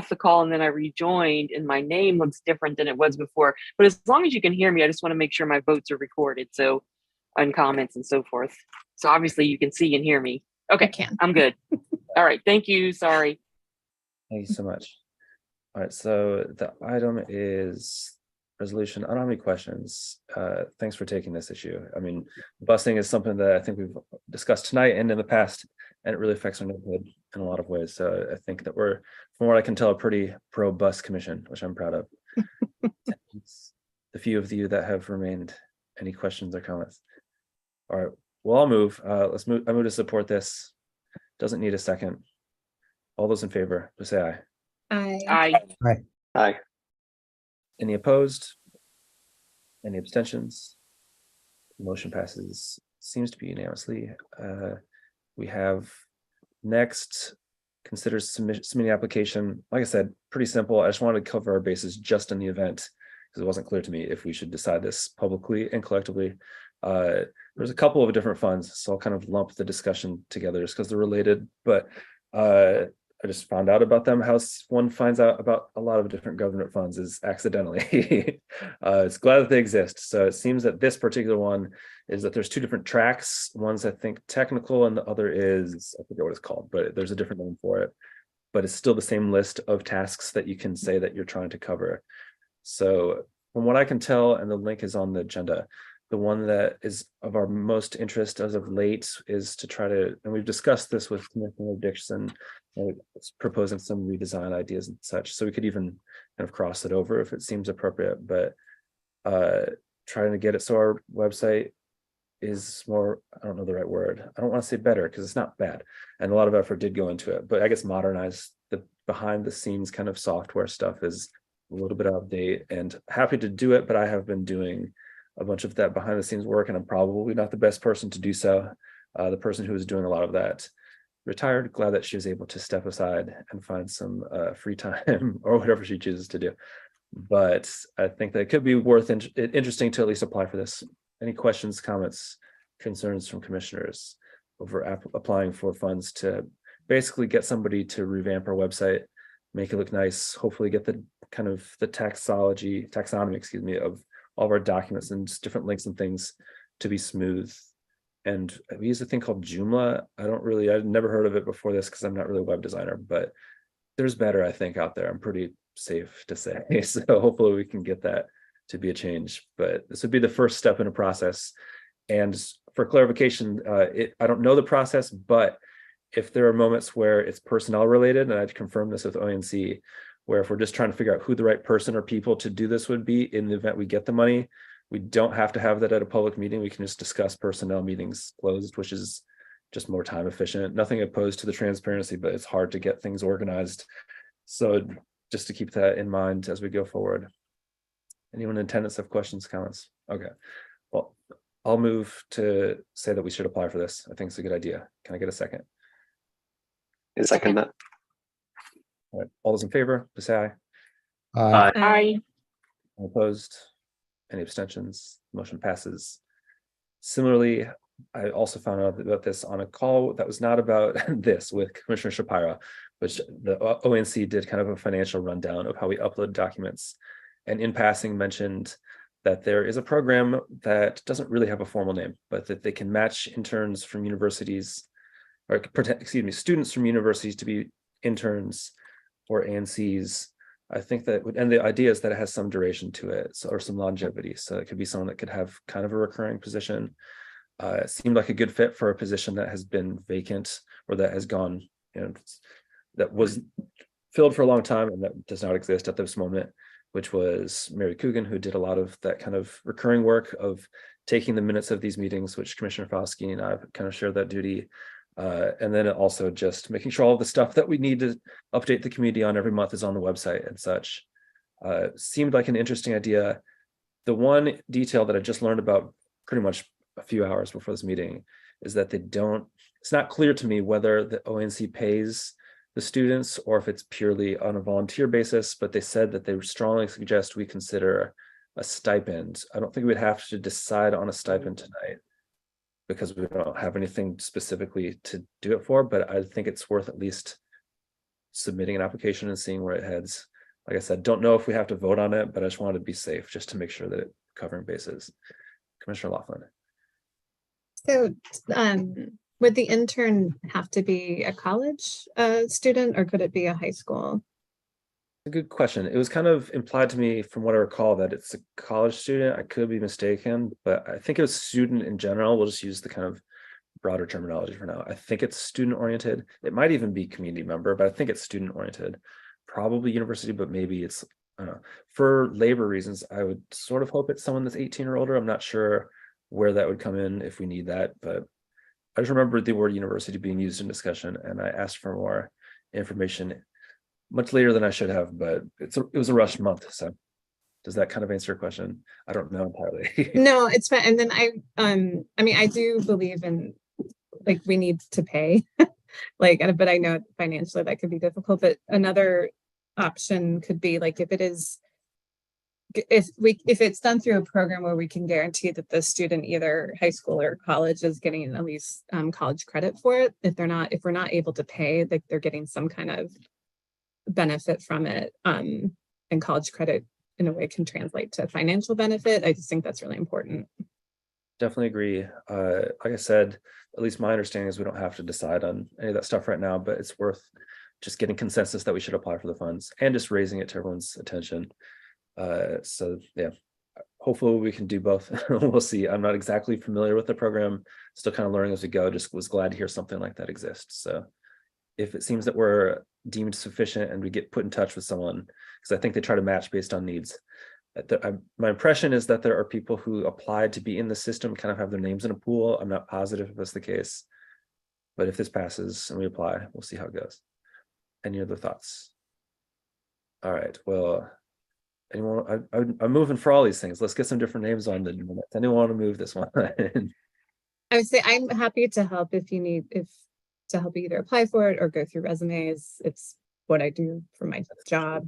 the call and then I rejoined and my name looks different than it was before. But as long as you can hear me, I just want to make sure my votes are recorded. So, and comments and so forth. So obviously you can see and hear me. Okay, I'm good. All right. Thank you. Sorry. Thank you so much. All right, so the item is resolution. I don't have any questions. Thanks for taking this issue. I mean, busing is something that I think we've discussed tonight and in the past, and it really affects our neighborhood in a lot of ways. So I think that we're, from what I can tell, a pretty pro-bus commission, which I'm proud of. The few of you that have remained, any questions or comments? All right, well, I'll move. Let's move. I move to support this. Doesn't need a second. All those in favor, please say aye. Aye. Aye. Aye. Aye. Any opposed? Any abstentions? Motion passes, seems to be unanimously. We have next, consider submitting application. Like I said, pretty simple. I just wanted to cover our bases just in the event, because it wasn't clear to me if we should decide this publicly and collectively. There's a couple of different funds, so I'll kind of lump the discussion together just because they're related, but I just found out about them. How one finds out about a lot of different government funds is accidentally. It's glad that they exist. So it seems that this particular one is that there's two different tracks. One's, I think, technical, and the other is, I forget what it's called, but there's a different name for it. But it's still the same list of tasks that you can say that you're trying to cover. So from what I can tell, and the link is on the agenda, the one that is of our most interest as of late is to try to, and we've discussed this with Commissioner Dixon, proposing some redesign ideas and such. So we could even kind of cross it over if it seems appropriate, but trying to get it so our website is more, I don't know the right word. I don't want to say better because it's not bad. And a lot of effort did go into it, but I guess modernize the behind the scenes kind of software stuff is a little bit out of date, and happy to do it, but I have been doing a bunch of that behind the scenes work, and I'm probably not the best person to do so. The person who was doing a lot of that retired. Glad that she was able to step aside and find some free time or whatever she chooses to do. But I think that it could be interesting to at least apply for this. Any questions, comments, concerns from commissioners over applying for funds to basically get somebody to revamp our website, make it look nice, hopefully get the kind of the taxonomy, of all of our documents and just different links and things to be smooth. And we use a thing called Joomla. I've never heard of it before this because I'm not really a web designer, but there's better, I think, out there. I'm pretty safe to say. So hopefully we can get that to be a change, but this would be the first step in a process. And for clarification, I don't know the process, but if there are moments where it's personnel related, and I'd confirm this with ONC, where if we're just trying to figure out who the right person or people to do this would be in the event we get the money, we don't have to have that at a public meeting. We can just discuss personnel meetings closed, which is just more time efficient. Nothing opposed to the transparency, but it's hard to get things organized. So just to keep that in mind as we go forward. Anyone in attendance have questions, comments? Okay, well, I'll move to say that we should apply for this. I think it's a good idea. Can I get a second? I second that. All right, all those in favor, please say aye. Aye. All opposed? Any abstentions? Motion passes. Similarly, I also found out about this on a call that was not about this with Commissioner Shapira, which the ONC did kind of a financial rundown of how we upload documents. And in passing mentioned that there is a program that doesn't really have a formal name, but that they can match interns from universities, or excuse me, students from universities to be interns or ANCs. I think that, and the idea is that it has some duration to it, so, or some longevity. So it could be someone that could have kind of a recurring position. It seemed like a good fit for a position that has been vacant or that has gone, that was filled for a long time and that does not exist at this moment, which was Mary Coogan, who did a lot of that kind of recurring work of taking the minutes of these meetings, which Commissioner Foskey and I have kind of shared that duty. And then also just making sure all of the stuff that we need to update the community on every month is on the website and such. Seemed like an interesting idea. The one detail that I just learned about pretty much a few hours before this meeting is that it's not clear to me whether the ONC pays the students or if it's purely on a volunteer basis, but they said that they would strongly suggest we consider a stipend. I don't think we'd have to decide on a stipend tonight because we don't have anything specifically to do it for, but I think it's worth at least submitting an application and seeing where it heads. Like I said, don't know if we have to vote on it, but I just wanted to be safe just to make sure that it's covering bases. Commissioner Laughlin. So would the intern have to be a college student or could it be a high school? A good question. It was kind of implied to me from what I recall that it's a college student. I could be mistaken, but I think it was student in general. We'll just use the kind of broader terminology for now. I think it's student oriented. It might even be community member, but I think it's student oriented. Probably university, but maybe it's, I don't know. For labor reasons, I would sort of hope it's someone that's 18 or older. I'm not sure where that would come in if we need that, but I just remember the word university being used in discussion and I asked for more information much later than I should have, but it was a rushed month. So does that kind of answer your question? I don't know entirely. No, it's fine. And then I mean, I do believe in like we need to pay like, but I know financially that could be difficult, but another option could be like if it's done through a program where we can guarantee that the student, either high school or college, is getting at least college credit for it. If we're not able to pay, like they're getting some kind of benefit from it, and college credit in a way can translate to financial benefit. I just think that's really important. Definitely agree. Like I said, at least my understanding is we don't have to decide on any of that stuff right now, but it's worth just getting consensus that we should apply for the funds and just raising it to everyone's attention. So yeah, hopefully we can do both. We'll see. I'm not exactly familiar with the program, still kind of learning as we go. Just was glad to hear something like that exists. So if it seems that we're deemed sufficient and we get put in touch with someone, because I think they try to match based on needs. My impression is that there are people who applied to be in the system, kind of have their names in a pool. I'm not positive if that's the case, but if this passes and we apply, we'll see how it goes. Any other thoughts? All right, well, anyone, I'm moving for all these things. Let's get some different names on the minutes. Anyone want to move this one? I would say I'm happy to help if you need, to help you either apply for it or go through resumes. It's what I do for my job.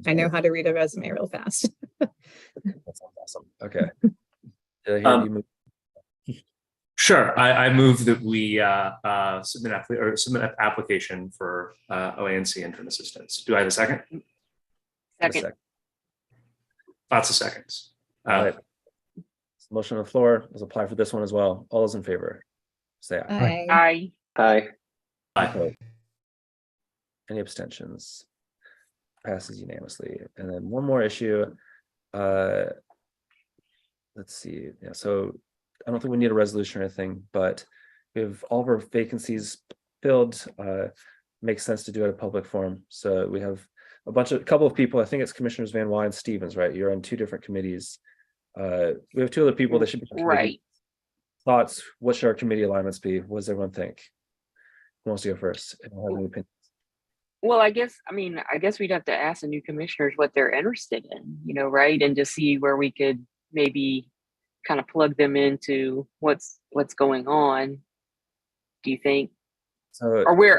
I know how to read a resume real fast. That sounds awesome. Okay. Did I hear you move? Sure. I move that we submit an application for OANC intern assistance. Do I have a second? Second. Lots of seconds. All right. Motion on the floor. Let's apply for this one as well. All those in favor, say aye. Aye. Aye. Aye. Any abstentions? Passes unanimously. And then one more issue. Let's see. Yeah, so I don't think we need a resolution or anything, but we have all of our vacancies filled. Makes sense to do it at a public forum. So we have a couple of people. I think it's Commissioners Van Wy and Stevens, right? You're on two different committees. We have two other people that should be on committee. Right. Thoughts? What should our committee alignments be? What does everyone think? Who wants to go first? I don't have any opinions. Well, I guess we'd have to ask the new commissioners what they're interested in, right? And to see where we could maybe kind of plug them into what's going on. Do you think? Or where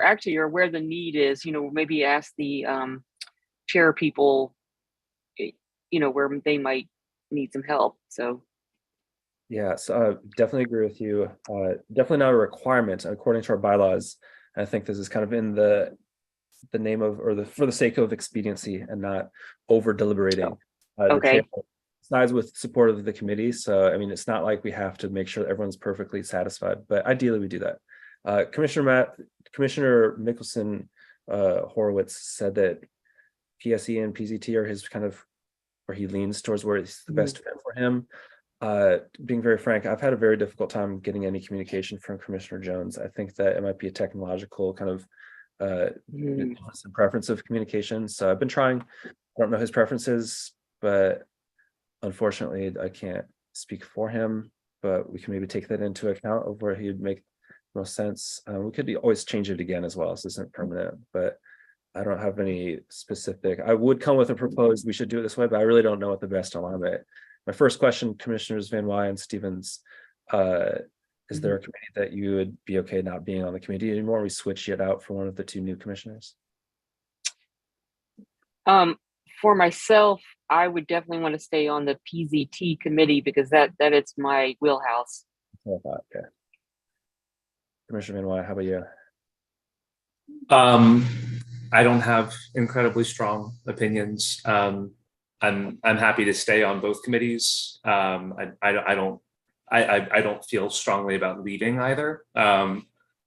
the need is, maybe ask the chair people, where they might need some help. So Yeah, so definitely agree with you. Definitely not a requirement according to our bylaws. I think this is kind of in the name of, or for the sake of expediency and not over deliberating. Okay. Sides with support of the committee. So, I mean, it's not like we have to make sure that everyone's perfectly satisfied, but ideally we do that. Commissioner Mickelson Horowitz said that PSE and PZT are his kind of, where he leans towards where it's the best fit for him. Being very frank, I've had a very difficult time getting any communication from Commissioner Jones. I think that it might be a technological kind of preference of communication. So I've been trying. I don't know his preferences, but unfortunately I can't speak for him, but we can maybe take that into account of where he would make most sense. We could always change it again as well. So this isn't permanent, but I don't have any specific. I would come with a proposed, we should do it this way, but I really don't know what the best alignment. My first question, Commissioners Van Wy and Stevens, is there a committee that you would be okay not being on the committee anymore? We switch it out for one of the two new commissioners. For myself, I would definitely want to stay on the PZT committee because that is my wheelhouse. Okay. Commissioner Van Wy, how about you? I don't have incredibly strong opinions. I'm happy to stay on both committees. I don't feel strongly about leaving either.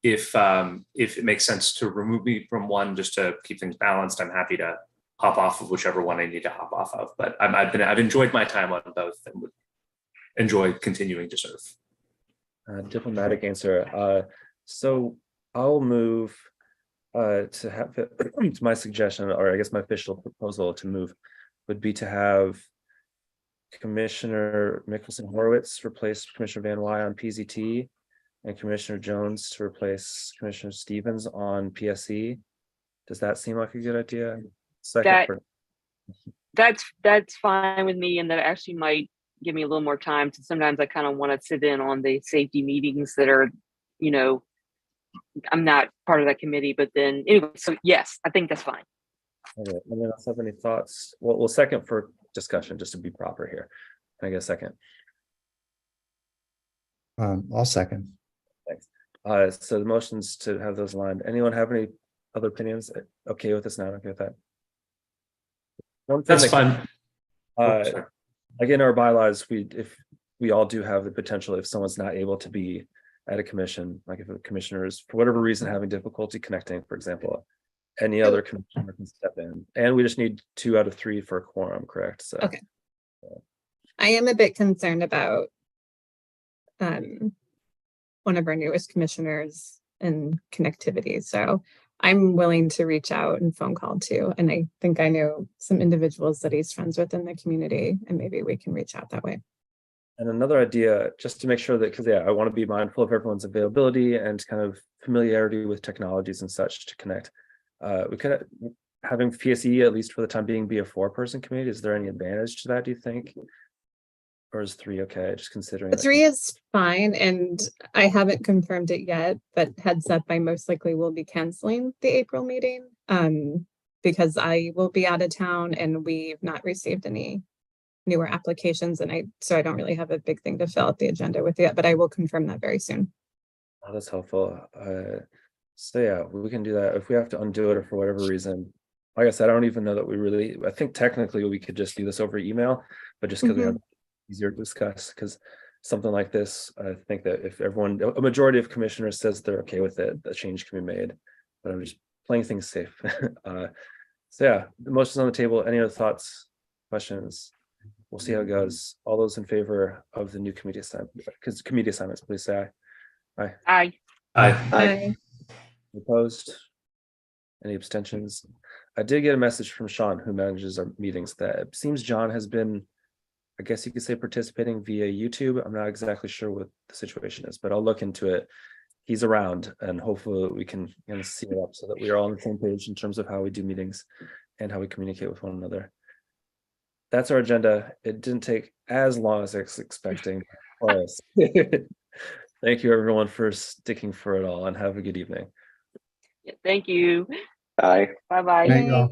If it makes sense to remove me from one just to keep things balanced, I'm happy to hop off of whichever one I need to hop off of. But I've enjoyed my time on both and would enjoy continuing to serve. Diplomatic answer. So I'll move to have to my suggestion, or I guess my official proposal to move would be to have Commissioner Mickelson Horowitz replace Commissioner Van Wy on PZT and Commissioner Jones to replace Commissioner Stevens on PSE. Does that seem like a good idea? That's fine with me, and that actually might give me a little more time. So sometimes I kind of want to sit in on the safety meetings that are, I'm not part of that committee, but then anyway, so yes, I think that's fine. Okay, anyone else have any thoughts? Well, we'll second for discussion just to be proper here. Can I get a second? I'll second. Thanks. So the motion's to have those aligned. Anyone have any other opinions? Okay with this now? Okay with that? That's fine. Again, our bylaws, if we all do have the potential, if someone's not able to be at a commission, like if a commissioner is for whatever reason having difficulty connecting, for example, any other commissioner can step in, and we just need 2 out of 3 for a quorum, correct? So okay. I am a bit concerned about one of our newest commissioners and connectivity, so I'm willing to reach out and phone call too. And I think I know some individuals that he's friends with in the community, and maybe we can reach out that way. And another idea, just to make sure that, because I want to be mindful of everyone's availability and kind of familiarity with technologies and such to connect. We could having PSE, at least for the time being, be a 4-person committee. Is there any advantage to that, do you think? Or is 3 okay? Just considering 3 is fine, and I haven't confirmed it yet, but heads up, I most likely will be canceling the April meeting because I will be out of town and we've not received any newer applications, and so I don't really have a big thing to fill out the agenda with yet, but I will confirm that very soon. Oh, that's helpful. So yeah, we can do that if we have to undo it or for whatever reason. Like I said, I don't even know that I think technically we could just do this over email, but just because we have easier to discuss, because something like this, I think that if everyone, a majority of commissioners says they're okay with it, the change can be made. But I'm just playing things safe. So yeah, the motion's on the table. Any other thoughts, questions? We'll see how it goes. All those in favor of the new committee assignment, because committee assignments, please say aye. Aye. Aye. Opposed? Any abstentions? I did get a message from Sean, who manages our meetings, that it seems John has been, I guess you could say, participating via YouTube. I'm not exactly sure what the situation is, but I'll look into it. He's around, and hopefully we can see it up so that we are all on the same page in terms of how we do meetings and how we communicate with one another. That's our agenda. It didn't take as long as I was expecting. Thank you everyone for sticking for it all, and have a good evening. Thank you. Bye. Bye-bye. Thank you all.